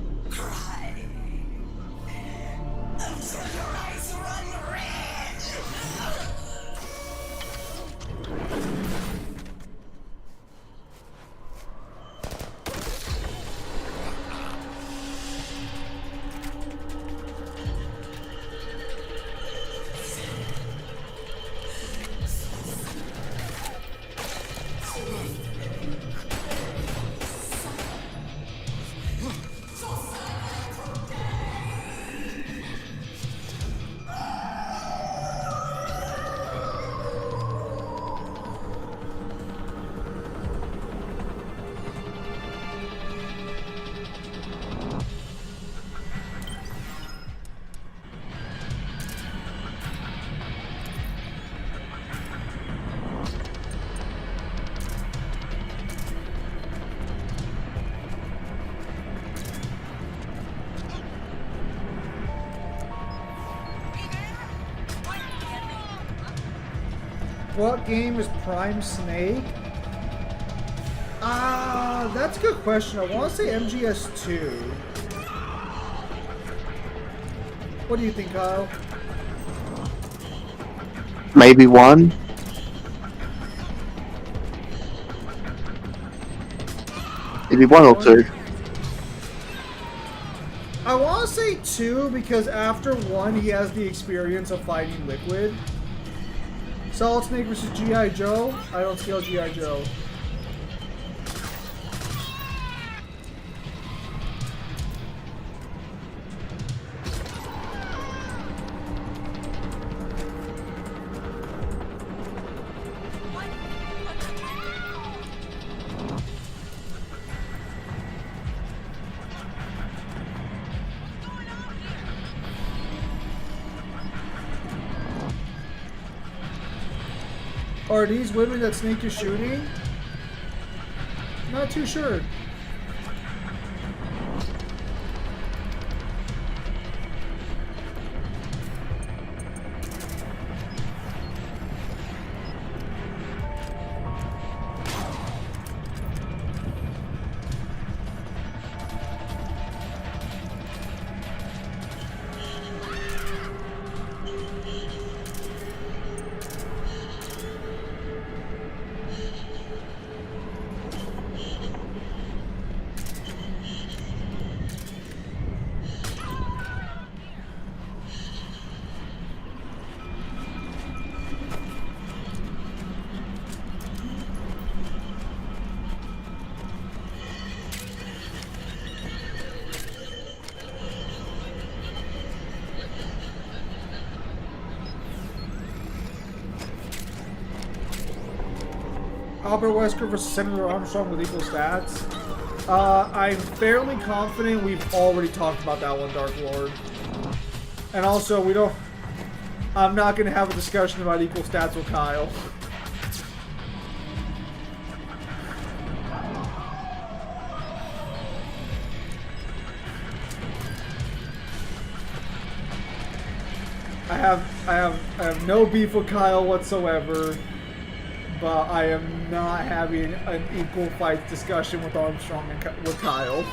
What game is Prime Snake? That's a good question. I want to say MGS2. What do you think, Kyle? Maybe 1. Maybe 1 or 2. I want to say 2 because after 1 he has the experience of fighting Liquid. Solid Snake versus G.I. Joe? I don't scale G.I. Joe. Are these women that Snake is shooting? Not too sure. Albert Wesker versus Senator Armstrong with equal stats. I'm fairly confident we've already talked about that one, Dark Lord. And also, I'm not going to have a discussion about equal stats with Kyle. I have no beef with Kyle whatsoever, but I am not having an equal fight discussion with Armstrong and with Kyle.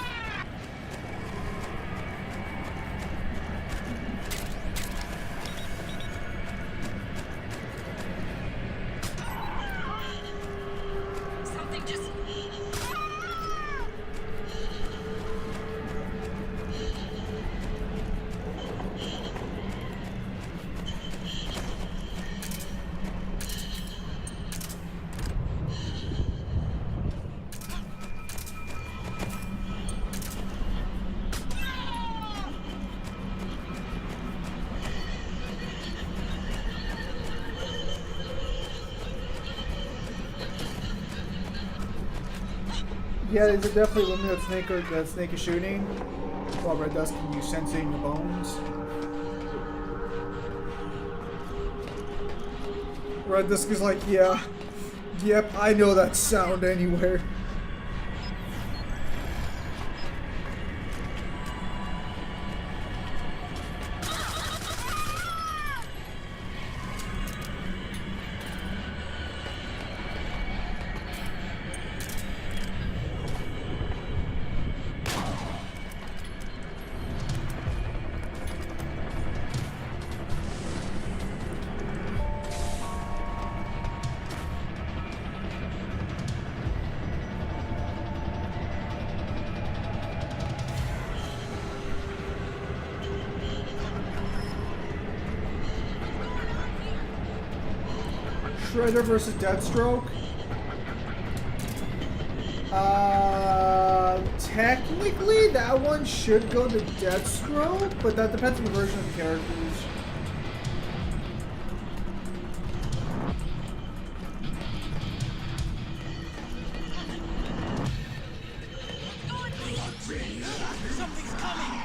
Yeah, there's definitely limit that Snake is shooting. While Red Dust can use sensing the bones. Red Dust is like, yeah, yep, I know that sound anywhere. Shredder versus Deathstroke. Technically that one should go to Deathstroke, but that depends on the version of the characters. Something's coming!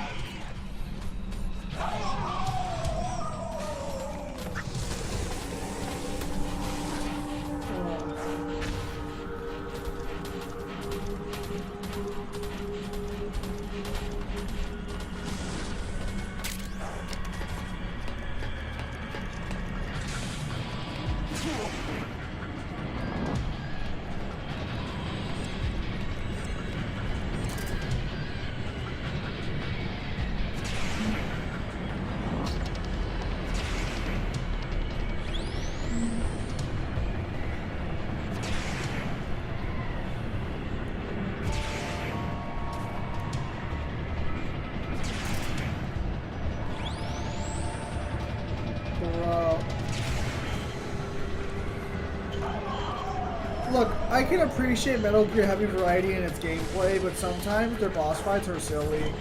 Look, I can appreciate Metal Gear having variety in its gameplay, but sometimes their boss fights are silly.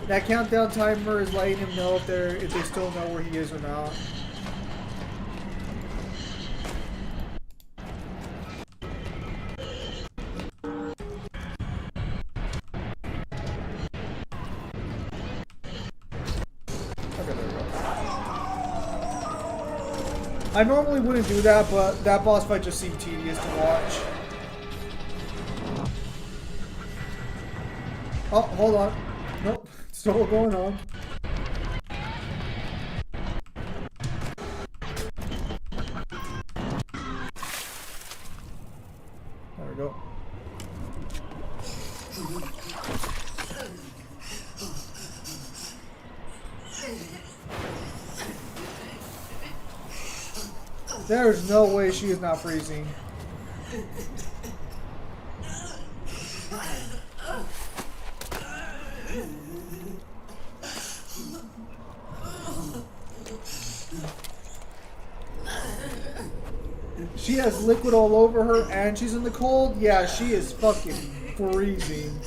That countdown timer is letting him know if they still know where he is or not. I normally wouldn't do that, but that boss fight just seemed tedious to watch. Oh, hold on. Nope, still going on. There we go. There's no way she is not freezing. She has liquid all over her and she's in the cold? Yeah, she is fucking freezing.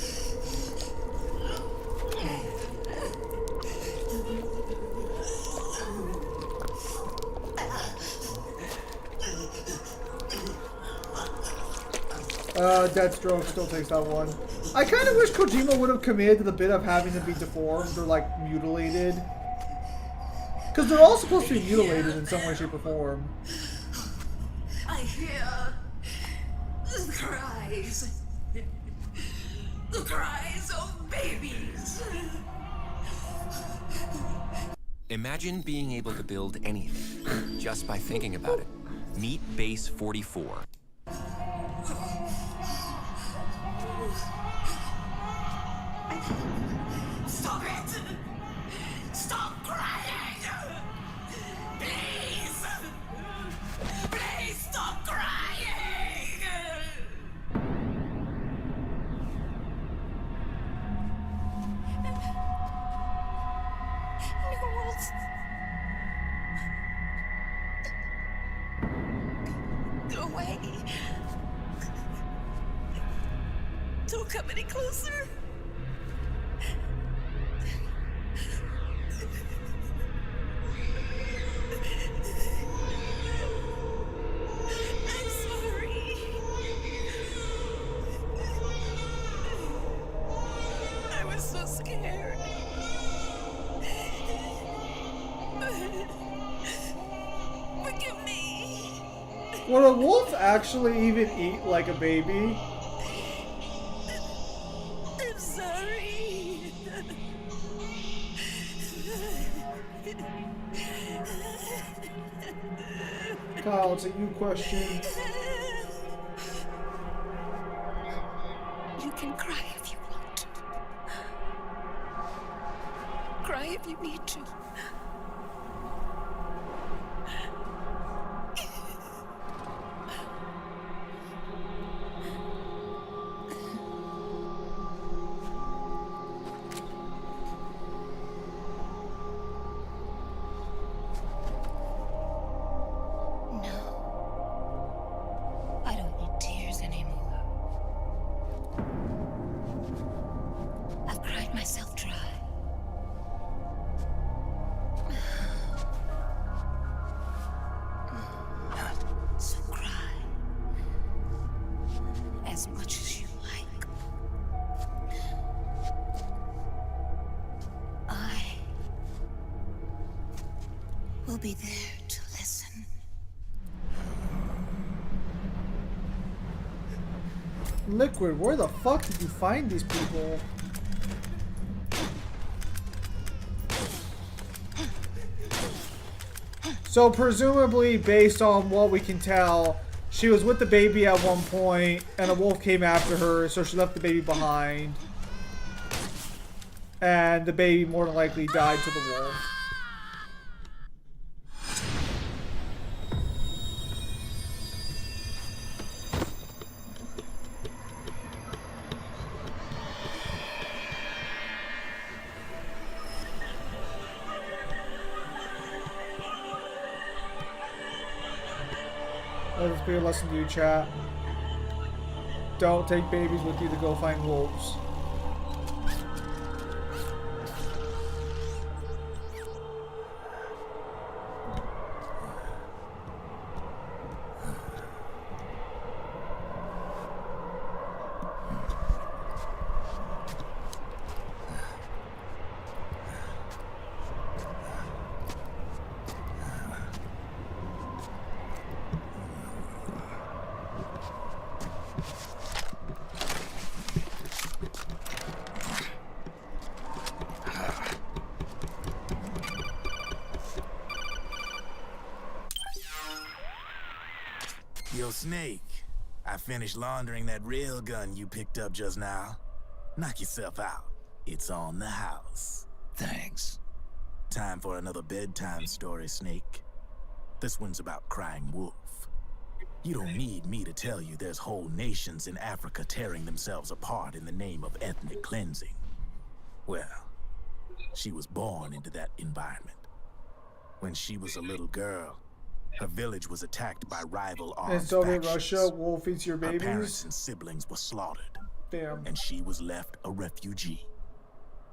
Deathstroke still takes that one. I kind of wish Kojima would have committed to the bit of having them be deformed or, like, mutilated. Because they're all supposed to be mutilated in some way, shape, or form. I hear the cries. The cries of babies. Imagine being able to build anything just by thinking about it. Meet Base 44. Stop it! Stop crying! Please! Please stop crying! No! Go away! Don't come any closer! I'm sorry. I was so scared. Forgive me. Would a wolf actually even eat like a baby? I'm sorry. Kyle, it's a you question. You can cry if you want. Cry if you need to. I don't need tears anymore. I've cried myself dry. So cry as much as you like. I will be there to listen. Liquid, where the fuck did you find these people? So presumably, based on what we can tell, she was with the baby at one point, and a wolf came after her, so she left the baby behind. And the baby more than likely died to the wolf. Let this be a lesson to you, chat. Don't take babies with you to go find wolves. Yo, Snake, I finished laundering that rail gun you picked up just now. Knock yourself out. It's on the house. Thanks. Time for another bedtime story, Snake. This one's about crying wolf. You don't need me to tell you there's whole nations in Africa tearing themselves apart in the name of ethnic cleansing. Well, she was born into that environment. When she was a little girl, her village was attacked by rival armed In Soviet factions. Russia, wolf eats your Her babies? parents and siblings were slaughtered. Damn. And she was left a refugee.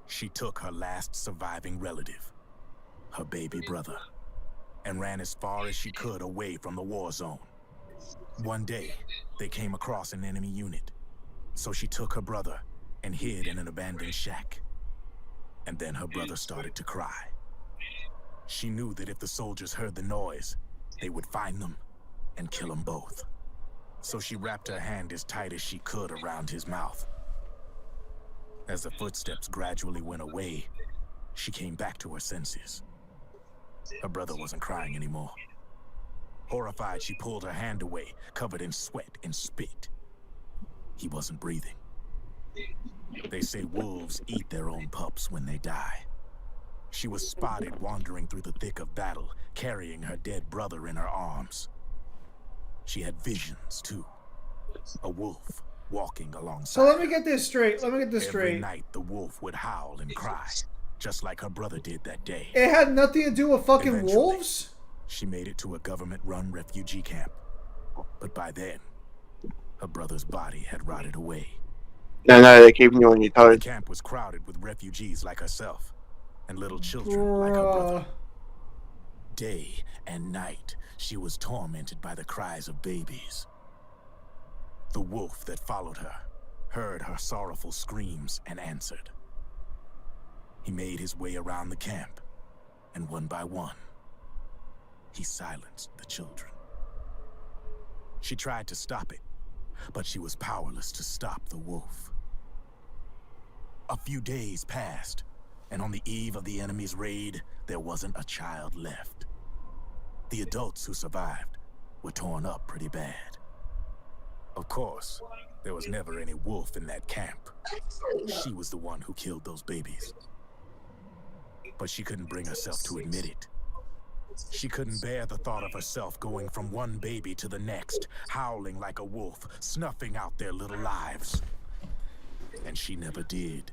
She took her last surviving relative, her baby brother, and ran as far as she could away from the war zone. One day, they came across an enemy unit. So she took her brother and hid in an abandoned shack. And then her brother started to cry. She knew that if the soldiers heard the noise, they would find them and kill them both. So she wrapped her hand as tight as she could around his mouth. As the footsteps gradually went away, she came back to her senses. Her brother wasn't crying anymore. Horrified, she pulled her hand away, covered in sweat and spit. He wasn't breathing. They say wolves eat their own pups when they die. She was spotted wandering through the thick of battle, carrying her dead brother in her arms. She had visions, too. A wolf walking alongside. So let me get this straight. Every night, the wolf would howl and cry, just like her brother did that day. It had nothing to do with fucking Eventually, wolves? She made it to a government-run refugee camp. But by then, her brother's body had rotted away. No, they're keeping you on your toes. The camp was crowded with refugees like herself, and little children like her brother. Day and night, she was tormented by the cries of babies. The wolf that followed her heard her sorrowful screams and answered. He made his way around the camp, and one by one, he silenced the children. She tried to stop it, but she was powerless to stop the wolf. A few days passed, and on the eve of the enemy's raid, there wasn't a child left. The adults who survived were torn up pretty bad. Of course, there was never any wolf in that camp. She was the one who killed those babies. But she couldn't bring herself to admit it. She couldn't bear the thought of herself going from one baby to the next, howling like a wolf, snuffing out their little lives. And she never did,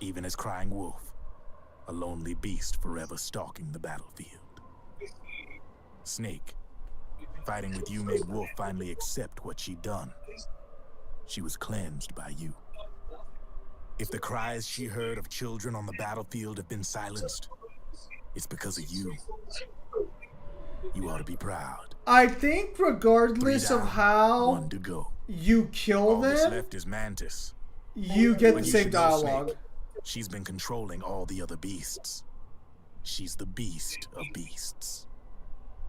even as crying wolf, a lonely beast forever stalking the battlefield. Snake, fighting with you made Wolf finally accept what she'd done. She was cleansed by you. If the cries she heard of children on the battlefield have been silenced, it's because of you. You ought to be proud. I think regardless of how one to go. You kill All that's them, left is Mantis. you get But the you same should know, dialogue. Snake, she's been controlling all the other beasts. She's the beast of beasts.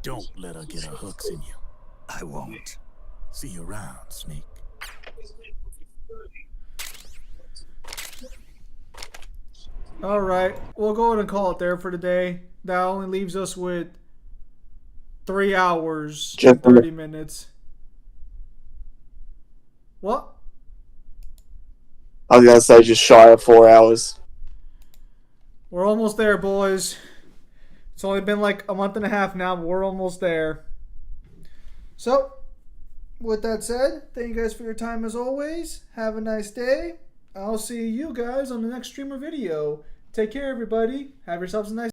Don't let her get her hooks in you. I won't. See you around, Snake. Alright, we'll go ahead and call it there for today. That only leaves us with 3 hours and 30 minutes. What? I was gonna say just shy of 4 hours. We're almost there, boys. It's only been like a month and a half now, but we're almost there. So, with that said, thank you guys for your time as always. Have a nice day. I'll see you guys on the next stream or video. Take care, everybody. Have yourselves a nice